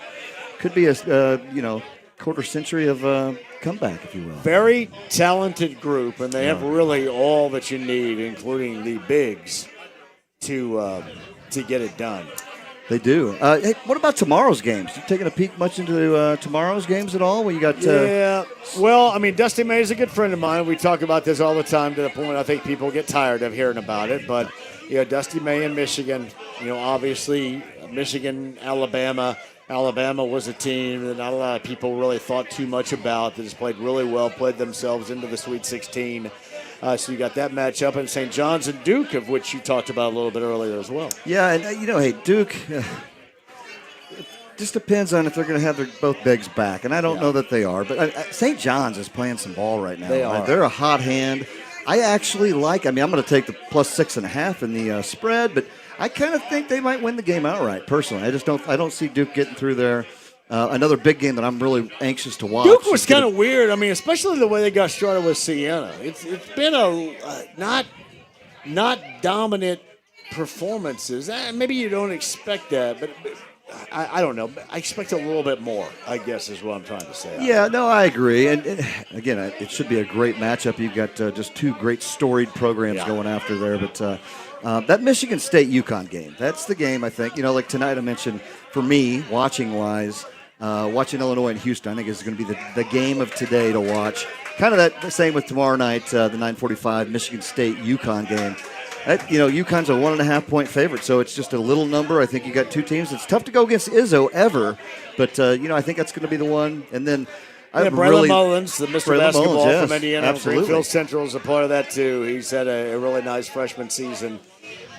Could be a quarter century of comeback, if you will. Very talented group, and they have really all that you need, including the bigs, to get it done. They do. Hey, what about tomorrow's games? You taking a peek much into tomorrow's games at all? When you got yeah. Well, I mean, Dusty May is a good friend of mine. We talk about this all the time to the point I think people get tired of hearing about it. But Dusty May in Michigan. Obviously Michigan, Alabama. Alabama was a team that not a lot of people really thought too much about. They just played really well, played themselves into the Sweet 16. So you got that matchup, and St. John's and Duke, of which you talked about a little bit earlier as well. Yeah, and hey, Duke, just depends on if they're going to have their both bigs back, and I don't know that they are. But St. John's is playing some ball right now. They are. They're a hot hand. I actually like. I mean, I'm going to take the plus 6.5 in the spread, but I kind of think they might win the game outright. Personally, I just don't. I don't see Duke getting through there. Another big game that I'm really anxious to watch. Duke was kind of weird. I mean, especially the way they got started with Siena. It's been a not dominant performances. Maybe you don't expect that, but I don't know. I expect a little bit more, I guess, is what I'm trying to say. Yeah, no, I agree. And again, it should be a great matchup. You've got just two great storied programs going after there. But that Michigan State-UConn game, that's the game, I think. Like tonight I mentioned, for me, watching-wise, watching Illinois and Houston, I think is going to be the game of today to watch. Kind of the same with tomorrow night, the 9:45 Michigan State-UConn game. UConn's a 1.5-point favorite, so it's just a little number. I think you got two teams. It's tough to go against Izzo ever, but I think that's going to be the one. And then Braylon Mullins, the Mr. Basketball Mullins, from Indiana, absolutely. Greenfield Central is a part of that too. He's had a really nice freshman season,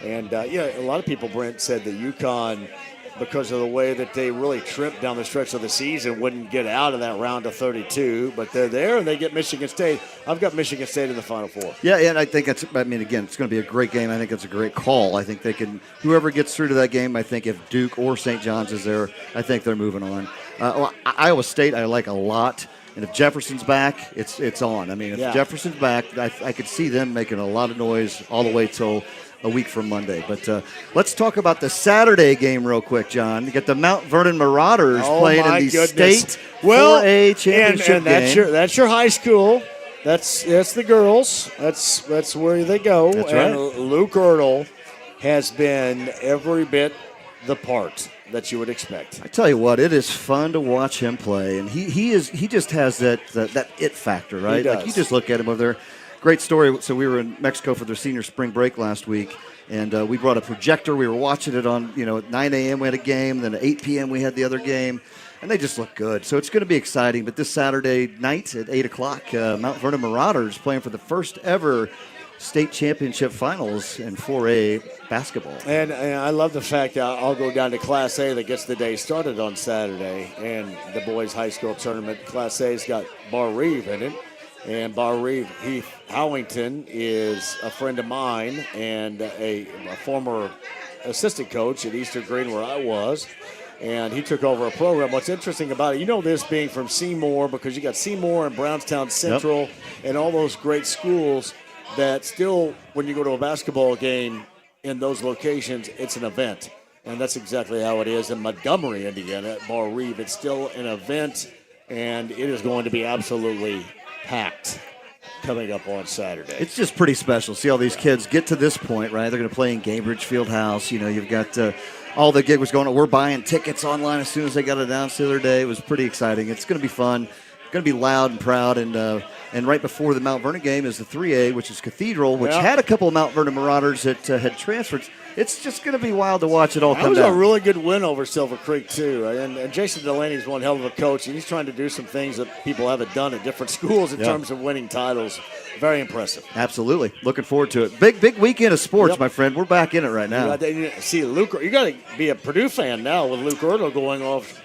and a lot of people, Brent, said that UConn, because of the way that they really tripped down the stretch of the season, wouldn't get out of that round of 32. But they're there, and they get Michigan State. I've got Michigan State in the Final Four. Yeah, and I think again, it's going to be a great game. I think it's a great call. I think they can, whoever gets through to that game, I think if Duke or St. John's is there, I think they're moving on. Iowa State, I like a lot. And if Jefferson's back, it's on. I mean, if Jefferson's back, I could see them making a lot of noise all the way till a week from Monday. But let's talk about the Saturday game real quick, John. You got the Mount Vernon Marauders playing in the state 4A championship game. That's your high school. That's the girls. That's where they go. That's right. And Luke Ertl has been every bit the part that you would expect. I tell you what, it is fun to watch him play, and he just has that it factor, right? He does. Like you just look at him over there. Great story. So we were in Mexico for their senior spring break last week, and we brought a projector. We were watching it on, at 9 a.m. we had a game, then at 8 p.m. we had the other game, and they just look good. So it's going to be exciting. But this Saturday night at 8 o'clock, Mount Vernon Marauders playing for the first ever state championship finals in 4A basketball. And I love the fact that I'll go down to Class A that gets the day started on Saturday, and the boys' high school tournament. Class A's got Bar Reeve in it. And Bar Reeve, Heath Howington, is a friend of mine and a former assistant coach at Eastern Green where I was. And he took over a program. What's interesting about it, this being from Seymour, because you got Seymour and Brownstown Central and all those great schools that still, when you go to a basketball game in those locations, it's an event. And that's exactly how it is in Montgomery, Indiana, at Bar Reeve. It's still an event, and it is going to be absolutely packed coming up on Saturday. It's just pretty special. See all these kids get to this point, right? They're going to play in Cambridge Fieldhouse. You've got all the gig was going on. We're buying tickets online as soon as they got it announced the other day. It was pretty exciting. It's going to be fun. It's going to be loud and proud. And right before the Mount Vernon game is the 3A, which is Cathedral, which had a couple of Mount Vernon Marauders that had transferred. It's just going to be wild to watch it all come down. That was a really good win over Silver Creek, too. And Jason Delaney's one hell of a coach, and he's trying to do some things that people haven't done at different schools in terms of winning titles. Very impressive. Absolutely. Looking forward to it. Big weekend of sports, my friend. We're back in it right now. See, Luke, you got to be a Purdue fan now with Luke Ertl going off.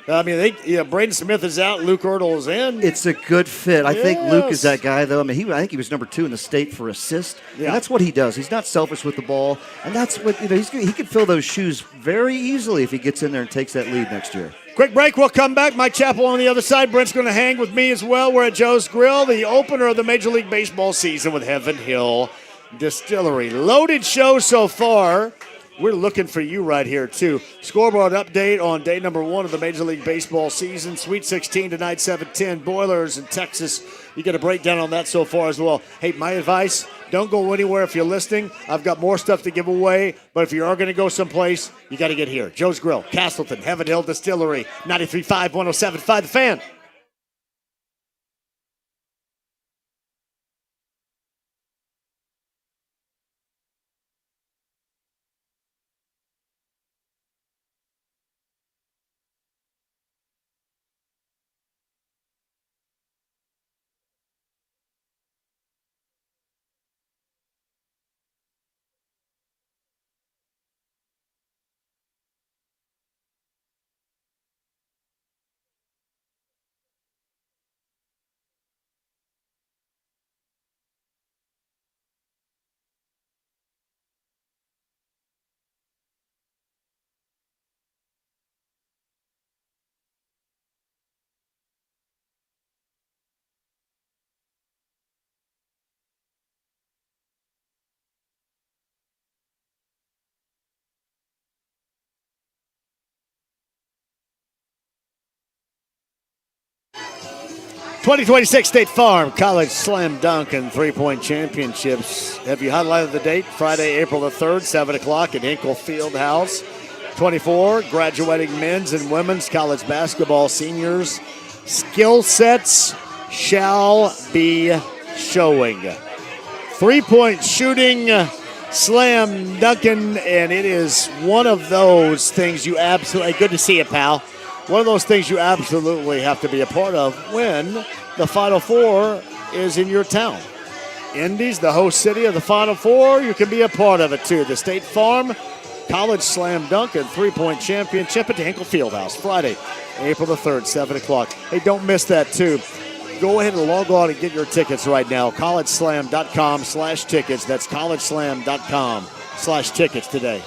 I mean, Braden Smith is out, Luke Ertl is in. It's a good fit. I think Luke is that guy, though. I mean, I think he was number 2 in the state for assist. Yeah. And that's what he does. He's not selfish with the ball, and that's what he can fill those shoes very easily if he gets in there and takes that lead next year. Quick break. We'll come back. Mike Chappell on the other side. Brent's going to hang with me as well. We're at Joe's Grill, the opener of the Major League Baseball season with Heaven Hill Distillery. Loaded show so far. We're looking for you right here, too. Scoreboard update on day number 1 of the Major League Baseball season. Sweet 16 tonight, 7-10. Boilers in Texas. You get a breakdown on that so far as well. Hey, my advice, don't go anywhere if you're listening. I've got more stuff to give away, but if you are going to go someplace, you got to get here. Joe's Grill, Castleton, Heaven Hill Distillery, 93.5, 107.5, The Fan. 2026 State Farm College Slam Dunk and Three-Point Championships. Have you highlighted the date? Friday, April the 3rd, 7 o'clock at Hinkle Fieldhouse. 24 graduating men's and women's college basketball seniors. Skill sets shall be showing. Three-point shooting, slam dunking, and it is one of those things you absolutely, good to see you, pal. One of those things you absolutely have to be a part of when the Final Four is in your town. Indy's the host city of the Final Four. You can be a part of it, too. The State Farm College Slam Dunk and Three-Point Championship at the Hinkle Fieldhouse, Friday, April the 3rd, 7 o'clock. Hey, don't miss that, too. Go ahead and log on and get your tickets right now. collegeslam.com/tickets. That's collegeslam.com/tickets today.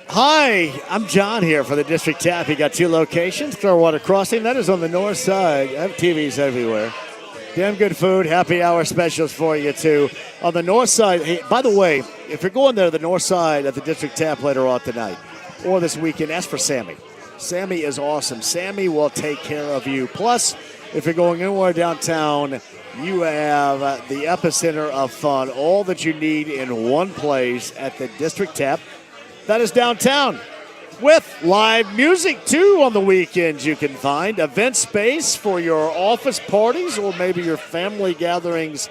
Hi, I'm John here for the District Tap. You got two locations, Clearwater Crossing. That is on the north side. I have TVs everywhere. Damn good food, happy hour specials for you, too. On the north side, hey, by the way, if you're going there to the north side at the District Tap later on tonight or this weekend, ask for Sammy. Sammy is awesome. Sammy will take care of you. Plus, if you're going anywhere downtown, you have the epicenter of fun, all that you need in one place at the District Tap. That is downtown with live music, too, on the weekends you can find. Event space for your office parties or maybe your family gatherings.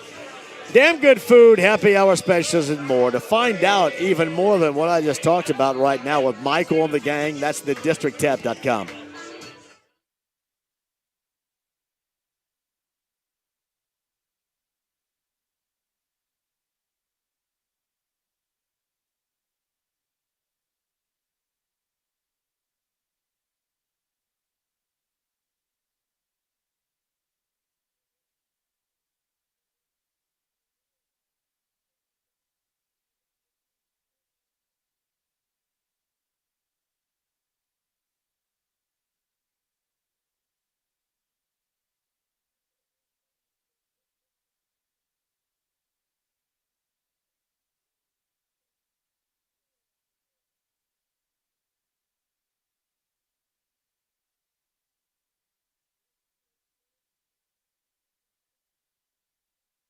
Damn good food, happy hour specials, and more. To find out even more than what I just talked about right now with Michael and the gang, that's thedistricttap.com.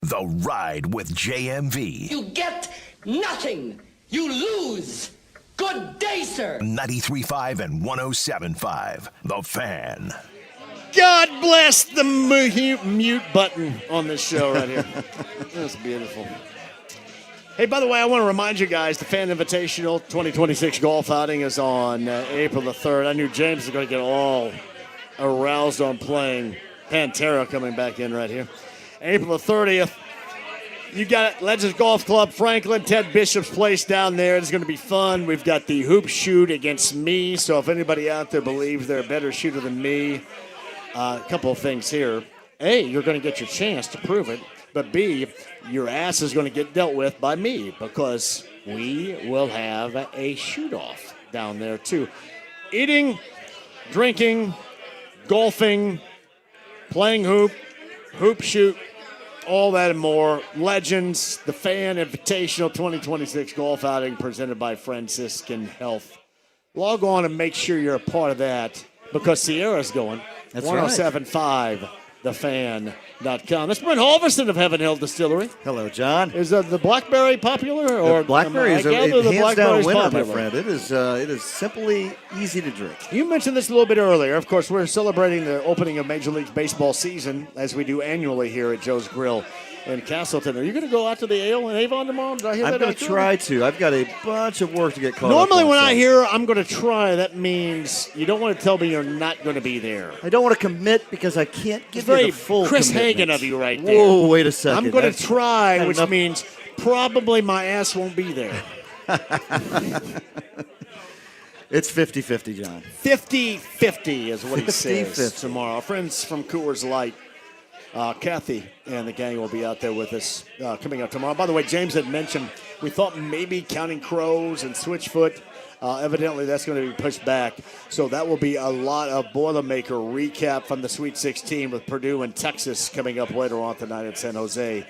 The Ride with JMV. You get nothing. You lose. Good day, sir. 93.5 and 107.5. The Fan. God bless the mute button on this show right here. That's beautiful. Hey, by the way, I want to remind you guys, the Fan Invitational 2026 golf outing is on April the 3rd. I knew James was going to get all aroused on playing. Pantera coming back in right here. April the 30th. You got Legends Golf Club, Franklin, Ted Bishop's place down there. It's going to be fun. We've got the hoop shoot against me. So if anybody out there believes they're a better shooter than me, a couple of things here. A, you're going to get your chance to prove it. But B, your ass is going to get dealt with by me because we will have a shoot-off down there too. Eating, drinking, golfing, playing hoop shoot, all that and more. Legends, the Fan Invitational 2026 golf outing presented by Franciscan Health. Log on and make sure you're a part of that because Sierra's going. That's 107.5 thefan.com. That's Brent Halverson of Heaven Hill Distillery. Hello, John. Is the blackberry popular? Or the blackberry is a hands down winner, my friend. It is simply easy to drink. You mentioned this a little bit earlier. Of course, we're celebrating the opening of Major League Baseball season, as we do annually here at Joe's Grill in Castleton. Are you going to go out to the Ale in Avon tomorrow? Did I hear that? I'm going to try to. I've got a bunch of work to get caught Normally up when I hear I'm going to try, that means you don't want to tell me you're not going to be there. I don't want to commit because I can't give you the full Chris commitment. Hagen of you right there. Whoa, wait a second. I'm going to try, which means probably my ass won't be there. It's 50-50, John. 50-50 is what he says 50-50. tomorrow. Our friends from Coors Light, Kathy and the gang will be out there with us coming up tomorrow. By the way, James had mentioned we thought maybe Counting Crows and Switchfoot. Evidently, that's going to be pushed back. So that will be a lot of Boilermaker recap from the Sweet 16 with Purdue and Texas coming up later on tonight in San Jose.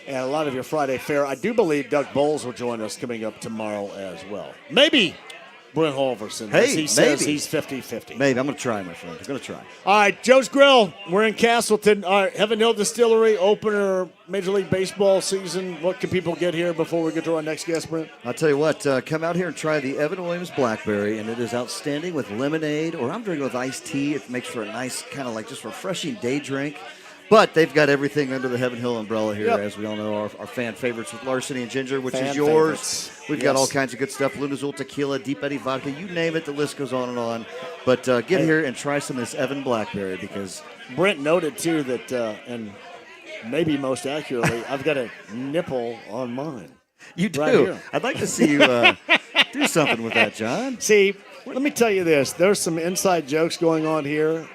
And a lot of your Friday fare. I do believe Doug Bowles will join us coming up tomorrow as well. Maybe Brent Halverson. Hey, as he says he's 50-50. Maybe. I'm going to try, my friend. I'm going to try. All right, Joe's Grill. We're in Castleton. All right, Heaven Hill Distillery, opener, Major League Baseball season. What can people get here before we get to our next guest, Brent? I'll tell you what, come out here and try the Evan Williams Blackberry, and it is outstanding with lemonade, or I'm drinking with iced tea. It makes for a nice kind of like just refreshing day drink. But they've got everything under the Heaven Hill umbrella here, as we all know, our fan favorites with Larceny and Ginger, which is yours. Favorites. We've got all kinds of good stuff, Lunazul Tequila, Deep Eddy Vodka, you name it, the list goes on and on. But get here and try some of this Evan Blackberry because... Brent noted, too, that, and maybe most accurately, I've got a nipple on mine. You do? Right here. I'd like to see you do something with that, John. See, let me tell you this. There's some inside jokes going on here,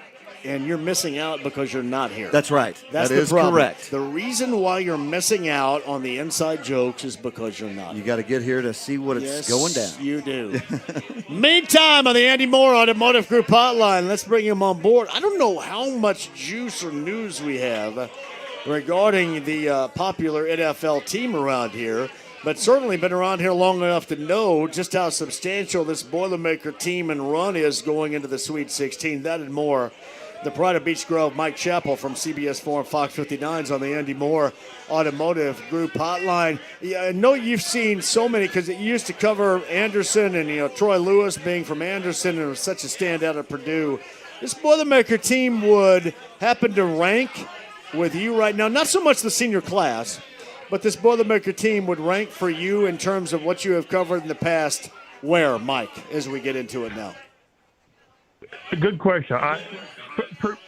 and you're missing out because you're not here. That's right. That's that the is problem. correct. The reason why you're missing out on the inside jokes is because you're not. You got to get here to see what it's going down. You do. Meantime, on the Andy Moore Automotive Group hotline, let's bring him on board. I don't know how much juice or news we have regarding the popular NFL team around here, but certainly been around here long enough to know just how substantial this Boilermaker team and run is going into the Sweet 16. That and more. The Pride of Beech Grove, Mike Chappell from CBS 4 and Fox 59's on the Andy Moore Automotive Group hotline. Yeah, I know you've seen so many because you used to cover Anderson and Troy Lewis being from Anderson and was such a standout at Purdue. This Boilermaker team would happen to rank with you right now, not so much the senior class, but this Boilermaker team would rank for you in terms of what you have covered in the past. Where, Mike, as we get into it now? A good question.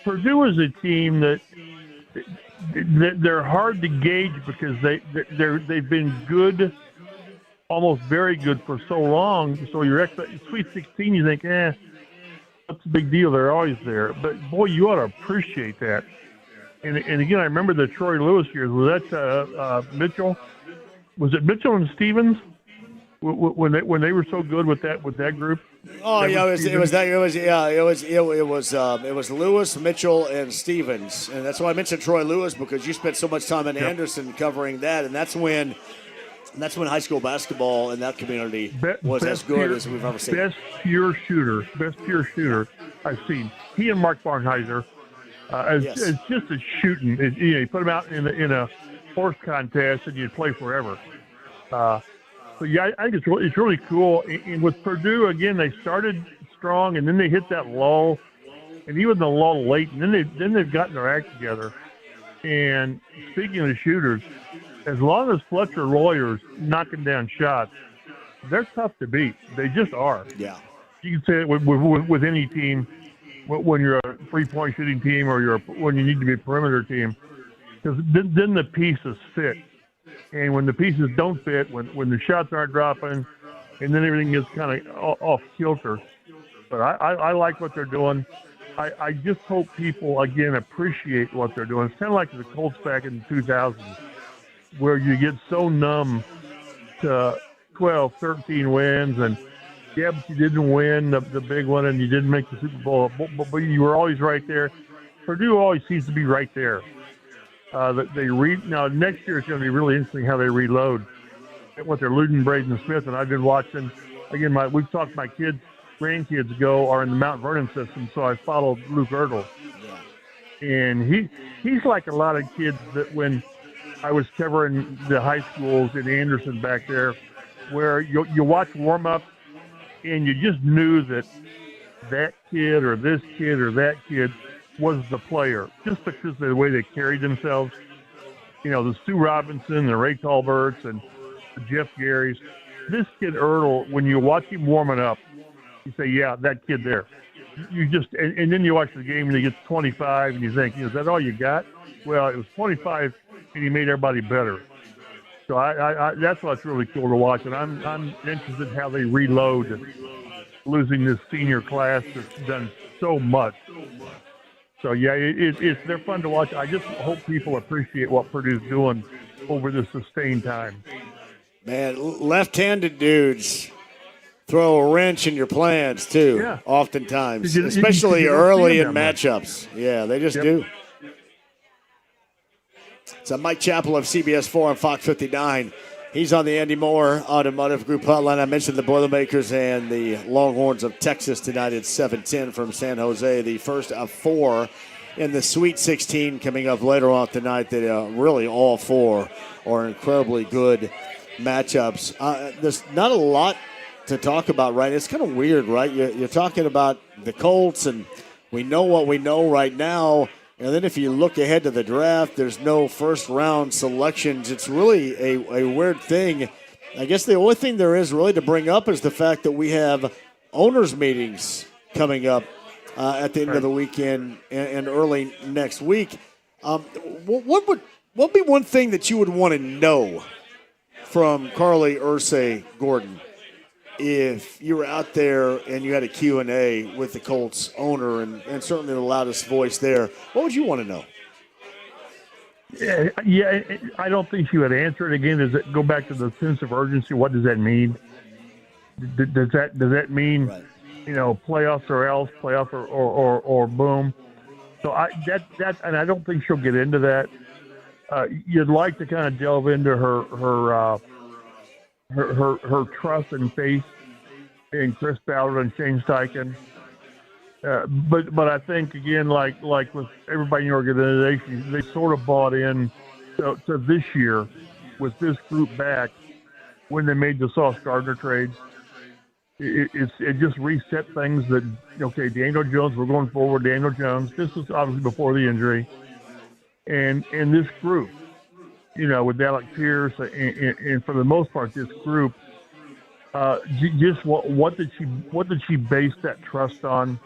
Purdue is a team that they're hard to gauge because they've been good, almost very good for so long. So your Sweet 16, you think, what's the big deal? They're always there. But boy, you ought to appreciate that. And again, I remember the Troy Lewis years. Was that Mitchell? Was it Mitchell and Stevens when they were so good with that group? Oh yeah, it was Lewis, Mitchell, and Stevens, and that's why I mentioned Troy Lewis because you spent so much time in Anderson covering that, and that's when high school basketball in that community was as good as we've ever seen. Best pure shooter I've seen. He and Mark Barnheiser, as just a shooting. You put them out in a horse contest and you'd play forever. So, yeah, I think it's really cool. And with Purdue, again, they started strong, and then they hit that lull, and even the lull late, and then they've gotten their act together. And speaking of the shooters, as long as Fletcher Lawyer's knocking down shots, they're tough to beat. They just are. Yeah. You can say it with any team when you're a three-point shooting team or when you need to be a perimeter team, because then the pieces fit. And when the pieces don't fit, when the shots aren't dropping, and then everything gets kind of off kilter. But I like what they're doing. I just hope people, again, appreciate what they're doing. It's kind of like the Colts back in the 2000s, where you get so numb to 12, 13 wins, and but you didn't win the big one, and you didn't make the Super Bowl, but you were always right there. Purdue always seems to be right there. Now next year it's going to be really interesting how they reload. What they're Luden, Braden Smith, and I've been watching. Again, we've talked. My grandkids are in the Mount Vernon system, so I followed Luke Ertl, and he's like a lot of kids that when I was covering the high schools in Anderson back there, where you watch warm-up and you just knew that kid or this kid or that kid was the player just because of the way they carried themselves. You know, the Stu Robinson, the Ray Talberts, and the Jeff Garys. This kid Ertl, when you watch him warming up, you say, yeah, that kid there. You just and then you watch the game and he gets 25 and you think, is that all you got? Well, it was 25 and he made everybody better. So I that's what's really cool to watch, and I'm interested in how they reload losing this senior class that's done so much. So yeah, they're fun to watch. I just hope people appreciate what Purdue's doing over this sustained time. Man, left-handed dudes throw a wrench in your plans too. Yeah. Oftentimes, You especially don't early see in them that much. matchups. Yeah, they just do. So Mike Chappell of CBS 4 on Fox 59. He's on the Andy Moore Automotive Group hotline. I mentioned the Boilermakers and the Longhorns of Texas tonight at 7:10 from San Jose. The first of 4 in the Sweet 16 coming up later on tonight. That really all 4 are incredibly good matchups. There's not a lot to talk about, right? It's kind of weird, right? You're talking about the Colts, and we know what we know right now. And then if you look ahead to the draft, there's no first-round selections. It's really a weird thing. I guess the only thing there is really to bring up is the fact that we have owners' meetings coming up at the end of the weekend and early next week. What would be one thing that you would want to know from Carly Ursay Gordon if you were out there and you had a Q&A with the Colts owner and certainly the loudest voice there? What would you want to know? Yeah, I don't think she would answer it again. Does it go back to the sense of urgency? What does that mean? Does that mean, playoffs or else, playoff or boom? So and I don't think she'll get into that. You'd like to kind of delve into her trust and faith in Chris Ballard and Shane Steichen. But I think, again, like with everybody in the organization, they sort of bought in to this year with this group back when they made the Sauce Gardner trade. It just reset things that, okay, Daniel Jones, we're going forward, Daniel Jones. This was obviously before the injury. And this group, with Alec Pierce, and for the most part, this group, just what did she base that trust on?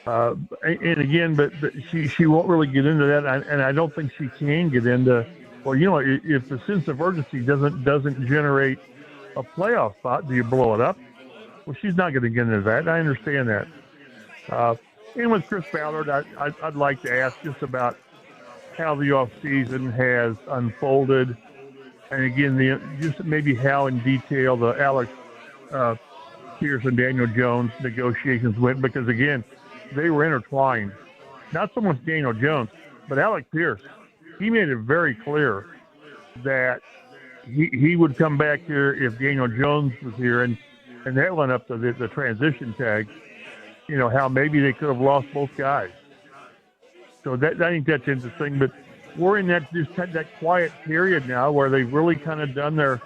And again, but she won't really get into that, and I don't think she can get into. Well, if the sense of urgency doesn't generate a playoff spot, do you blow it up? Well, she's not going to get into that. I understand that. And with Chris Ballard, I'd like to ask just about how the offseason has unfolded, and again, just maybe how in detail the Alex Pierce and Daniel Jones negotiations went, because again, they were intertwined. Not so much Daniel Jones, but Alec Pierce. He made it very clear that he would come back here if Daniel Jones was here, and that went up to the transition tag. How maybe they could have lost both guys. So I think that's interesting, but we're in that quiet period now where they've really kind of done their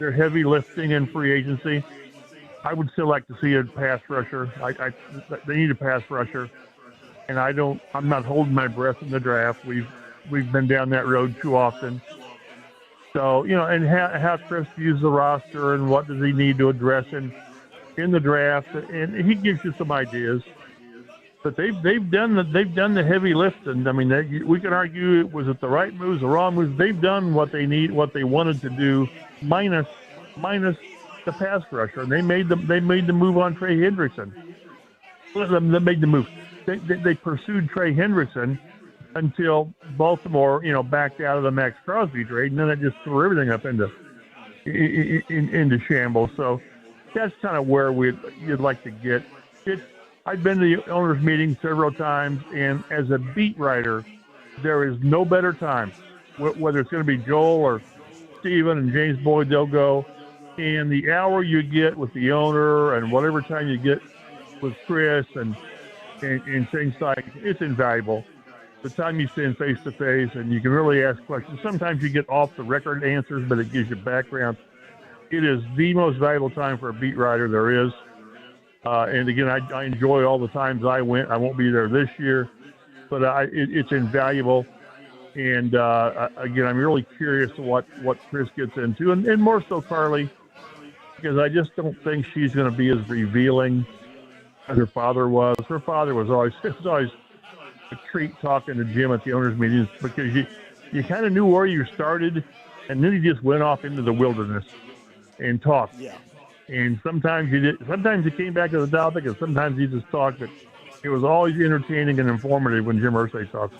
heavy lifting in free agency. I would still like to see a pass rusher. They need a pass rusher, and I'm not holding my breath in the draft. We've been down that road too often. So and how Chris views the roster and what does he need to address in the draft, and he gives you some ideas. But they've done the heavy lifting. I mean, we can argue was it the right moves, the wrong moves. They've done what they wanted to do, minus the pass rusher. And they made the move on Trey Hendrickson. They made the move. They pursued Trey Hendrickson until Baltimore, backed out of the Max Crosby trade, and then it just threw everything up into shambles. So that's kind of where you'd like to get. I've been to the owners' meeting several times, and as a beat writer, there is no better time, whether it's going to be Joel or Steven and James Boyd, they'll go, and the hour you get with the owner and whatever time you get with Chris and Shane Steichen, it's invaluable. the time you spend face-to-face and you can really ask questions. Sometimes you get off-the-record answers, but it gives you background. It is the most valuable time for a beat writer there is. And, again, I enjoy all the times I went. I won't be there this year, but it's invaluable. And, again, I'm really curious to what Chris gets into, and more so Carly, because I just don't think she's going to be as revealing as her father was. Her father was always a treat talking to Jim at the owners' meetings, because you kind of knew where you started, and then he just went off into the wilderness and talked. Yeah. And sometimes he came back to the topic, and sometimes he just talked. But it was always entertaining and informative when Jim Irsay talks.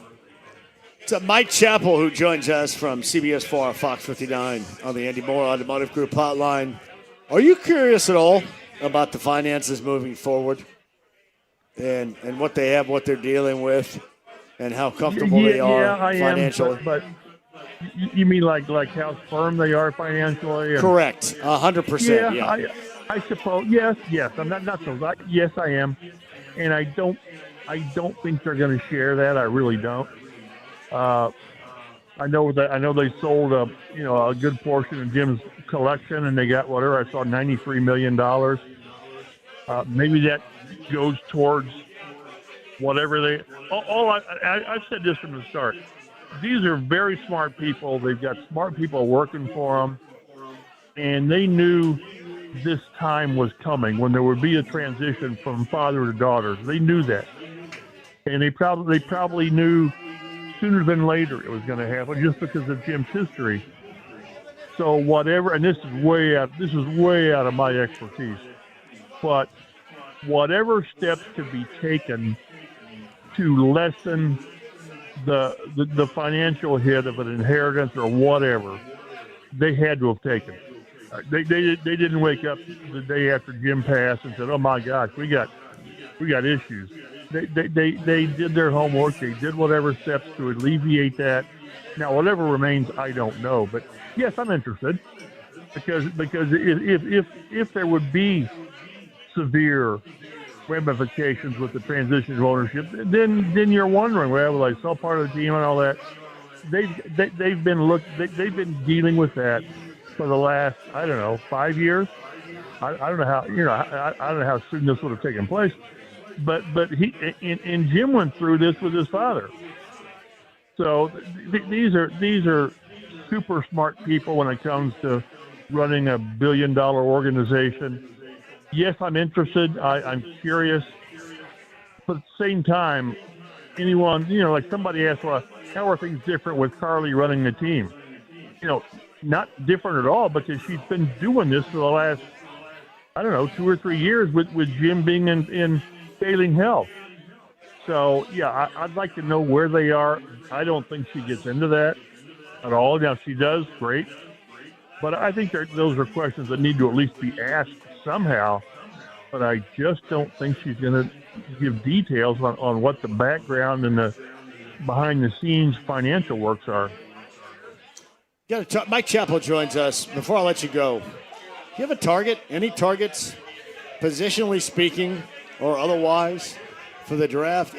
So Mike Chappell, who joins us from CBS 4 Fox 59 on the Andy Moore Automotive Group hotline. Are you curious at all about the finances moving forward? And what they have, what they're dealing with, and how comfortable they are financially. But you mean like how firm they are financially? Correct, 100%. Yeah. I suppose. Yes. I'm not so. Yes, I am, and I don't think they're going to share that. I really don't. I know they sold a good portion of Jim's collection, and they got whatever I saw, $93 million. Maybe that goes towards whatever they. I've said this from the start. These are very smart people. They've got smart people working for them, and they knew this time was coming when there would be a transition from father to daughter. They knew that, and they probably knew sooner than later it was going to happen, just because of Jim's history. So whatever, and this is way out of my expertise, but whatever steps could be taken to lessen the financial hit of an inheritance or whatever, they had to have taken. They didn't wake up the day after Jim passed and said, "Oh my gosh, we got issues." They did their homework. They did whatever steps to alleviate that. Now, whatever remains, I don't know. But yes, I'm interested because if there would be severe ramifications with the transition of ownership, then you're wondering, well, will I sell part of the team and all that? They've been dealing with that for the last 5 years. I don't know how I don't know how soon this would have taken place, but he and Jim went through this with his father. So these are super smart people when it comes to running a $1 billion organization. Yes, I'm interested. I'm curious. But at the same time, anyone, like somebody asked, well, how are things different with Carly running the team? Not different at all, because she's been doing this for the last, 2 or 3 years with Jim being in failing health. So, yeah, I'd like to know where they are. I don't think she gets into that at all. Now, if she does, great. But I think those are questions that need to at least be asked somehow. But I just don't think she's going to give details on what the background and the behind-the-scenes financial works are. Mike Chappell joins us. Before I let you go, do you have a target? Any targets, positionally speaking or otherwise, for the draft?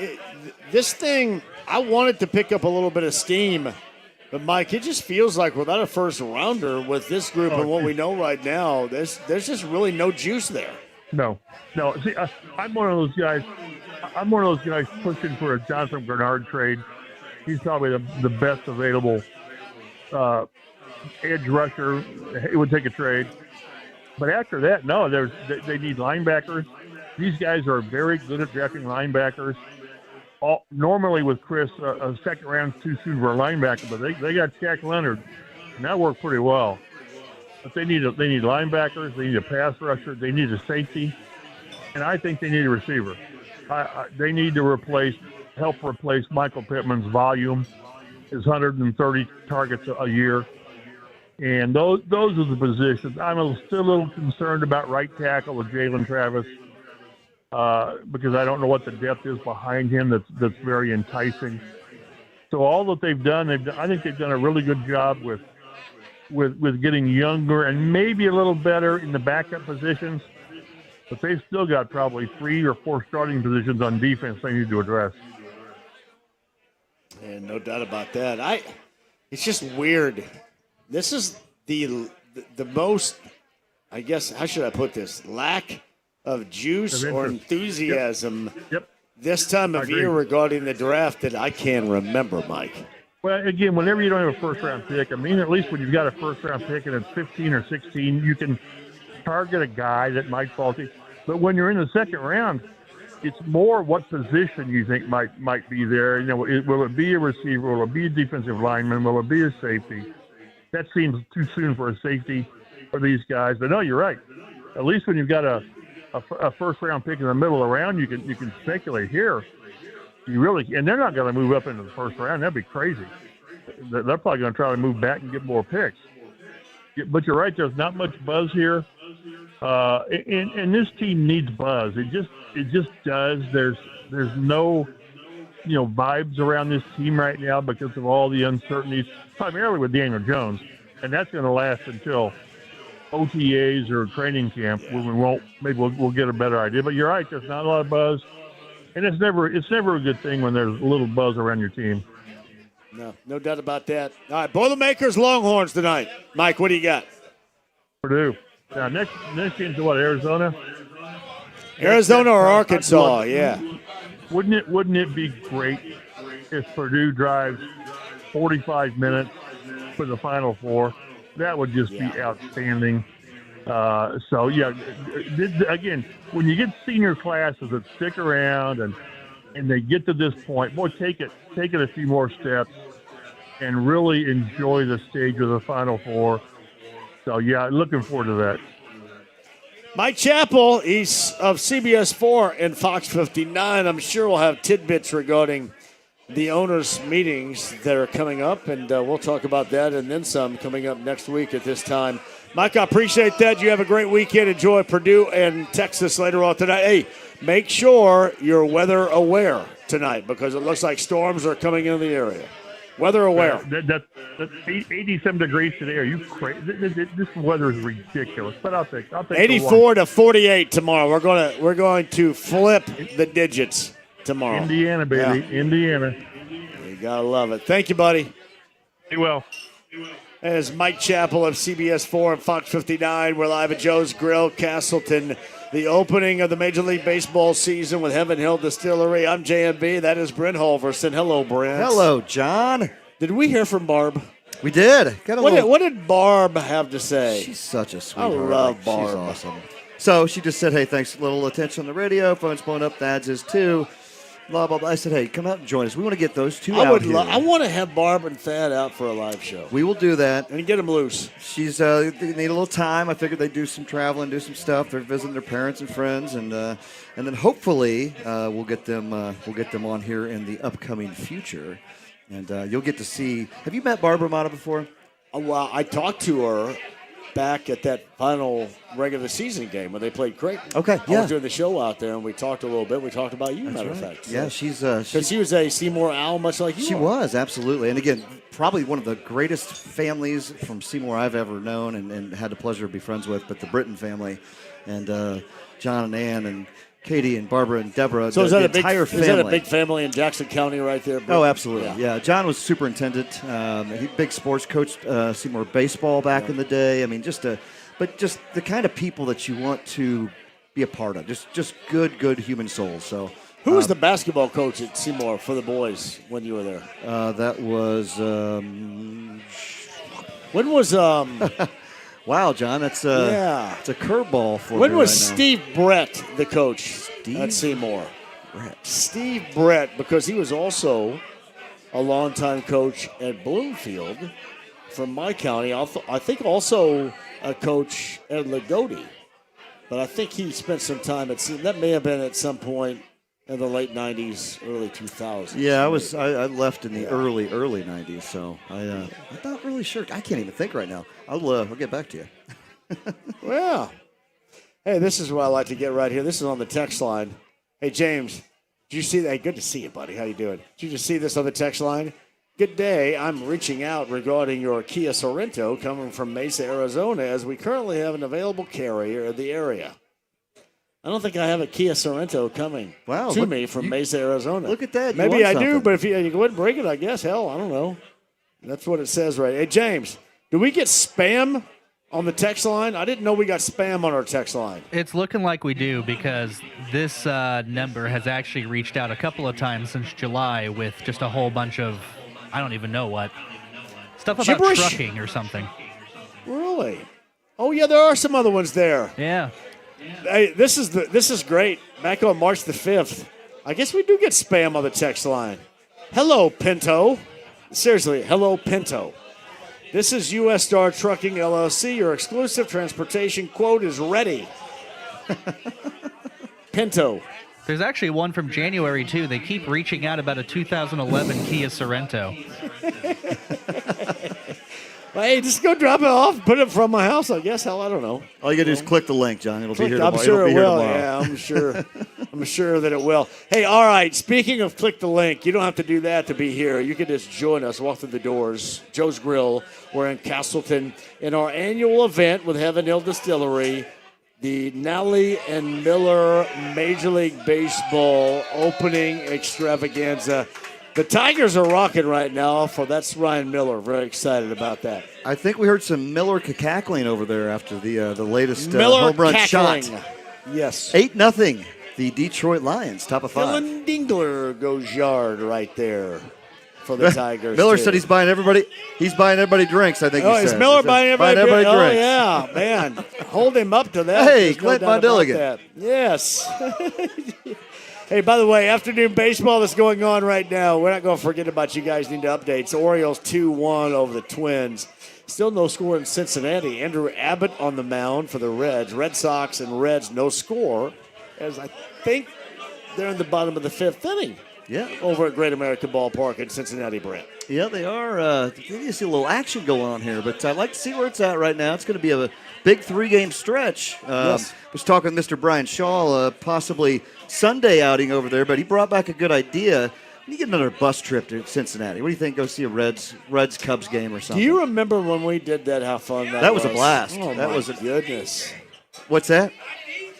This thing, I wanted to pick up a little bit of steam. But, Mike, it just feels like without a first-rounder with this group and what we know right now, there's just really no juice there. No. See, I'm one of those guys. I'm one of those guys pushing for a Jonathan Bernard trade. He's probably the best available edge rusher. It would take a trade. But after that, no. They need linebackers. These guys are very good at drafting linebackers. Normally with Chris, a second round's too soon for a linebacker, but they got Shaq Leonard, and that worked pretty well. But they need linebackers. They need a pass rusher. They need a safety, and I think they need a receiver. They need to help replace Michael Pittman's volume, his 130 targets a year, and those are the positions. I'm still a little concerned about right tackle with Jalen Travis. Because I don't know what the depth is behind him that's very enticing. So all that they've done, I think they've done a really good job with getting younger and maybe a little better in the backup positions. But they've still got probably 3 or 4 starting positions on defense they need to address. And no doubt about that. It's just weird. This is the most, I guess, how should I put this? Lack of juice or enthusiasm this time of year regarding the draft that I can remember, Mike. Well, again, whenever you don't have a first-round pick, I mean, at least when you've got a first-round pick and it's 15 or 16, you can target a guy that might fall to. But when you're in the second round, it's more what position you think might be there. You know, will it be a receiver? Will it be a defensive lineman? Will it be a safety? That seems too soon for a safety for these guys. But no, you're right. At least when you've got a first-round pick in the middle of the round, you can speculate here. You really, and they're not going to move up into the first round. That'd be crazy. They're probably going to try to move back and get more picks. But you're right. There's not much buzz here, and this team needs buzz. It just does. There's no vibes around this team right now because of all the uncertainties, primarily with Daniel Jones, and that's going to last until OTAs or training camp when we'll get a better idea. But you're right. There's not a lot of buzz. And it's never a good thing when there's a little buzz around your team. No doubt about that. All right, Boilermakers, Longhorns tonight. Mike, what do you got? Purdue. Now, next game's what, Arizona? Arizona or Arkansas, yeah. Wouldn't it be great if Purdue drives 45 minutes for the Final Four? That would just be outstanding. Again, when you get senior classes that stick around and they get to this point, boy, take it a few more steps and really enjoy the stage of the Final Four. So, looking forward to that. Mike Chappell, he's of CBS 4 and Fox 59. I'm sure we'll have tidbits regarding the owners' meetings that are coming up, and we'll talk about that and then some coming up next week at this time. Mike, I appreciate that. You have a great weekend. Enjoy Purdue and Texas later on tonight. Hey, make sure you're weather aware tonight because it looks like storms are coming in the area. Weather aware. That's 87 degrees today. Are you crazy? This weather is ridiculous. But I'll take 84 to 48 tomorrow. We're going to flip the digits tomorrow. Indiana, baby. Yeah. Indiana. You gotta love it. Thank you, buddy. Be well. As Mike Chappell of CBS 4 and Fox 59. We're live at Joe's Grill, Castleton. The opening of the Major League Baseball season with Heaven Hill Distillery. I'm JMV. That is Brent Holverson. Hello, Brent. Hello, John. Did we hear from Barb? We did. What did Barb have to say? She's such a sweetheart. I love Barb. She's awesome. So she just said, hey, thanks, a little attention on the radio. Phone's blowing up. Thad's is too. Blah, blah, blah. I said, hey, come out and join us. We want to get those two out here. I want to have Barb and Thad out for a live show. We will do that. And get them loose. They need a little time. I figured they'd do some traveling, do some stuff. They're visiting their parents and friends. And then hopefully we'll get them on here in the upcoming future. And you'll get to see. Have you met Barbara Mata before? Well, I talked to her back at that final regular season game when they played Creighton. Okay, I was doing the show out there, and we talked a little bit. We talked about you, matter of fact. Yeah, because she was a Seymour Owl, much like you. She was, absolutely. And again, probably one of the greatest families from Seymour I've ever known and had the pleasure to be friends with, but the Britton family. And John and Ann and Katie and Barbara and Deborah, so the entire family. Is that a big family in Jackson County right there? Oh, absolutely. Yeah. John was superintendent. He big sports coached Seymour baseball back in the day. I mean, just the kind of people that you want to be a part of. Just good human souls. So, who was the basketball coach at Seymour for the boys when you were there? That was. When was Wow, John, it's a curveball for When you was right now. Steve Brett the coach at Seymour? Steve Brett, because he was also a longtime coach at Bloomfield from my county. I think also a coach at Lagodi. But I think he spent some time at Seymour. That may have been at some point in the late 90s, early 2000s. Yeah, I left in the early 90s, so I'm not really sure. I can't even think right now. I'll get back to you. Well, hey, this is what I like to get right here. This is on the text line. Hey, James, did you see that? Hey, good to see you, buddy. How you doing? Did you just see this on the text line? Good day. I'm reaching out regarding your Kia Sorrento coming from Mesa, Arizona, as we currently have an available carrier in the area. I don't think I have a Kia Sorento coming to me from Mesa, Arizona. Look at that. Maybe I do, but if you go ahead and break it, I guess. Hell, I don't know. That's what it says right. Hey, James, do we get spam on the text line? I didn't know we got spam on our text line. It's looking like we do because this number has actually reached out a couple of times since July with just a whole bunch of, I don't even know what, stuff about Gibberish? trucking or something. Really? Oh, yeah, there are some other ones there. Yeah. Hey, this is great. Back on March the 5th. I guess we do get spam on the text line. Hello, Pinto. Seriously, hello, Pinto. This is U.S. Star Trucking, LLC. Your exclusive transportation quote is ready. Pinto. There's actually one from January, too. They keep reaching out about a 2011 Kia Sorento. Hey, just go drop it off, put it from my house, I guess. Hell, I don't know. All you got to do is click the link, John. It'll be here I'm tomorrow. sure it will. Tomorrow. Yeah, I'm sure. I'm sure that it will. Hey, all right. Speaking of click the link, you don't have to do that to be here. You can just join us, walk through the doors. Joe's Grille. We're in Castleton in our annual event with Heaven Hill Distillery, the Nally and Miller Major League Baseball opening extravaganza. The Tigers are rocking right now. That's Ryan Miller. Very excited about that. I think we heard some Miller cackling over there after the latest Miller home run cackling. shot. Yes. 8-0. The Detroit Lions, top of 5. Dylan Dingler goes yard right there for the Tigers. Miller too. said he's buying everybody drinks, I think he said. Is Miller buying everybody drinks? Oh, yeah, man. Hold him up to that. Hey, There's no Clint doubt about Mondilligan. that. Yes. Hey, by the way, afternoon baseball that's going on right now. We're not going to forget about you guys. Need to updates. Orioles 2-1 over the Twins. Still no score in Cincinnati. Andrew Abbott on the mound for the Reds. Red Sox and Reds no score, as I think they're in the bottom of the 5th inning. Yeah. Over at Great American Ballpark in Cincinnati, Brent. Yeah, they are. You see a little action going on here, but I'd like to see where it's at right now. It's going to be a big 3-game stretch. Yes. Was talking to Mr. Brian Shaw, possibly Sunday outing over there, but he brought back a good idea. You get another bus trip to Cincinnati. What do you think? Go see a Reds-Cubs game or something. Do you remember when we did that, how fun that was? That was a blast. Oh, that my was goodness. What's that?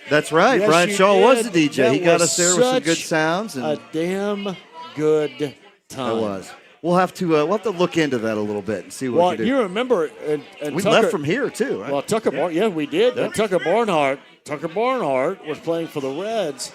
That's right. Yes, Brian you Shaw did. was the DJ. That He got was us there with some such good sounds. And a damn good time. it was. We'll have to look into that a little bit and see what we can do. You remember, and We Tucker, left from here too, right? Well, Tucker, we did. Yep. And Tucker Barnhard was playing for the Reds,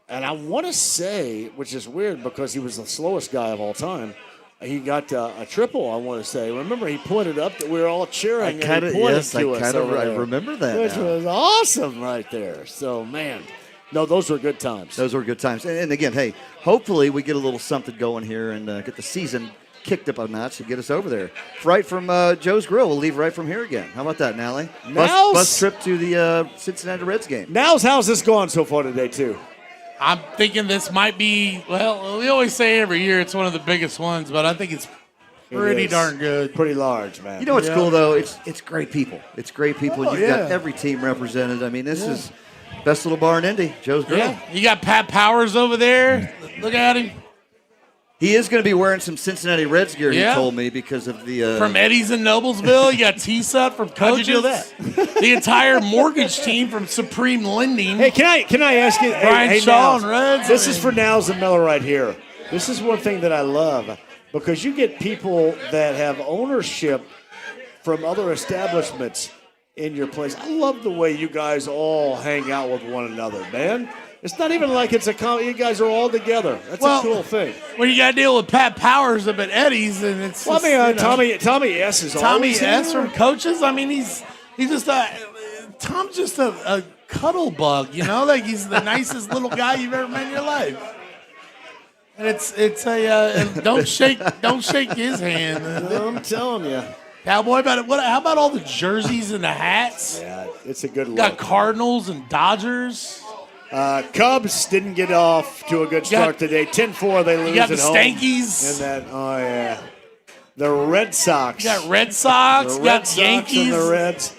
and I want to say, which is weird because he was the slowest guy of all time. He got a triple, I want to say. Remember, he pointed up that we were all cheering, and he pointed to us over I there, remember that. which now. was awesome right there. So, man, no, those were good times. Those were good times. And again, hey, hopefully we get a little something going here and get the season kicked up a notch and get us over there. Right from Joe's Grille. We'll leave right from here again. How about that, Nally? Bus trip to the Cincinnati Reds game. Now's how's this going so far today, too? I'm thinking this might be, well, we always say every year it's one of the biggest ones, but I think it's pretty darn good. Pretty large, man. You know what's cool, though? It's great people. It's great people. Oh, You've got every team represented. I mean, this is best little bar in Indy, Joe's Grille. Yeah, you got Pat Powers over there. Look at him. He is going to be wearing some Cincinnati Reds gear, he Yeah. told me, because of the... From Eddie's in Noblesville, you got T-Sut from Coaches. How'd you know that? The entire mortgage team from Supreme Lending. Hey, can I ask you? Brian hey, Shaw Niles, and Reds. This is for Niles and Miller right here. This is one thing that I love because you get people that have ownership from other establishments in your place. I love the way you guys all hang out with one another, man. It's not even like it's you guys are all together. That's a cool thing. When you got to deal with Pat Powers up at Eddie's, and it's Well, I mean, Tommy S is Tommy always S here. from Coaches. I mean, he's just Tom's just a cuddle bug, you know, like he's the nicest little guy you've ever met in your life. And it's don't shake his hand. I'm telling you. Cowboy, how about all the jerseys and the hats? Yeah, it's a good look. Got Cardinals and Dodgers. Cubs didn't get off to a good start today. 10-4, they lose You got the at home. Stankies. And the Red Sox. You got Red Sox. The You got Red Sox Yankees. and the Reds.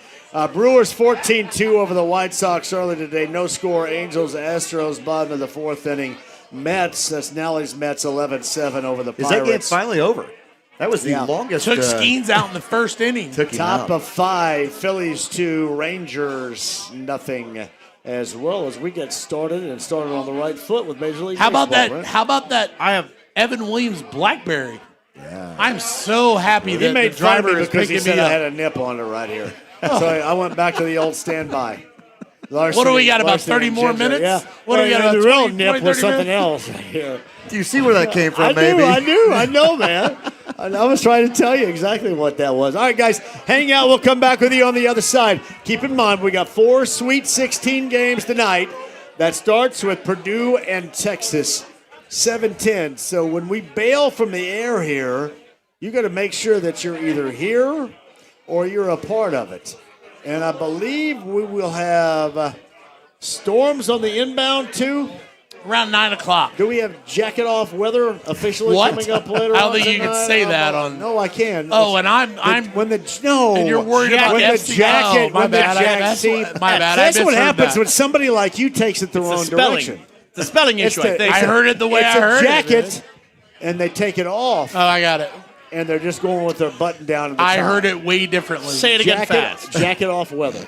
Brewers 14-2 over the White Sox early today. No score. Angels, Astros, bottom of the 4th inning. Mets, that's Nally's Mets, 11-7 over the Pirates. Is that game finally over? That was the longest. Took Skeens out in the first inning. Took him Top out. of 5, Phillies 2, Rangers nothing. as well as we get started and started on the right foot with Major League How Baseball. about that? Right? How about that? I have Evan Williams BlackBerry. Yeah. I'm so happy that He made the driver fun of me is because he picking said me I up. had a nip on it right here. So I went back to the old standby. Larson, What do we got, about Larson 30 and more Ginger. minutes? Yeah. What do we got, about The real 20, nip 20, was 30 something minutes? else right here. Do you see where that came from, I know, man. I was trying to tell you exactly what that was. All right, guys, hang out. We'll come back with you on the other side. Keep in mind, we got 4 Sweet 16 games tonight. That starts with Purdue and Texas, 7:10. So when we bail from the air here, you got to make sure that you're either here or you're a part of it. And I believe we will have storms on the inbound, too. Around 9 o'clock. Do we have jacket off weather officially What? coming up later? I don't on think you can tonight? say that on. No, I can. Oh, and I'm when the no. And you're worried about when FC. the jacket. Oh, my when bad. the jacket. My bad. That's I what misheard happens that. when somebody like you takes it the wrong direction. It's a spelling issue, I think. I heard it the way I heard it's a it. jacket, and they take it off. Oh, I got it. And they're just going with their button down. At the I top. heard it way differently. Say it again fast. Jacket off weather.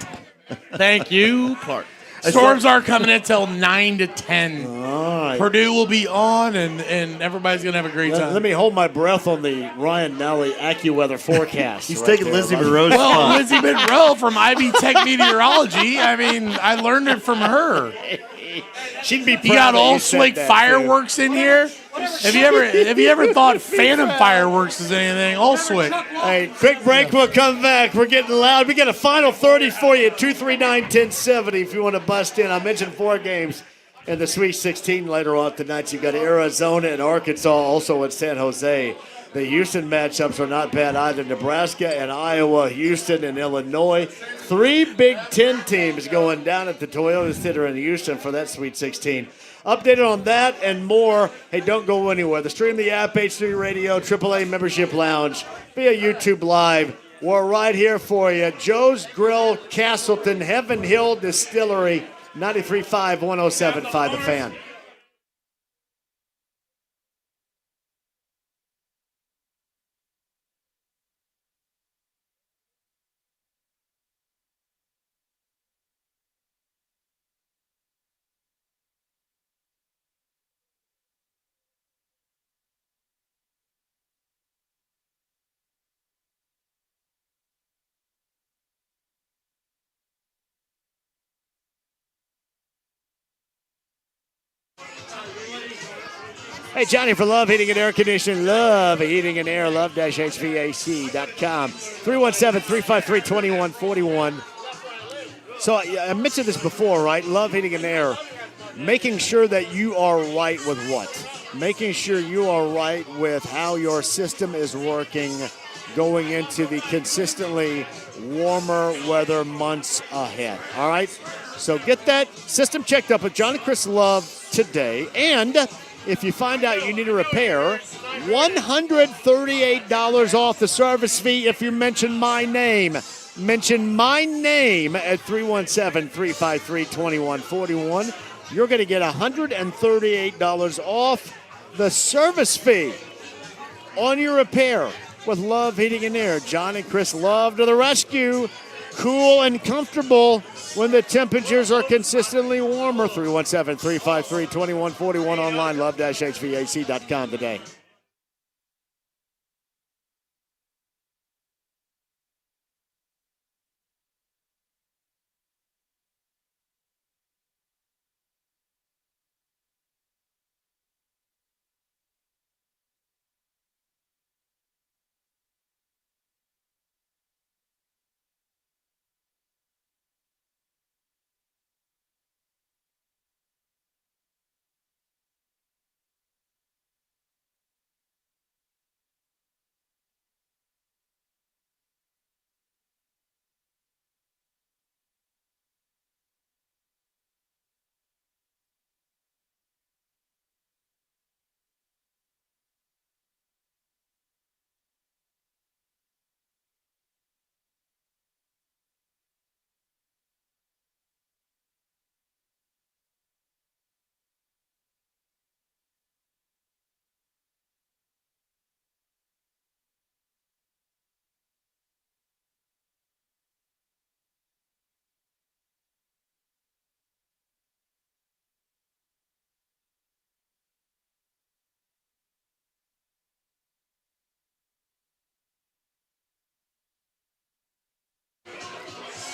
Thank you, Clark. Storms are coming in until 9 to 10. All right. Purdue will be on, and everybody's going to have a great time. Let me hold my breath on the Ryan Nally AccuWeather forecast. He's right taking there, Lizzie buddy. Monroe's Well, spot. Lizzie Monroe from Ivy Tech Meteorology. I mean, I learned it from her. She'd be proud You got that all you said slick that, fireworks in here. Have you ever thought Phantom fireworks is anything? All slick. Hey, quick break. We'll come back. We're getting loud. We got a final 30 for you. 239-1070 if you want to bust in. I mentioned 4 games in the Sweet 16 later on tonight. You got Arizona and Arkansas, also at San Jose. The Houston matchups are not bad either. Nebraska and Iowa, Houston and Illinois. 3 Big Ten teams going down at the Toyota Center in Houston for that Sweet 16. Updated on that and more. Hey, don't go anywhere. The Stream the app, H3 Radio, AAA Membership Lounge, via YouTube Live. We're right here for you. Joe's Grill, Castleton, Heaven Hill Distillery, 93.5, 107.5 The Fan. Hey, Johnny for Love Heating and Air Conditioning. Love Heating and Air. Love-HVAC.com. 317-353-2141. So I mentioned this before, right? Love Heating and Air. Making sure that you are right with what? Making sure you are right with how your system is working going into the consistently warmer weather months ahead. All right? So get that system checked up with John and Chris Love today. And if you find out you need a repair, $138 off the service fee if you mention my name. Mention my name at 317-353-2141. You're going to get $138 off the service fee on your repair with Love Heating and Air. John and Chris Love to the rescue. Cool and comfortable when the temperatures are consistently warmer. 317-353-2141 online, love-hvac.com today.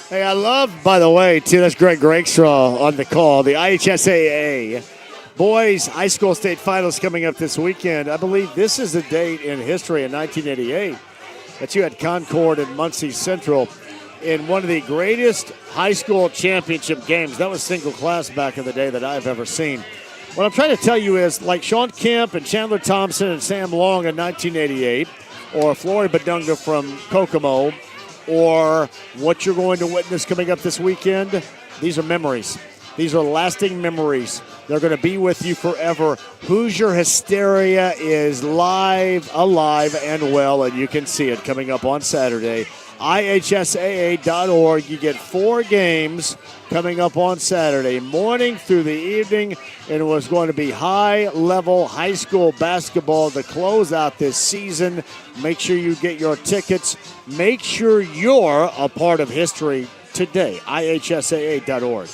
Hey, I love, by the way, too, that's Greg Rakestraw on the call, the IHSAA Boys High School State Finals coming up this weekend. I believe this is a date in history in 1988 that you had Concord and Muncie Central in one of the greatest high school championship games. That was single class back in the day that I've ever seen. What I'm trying to tell you is, like Sean Kemp and Chandler Thompson and Sam Long in 1988, or Flory Badunga from Kokomo, or what you're going to witness coming up this weekend, these are memories. These are lasting memories. They're going to be with you forever. Hoosier Hysteria is live, alive, and well, and you can see it coming up on Saturday. IHSAA.org. You get 4 games coming up on Saturday morning through the evening, and it was going to be high-level high school basketball to close out this season. Make sure you get your tickets. Make sure you're a part of history today. IHSAA.org.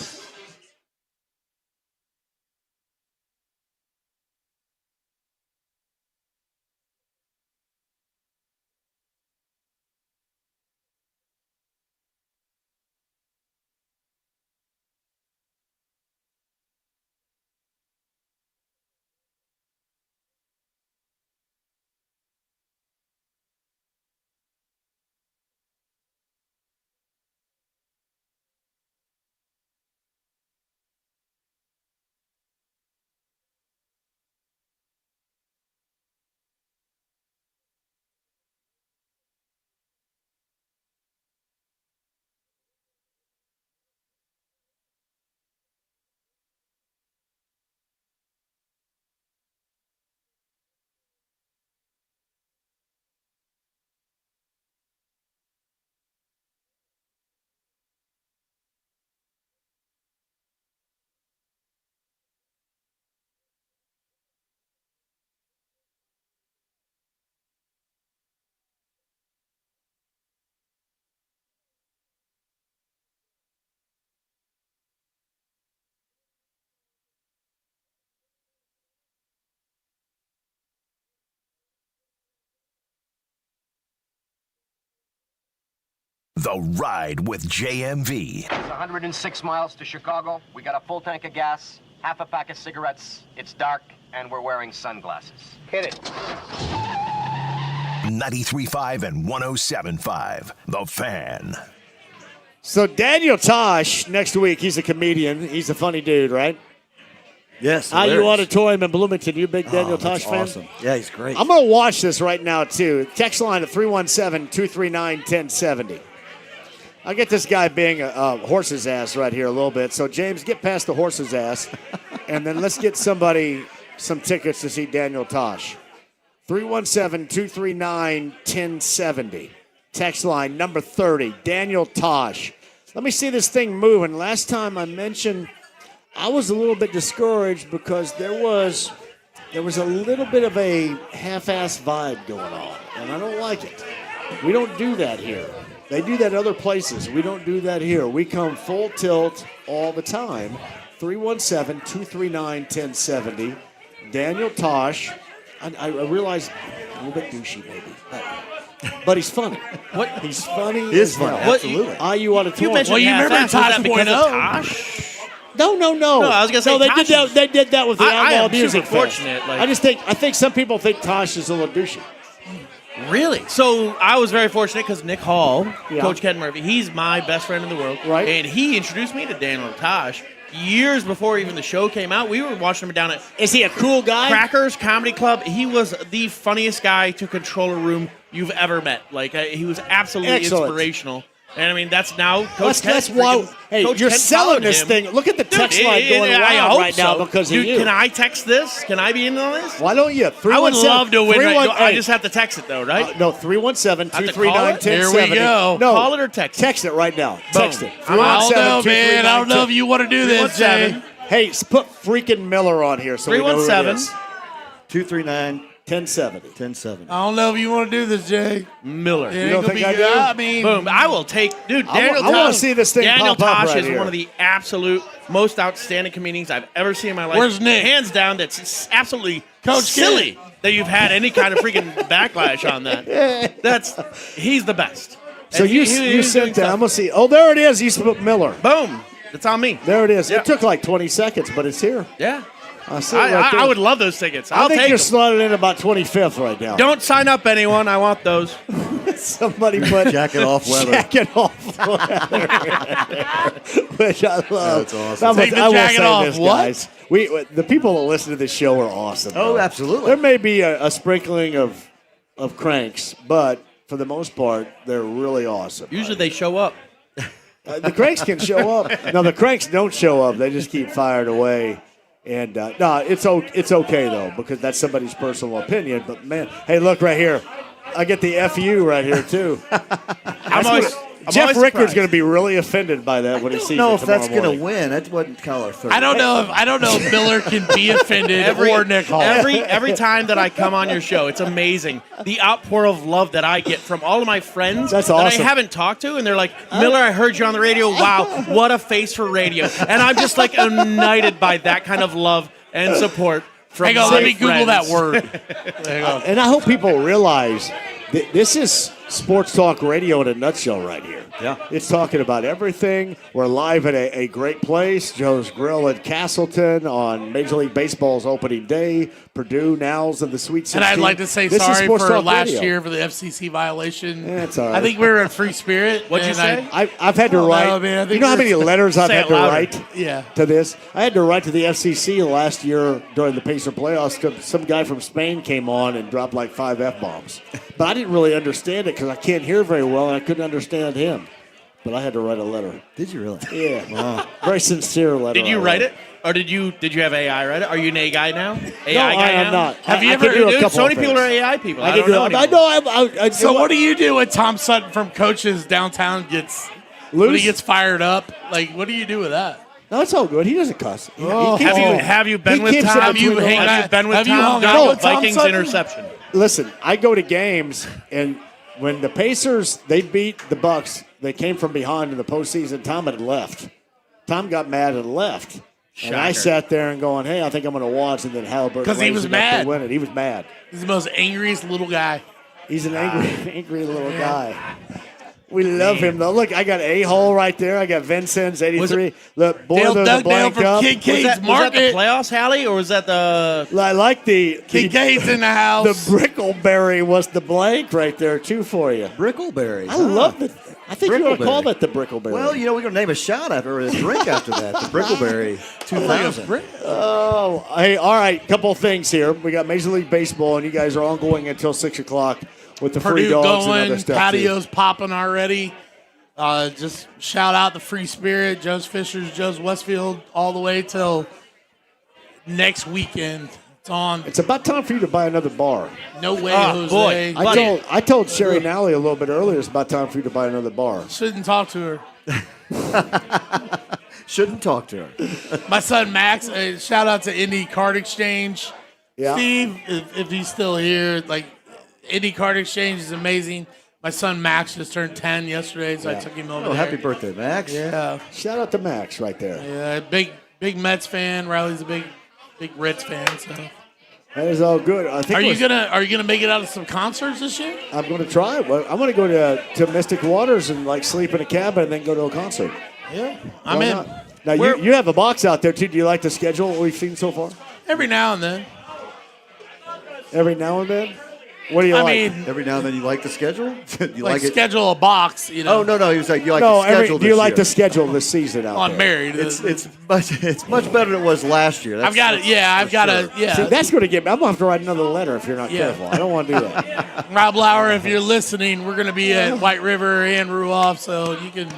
The Ride with JMV. It's 106 miles to Chicago. We got a full tank of gas, half a pack of cigarettes. It's dark, and we're wearing sunglasses. Hit it. 93.5 and 107.5. The Fan. So Daniel Tosh, next week, he's a comedian. He's a funny dude, right? Yes. IU Auditorium in Bloomington. You a big Daniel Tosh fan? Awesome. Yeah, he's great. I'm going to watch this right now, too. Text line at 317-239-1070. I get this guy being a horse's ass right here a little bit. So, James, get past the horse's ass, and then let's get somebody some tickets to see Daniel Tosh. 317-239-1070. Text line number 30, Daniel Tosh. Let me see this thing moving. Last time I mentioned I was a little bit discouraged because there was a little bit of a half-ass vibe going on, and I don't like it. We don't do that here. They do that other places. We don't do that here. We come full tilt all the time. 317-239-1070. Daniel Tosh. I realize a little bit douchey maybe, but he's funny. What? He's funny. He is funny. Absolutely. IU Auditorium. You mentioned you remember Tosh 2.0? Tosh? No. No, I was gonna say they did that with the Outlaw Music super Fest. fortunate. I think some people think Tosh is a little douchey. Really? So I was very fortunate because Nick Hall, Coach Ken Murphy, he's my best friend in the world. Right. And he introduced me to Daniel Tosh years before even the show came out. We were watching him down at Is he a cool guy? Crackers Comedy Club. He was the funniest guy to control a room you've ever met. Like, he was absolutely inspirational. And, I mean, that's now Coach Ken. Hey, Coach you're Ken selling this him. thing. Look at the text line going I wild hope right now so. because Dude, of you. Can I text this? Can I be in on this? Why don't you? I would love to win. I just have to text it, though, right? No, 317-239-1070. Here we go. No, call it or text it. Text it right now. Text it. I don't know, man. I don't know if you want to do this, Jay. Hey, put freaking Miller on here so we know who it is. 239-1070. I don't know if you want to do this, Jay. Miller. You don't think I do? I mean, boom. I will take, dude. Daniel Tosh. I want to see this thing Daniel pop up Tosh right is here. one of the absolute most outstanding comedians I've ever seen in my life. Where's Nick? Hands down, that's absolutely Coach silly Kid. that you've had any kind of freaking backlash on that. He's the best. So you sent that. I'm going to see. Oh, there it is. You put Miller. Boom. It's on me. There it is. Yep. It took like 20 seconds, but it's here. Yeah. I see it right there. I would love those tickets. I think take you're them. slotted in about 25th right now. Don't sign up, anyone. I want those. Somebody put Jacket off weather. Jacket off weather. Which I love. That's awesome. Take the jacket off. This, What? guys. The people that listen to this show are awesome. Oh, though. absolutely. There may be a sprinkling of cranks, but for the most part, they're really awesome. Usually they show up. The cranks can show up. No, the cranks don't show up. They just keep firing away. And no, it's okay though, because that's somebody's personal opinion. But man, hey, look right here. I get the FU right here too. Jeff Rickard's going to be really offended by that when he sees it tomorrow morning. I don't know if that's going to win. That wasn't color 30. I don't know if Miller can be offended or Nick Hall. Every time that I come on your show, it's amazing. The outpour of love that I get from all of my friends that I haven't talked to, and they're like, Miller, I heard you on the radio. Wow, what a face for radio. And I'm just like united by that kind of love and support from Hang on, my let me Google friends. that word. And I hope people realize that this is sports talk radio in a nutshell right here. Yeah. It's talking about everything. We're live at a great place, Joe's Grille at Castleton on Major League Baseball's opening day. Purdue now's in the Sweet 16. And I'd like to say This is sorry Sports for Talk last Radio. year for the FCC violation. That's all right. I think we were at Free Spirit. What'd you say? I've had to write. no, man, I think you know how many letters I've Say had it to louder. write Yeah. to this? I had to write to the FCC last year during the Pacer playoffs because some guy from Spain came on and dropped like 5 F-bombs. But I didn't really understand it because I can't hear very well and I couldn't understand him. But I had to write a letter. Did you really? Yeah. Wow. Very sincere letter. Did you write it? Or did you have AI write it? Are you an AI guy now? AI No, guy I am now? not. Have I you can ever? do a Dude, couple so many of people are things. AI people. I I don't know. I know. So what do you do when Tom Sutton from Coaches downtown gets when Loose? he gets fired up? Like, what do you do with that? No, it's all good. He doesn't cuss. He keeps Have you been He with keeps Tom? it Have you between the lines. been with Have you Tom? hung during out the with Tom Vikings Sutton? interception. Listen, I go to games, and when the Pacers, they beat the Bucks, they came from behind in the postseason. Tom had left. Tom got mad and left. And I Shocker. sat there and going, hey, I think I'm going to watch. And then Halliburton 'Cause he was raised it up to mad. win it. He was mad. He's the most angriest little guy. He's an angry little guy. We love him, though. Look, I got A-Hole right there. I got Vincent's 83. Look, boy, Dale the Dugdale blank from up. Kincaid's Was that the Market. playoffs, Hallie, or was that the? I like the Kincaid's in the house. The Brickleberry was the blank right there, too, for you. Brickleberry. I love it. I think you're going to call Brickleberry. that the Brickleberry. Well, we're going to name a shot after a drink after that. The Brickleberry 2000. Oh, hey, all right. Couple of things here. We got Major League Baseball, and you guys are all going until 6 o'clock with the free Purdue dogs and other going, stuff. too. patios popping already. Just shout out the Free Spirit, Joe's Fishers, Joe's Westfield, all the way till next weekend. It's on. It's about time for you to buy another bar. No way, Oh, Jose. boy. I told Sherry Nally a little bit earlier it's about time for you to buy another bar. Shouldn't talk to her. Shouldn't talk to her. My son Max, shout out to Indy Card Exchange. Yeah. Steve, if he's still here, like Indy Card Exchange is amazing. My son Max just turned 10 yesterday, so I took him over Oh, there. happy birthday, Max. Yeah. Shout out to Max right there. Yeah, big Mets fan. Riley's a big Reds fan. So, That is all good. I think are you gonna make it out of some concerts this year? I'm going to try it. Well, I'm going to go to Mystic Waters and like sleep in a cabin and then go to a concert. Yeah, I'm Why in. not? Now you have a box out there too. Do you like the schedule? What we've seen so far? Every now and then. Every now and then. What do you like? mean, Every now and then you like the schedule? You like it? schedule a box. You know. Oh, no. He was like, you like no, the schedule do you this like year? the schedule this season out On there? Married. It's much better than it was last year. I've got it. Yeah, I've got to. Yeah. See, that's going to get me. I'm going to have to write another letter if you're not Yeah. careful. I don't want to do that. Rob Lauer, if you're listening, we're going to be at White River and Ruoff, so you can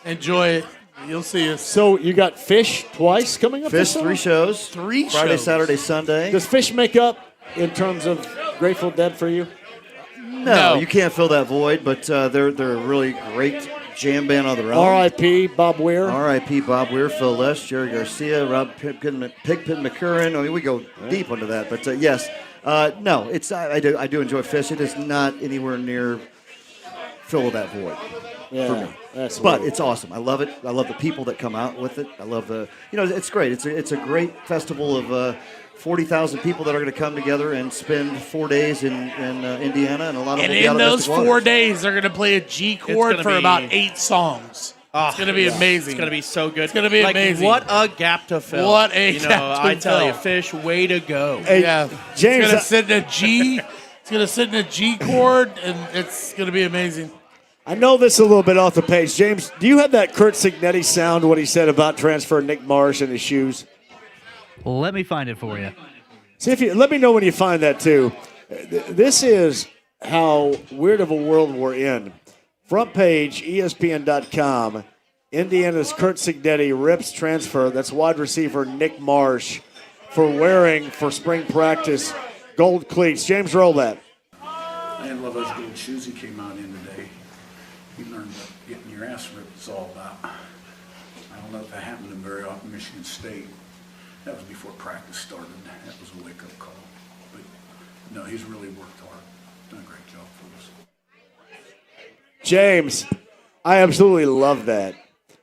enjoy it. You'll see us. So you got Fish twice coming up. Fish, this summer? 3 shows. Three Friday, shows. Saturday, Sunday. Does Fish make up in terms of Grateful Dead for you? No, you can't fill that void, but they're a really great jam band on their own. R.I.P. Bob Weir. R.I.P. Bob Weir, Phil Lesh, Jerry Garcia, Rob Pigpen McCurran. I mean, we go deep into that, but yes, no, it's I do enjoy Fish. It is not anywhere near fill that void. for me. But it's awesome. I love it. I love the people that come out with it. I love it's great. It's a great festival of 40,000 people that are going to come together and spend 4 days in Indiana, and a lot of them will be out in of those Mystic 4 Waters. days, they're going to play a G chord for about 8 songs. It's going to be amazing. It's going to be so good. It's going to be amazing. What a gap to fill. What a gap to I tell fill. you, Fish, way to go. Hey, Yeah, James, it's going to sit in a G. It's going to sit in a G chord, and it's going to be amazing. I know this is a little bit off the page. James, do you have that Curt Cignetti sound, what he said about transferring Nick Marsh and his shoes? Let me find it for you. See let me know when you find that too. This is how weird of a world we're in. Front page, ESPN.com. Indiana's Curt Cignetti rips transfer. That's wide receiver Nick Marsh for wearing for spring practice gold cleats. James, roll that. I didn't love those gold shoes he came out in today. He learned that getting your ass ripped is all about. I don't know if that happened to him very often in Michigan State. That was before practice started. That was a wake-up call. But, no, he's really worked hard. Done a great job for us. James, I absolutely love that.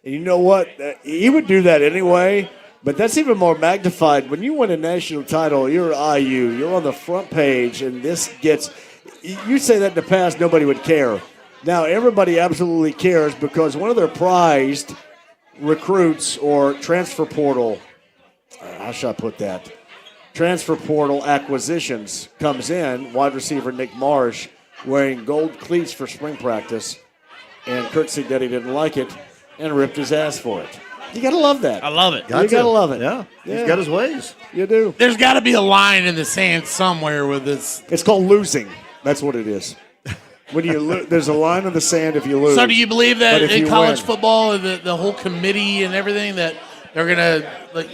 And you know what? He would do that anyway, but that's even more magnified. When you win a national title, you're IU. You're on the front page, and this gets – you say that in the past, nobody would care. Now everybody absolutely cares because one of their prized recruits or transfer portal – how should I put that? Transfer portal acquisitions comes in, wide receiver Nick Marsh wearing gold cleats for spring practice, and Curt Cignetti didn't like it and ripped his ass for it. You got to love that. I love it. You got to love it. Yeah. He's got his ways. You do. There's got to be a line in the sand somewhere with this. It's called losing. That's what it is. When you there's a line in the sand if you lose. So do you believe that But if in you college win- football, the whole committee and everything, that they're going to, like,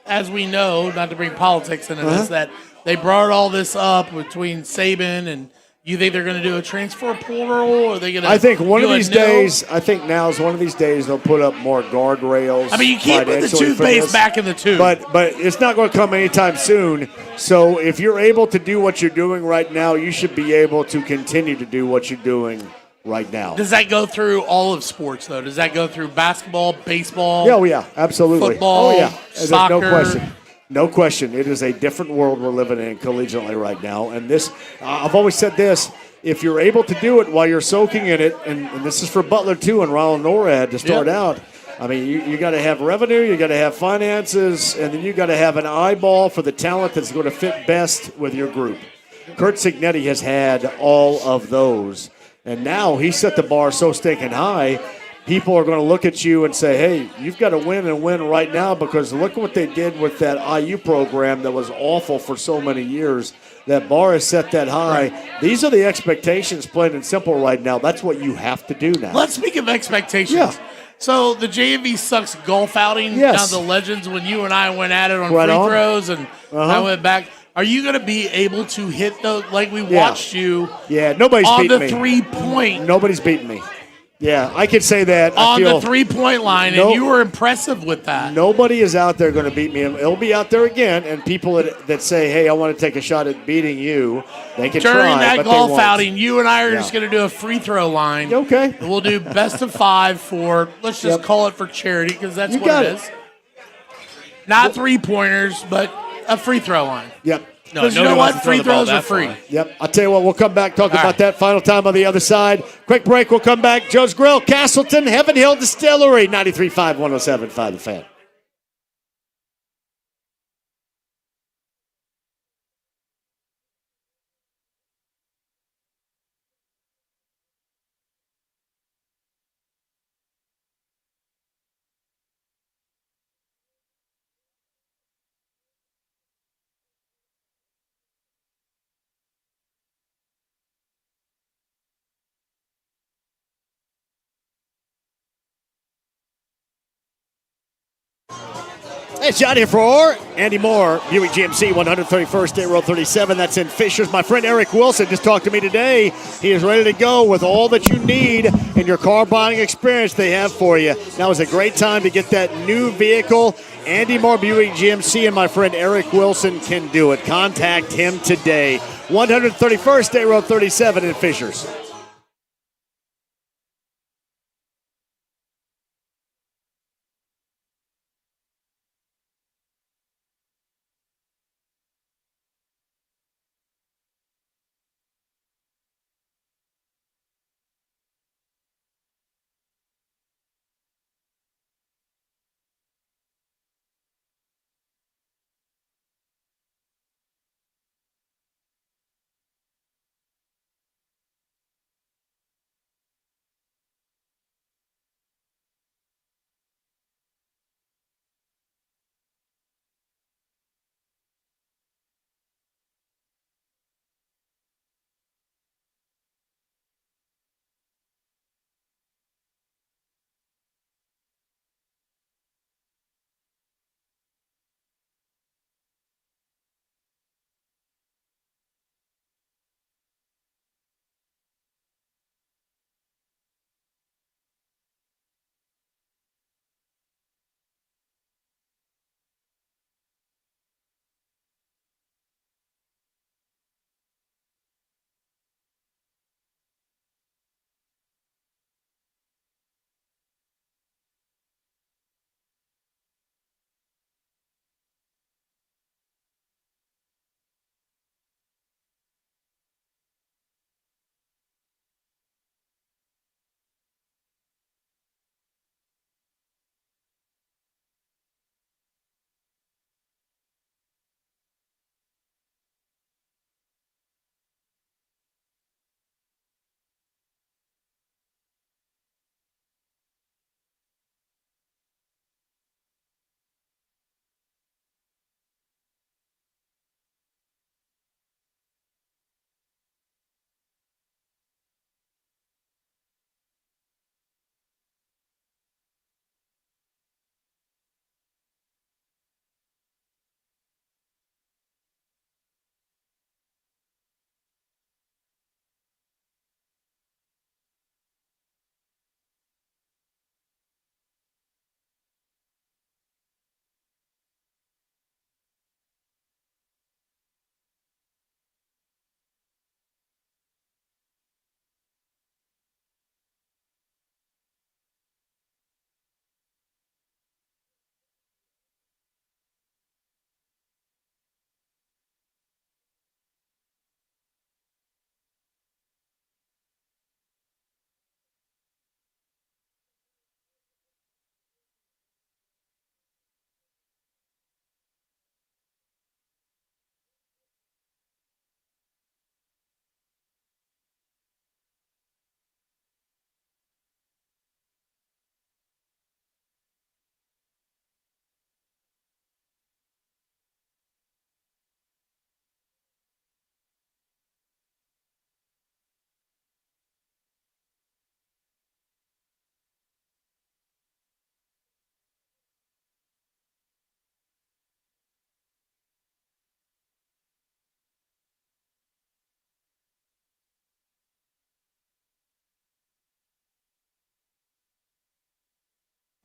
as we know, not to bring politics into this, that they brought all this up between Saban and you think they're going to do a transfer portal, or are they going to? I think one of do a these no? days. I think now is one of these days they'll put up more guardrails. I mean, you can't put the financially for toothpaste this. back in the tube. But it's not going to come anytime soon. So if you're able to do what you're doing right now, you should be able to continue to do what you're doing right now. Does that go through all of sports, though? Does that go through basketball, baseball? Yeah, oh yeah, absolutely. Football, oh yeah, There's soccer. no question. No question. It is a different world we're living in collegiately right now. And this, I've always said this, if you're able to do it while you're soaking in it, and this is for Butler too and Ronald Norad to start out, I mean, you got to have revenue, you got to have finances, and then you got to have an eyeball for the talent that's going to fit best with your group. Curt Cignetti has had all of those. And now he set the bar so stinking high, people are going to look at you and say, hey, you've got to win and win right now, because look what they did with that IU program that was awful for so many years. That bar is set that high. Right. These are the expectations, plain and simple, right now. That's what you have to do now. Let's speak of expectations. Yeah. So the JMV Sucks golf outing, Yes. down the Legends, when you and I went at it on Right free on. throws, and I went back. Are you going to be able to hit those, like we watched you nobody's on beating the me. 3-point? Nobody's beating me. Yeah, I could say that. On the 3-point line, and you were impressive with that. Nobody is out there going to beat me. It'll be out there again, and people that say, hey, I want to take a shot at beating you, they can During try, that but golf they won't. outing, you and I are just going to do a free throw line. Okay. And we'll do best of 5 for, let's just call it for charity, because that's You what got it is. Not 3-pointers, but a free throw line. Yep. Because you know what? Free throws are free. Yep. I'll tell you what, we'll come back, talk about that final time on the other side. Quick break, we'll come back. Joe's Grill, Castleton, Heaven Hill Distillery, 93.5, 107.5 The Fan. It's John here for Andy Moore, Buick GMC, 131st State Road 37. That's in Fishers. My friend Eric Wilson just talked to me today. He is ready to go with all that you need in your car buying experience they have for you. Now is a great time to get that new vehicle. Andy Moore, Buick GMC, and my friend Eric Wilson can do it. Contact him today. 131st State Road 37 in Fishers.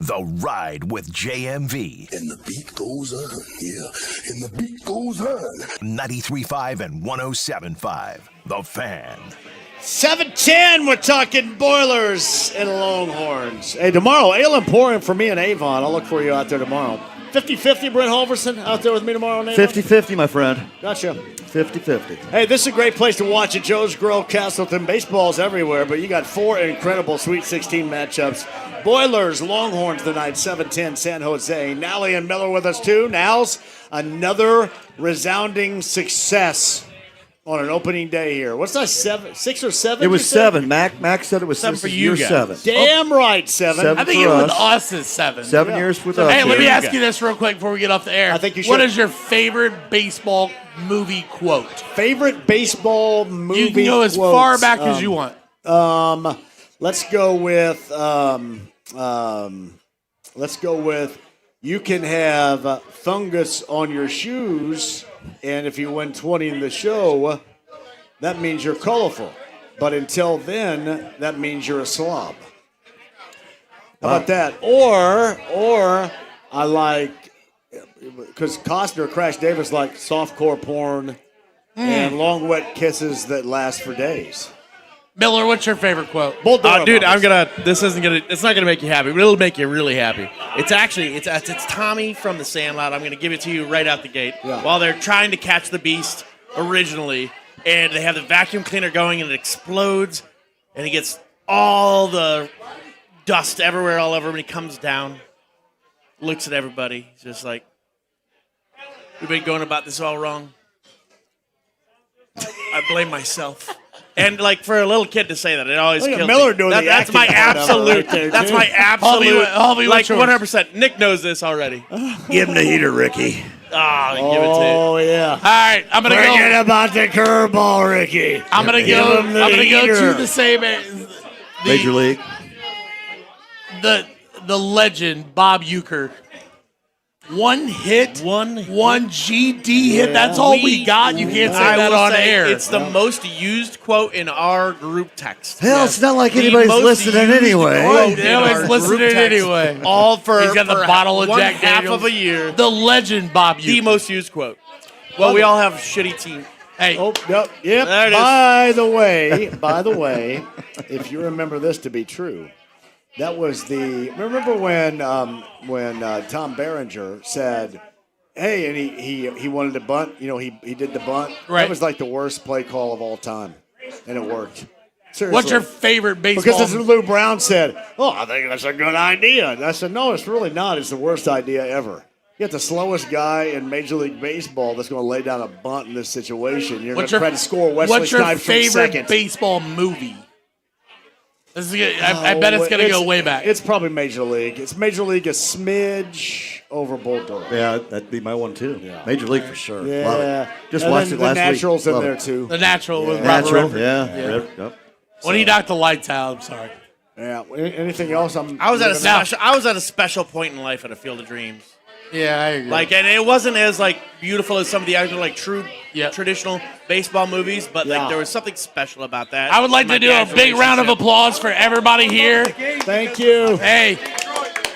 The Ride with JMV. And the beat goes on, yeah. And the beat goes on. 93.5 and 107.5. The Fan. 7:10, we're talking Boilers and Longhorns. Hey, tomorrow, Ale Emporium for me and Avon. I'll look for you out there tomorrow. 50-50, Brent Halverson, out there with me tomorrow, Avon? 50-50, my friend. Gotcha. 50-50. Hey, this is a great place to watch at Joe's Grill, Castleton. Baseball's everywhere, but you got 4 incredible Sweet 16 matchups. Boilers, Longhorns tonight, 7:10, San Jose. Nally and Miller with us, too. Nals, another resounding success on an opening day here. What's that, 6 or 7? It was 7. Mac said it was 7 this for is you year guys. 7. Damn right, 7. 7 I think for it with us. us is 7. 7 years with us. Hey, let me here. ask you this real quick before we get off the air. I think you should. What is your favorite baseball movie quote? Favorite baseball movie You can go as quotes. far back as you want. Let's go with you can have fungus on your shoes, and if you win 20 in the show, that means you're colorful. But until then, that means you're a slob. How about that? Or I like, because Costner, Crash Davis like softcore porn and long wet kisses that last for days. Miller, what's your favorite quote? Dude, it's not gonna make you happy, but it'll make you really happy. It's actually, it's Tommy from The Sandlot. I'm gonna give it to you right out the gate. Yeah. While they're trying to catch the beast originally, and they have the vacuum cleaner going, and it explodes, and he gets all the dust everywhere, all over him, and he comes down, looks at everybody, he's just like, we've been going about this all wrong. I blame myself. And like for a little kid to say that, it always Look at kills Miller me. doing the That's my acting part of it absolute. right there, That's too. my absolute. Holly, Like what's yours? 100%. Nick knows this already. Give him the heater, Ricky. Ah, give it to you. Oh yeah. All right, I'm gonna Forget go. about the curveball, Ricky. I'm gonna Give go. him the I'm gonna go heater. to the same. Major League. The legend Bob Uecker. One hit, one GD hit. That's all we got. You can't say that on air. It's the most used quote in our group text. Hell, it's not like The anybody's most listening used anyway. quote in Nobody's our listening group text. anyway. All for He's got the for bottle of one Jack half Daniels. of a year. The legend Bob Uecker. The most used quote. Well, we all have shitty team. Hey. Oh, yep. There it is. By the way, if you remember this to be true, that was the. Remember when Tom Berenger said, "Hey," and he wanted to bunt. You know, he did the bunt. Right. That was like the worst play call of all time, and it worked. Seriously. What's your favorite baseball? Because as Lou Brown said, "Oh, I think that's a good idea." And I said, "No, it's really not. It's the worst idea ever." You got the slowest guy in Major League Baseball that's going to lay down a bunt in this situation. You're going to try to score Wesley What's your Snipes from favorite second. baseball movie? This is, I bet it's going to go way back. It's probably Major League. It's Major League a smidge over Bull Durham. Yeah, that'd be my one too. Yeah. Major League for sure. Yeah. Love it. Just And watched then it last the Naturals week. in Love there it. too. The Natural with Robert Natural, Redford. yeah. Yep. When he knocked the lights out, I'm sorry. Yeah. Anything else? I was at a special point in life at a Field of Dreams. Yeah, I agree. Like, and it wasn't as like beautiful as some of the other like true traditional baseball movies, but like there was something special about that. I would like My to do a dad's big round of relationship. applause for everybody here. Thank you. Hey,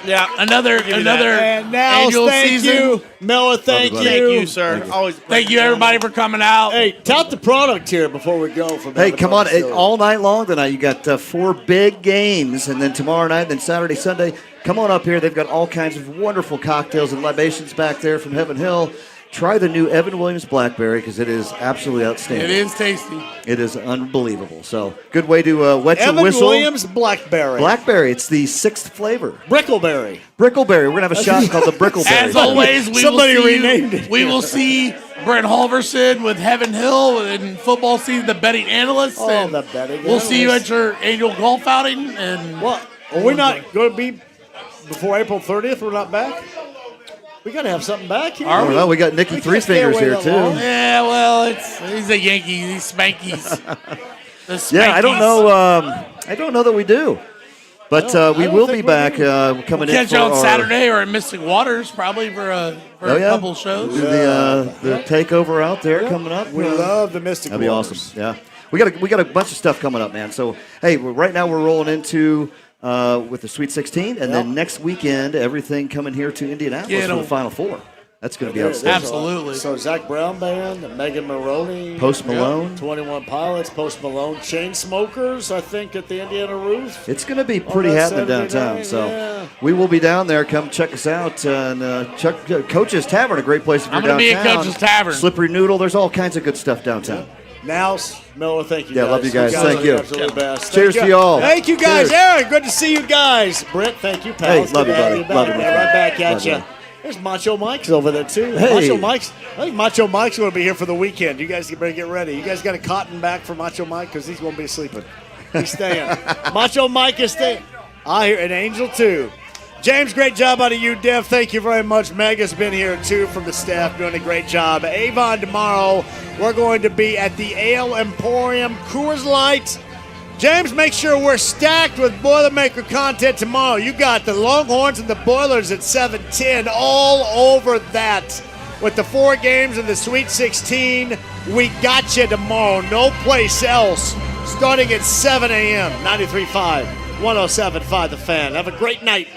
yeah, another And now, annual thank season. you. Miller, thank you. Thank you, sir. Always. Thank you, everybody, for coming out. Hey, tout the product here before we go. From Hey, come on. Facility. All night long tonight. You got 4 big games, and then tomorrow night, then Saturday, Sunday. Come on up here. They've got all kinds of wonderful cocktails and libations back there from Heaven Hill. Try the new Evan Williams Blackberry because it is absolutely outstanding. It is tasty. It is unbelievable. So, good way to wet Evan your whistle. Williams Blackberry. Blackberry. It's the 6th flavor. Brickleberry. Brickleberry. We're going to have a shot called the Brickleberry. As always, Somebody renamed it. We will see Brent Halverson with Heaven Hill in football season, the betting analyst. Oh, and the betting We'll see you analyst. at your annual golf outing. And What? Are we not going to be before April 30th? We're not back? We got to have something back here. I don't know. We got Nicky We Three can't stay Fingers away here, that too. long. Yeah, well, he's a Yankee. These Spankies. The Spankies. Yeah, I don't know. I don't know that we do. But we will be back coming in Catch for you on our, Saturday or at Mystic Waters, probably for a couple shows. Do the takeover out there coming up. We love the Mystic That'd be Waters. awesome. Yeah, we got a bunch of stuff coming up, man. So hey, right now we're rolling into with the Sweet 16, and then next weekend, everything coming here to Indianapolis for the Final Four. That's going to be outstanding. Absolutely. So Zach Brown Band, Megan Maroney, Post Malone. 21 Pilots, Post Malone, Chain Smokers, I think, at the Indiana Roof. It's going to be pretty happening downtown. Night, so we will be down there. Come check us out. And Coach's Tavern, a great place if you're I'm going to be downtown. at Coach's Tavern. Slippery Noodle. There's all kinds of good stuff downtown. Now, Miller, thank you, Yeah, guys. love you guys. are Thank you. the absolute best. Cheers Thank to y'all. Thank you, guys. Cheers. Aaron, good to see you guys. Brent, thank you, pal. Hey, love you, buddy. Love you, my friend. Right back at Love you. you. There's Macho Mike's over there, too. Hey. Macho Mike's. I think Macho Mike's going to be here for the weekend. You guys better get ready. You guys got a cotton back for Macho Mike because he's going to be sleeping. He's staying. Macho Mike is staying. I hear an Angel, too. James, great job out of you, Dev. Thank you very much. Meg has been here, too, from the staff, doing a great job. Avon tomorrow, we're going to be at the Ale Emporium, Coors Light. James, make sure we're stacked with Boilermaker content tomorrow. You got the Longhorns and the Boilers at 7:10, all over that. With the 4 games in the Sweet 16, we got you tomorrow. No place else. Starting at 7 a.m., 93.5, 107.5 The Fan. Have a great night.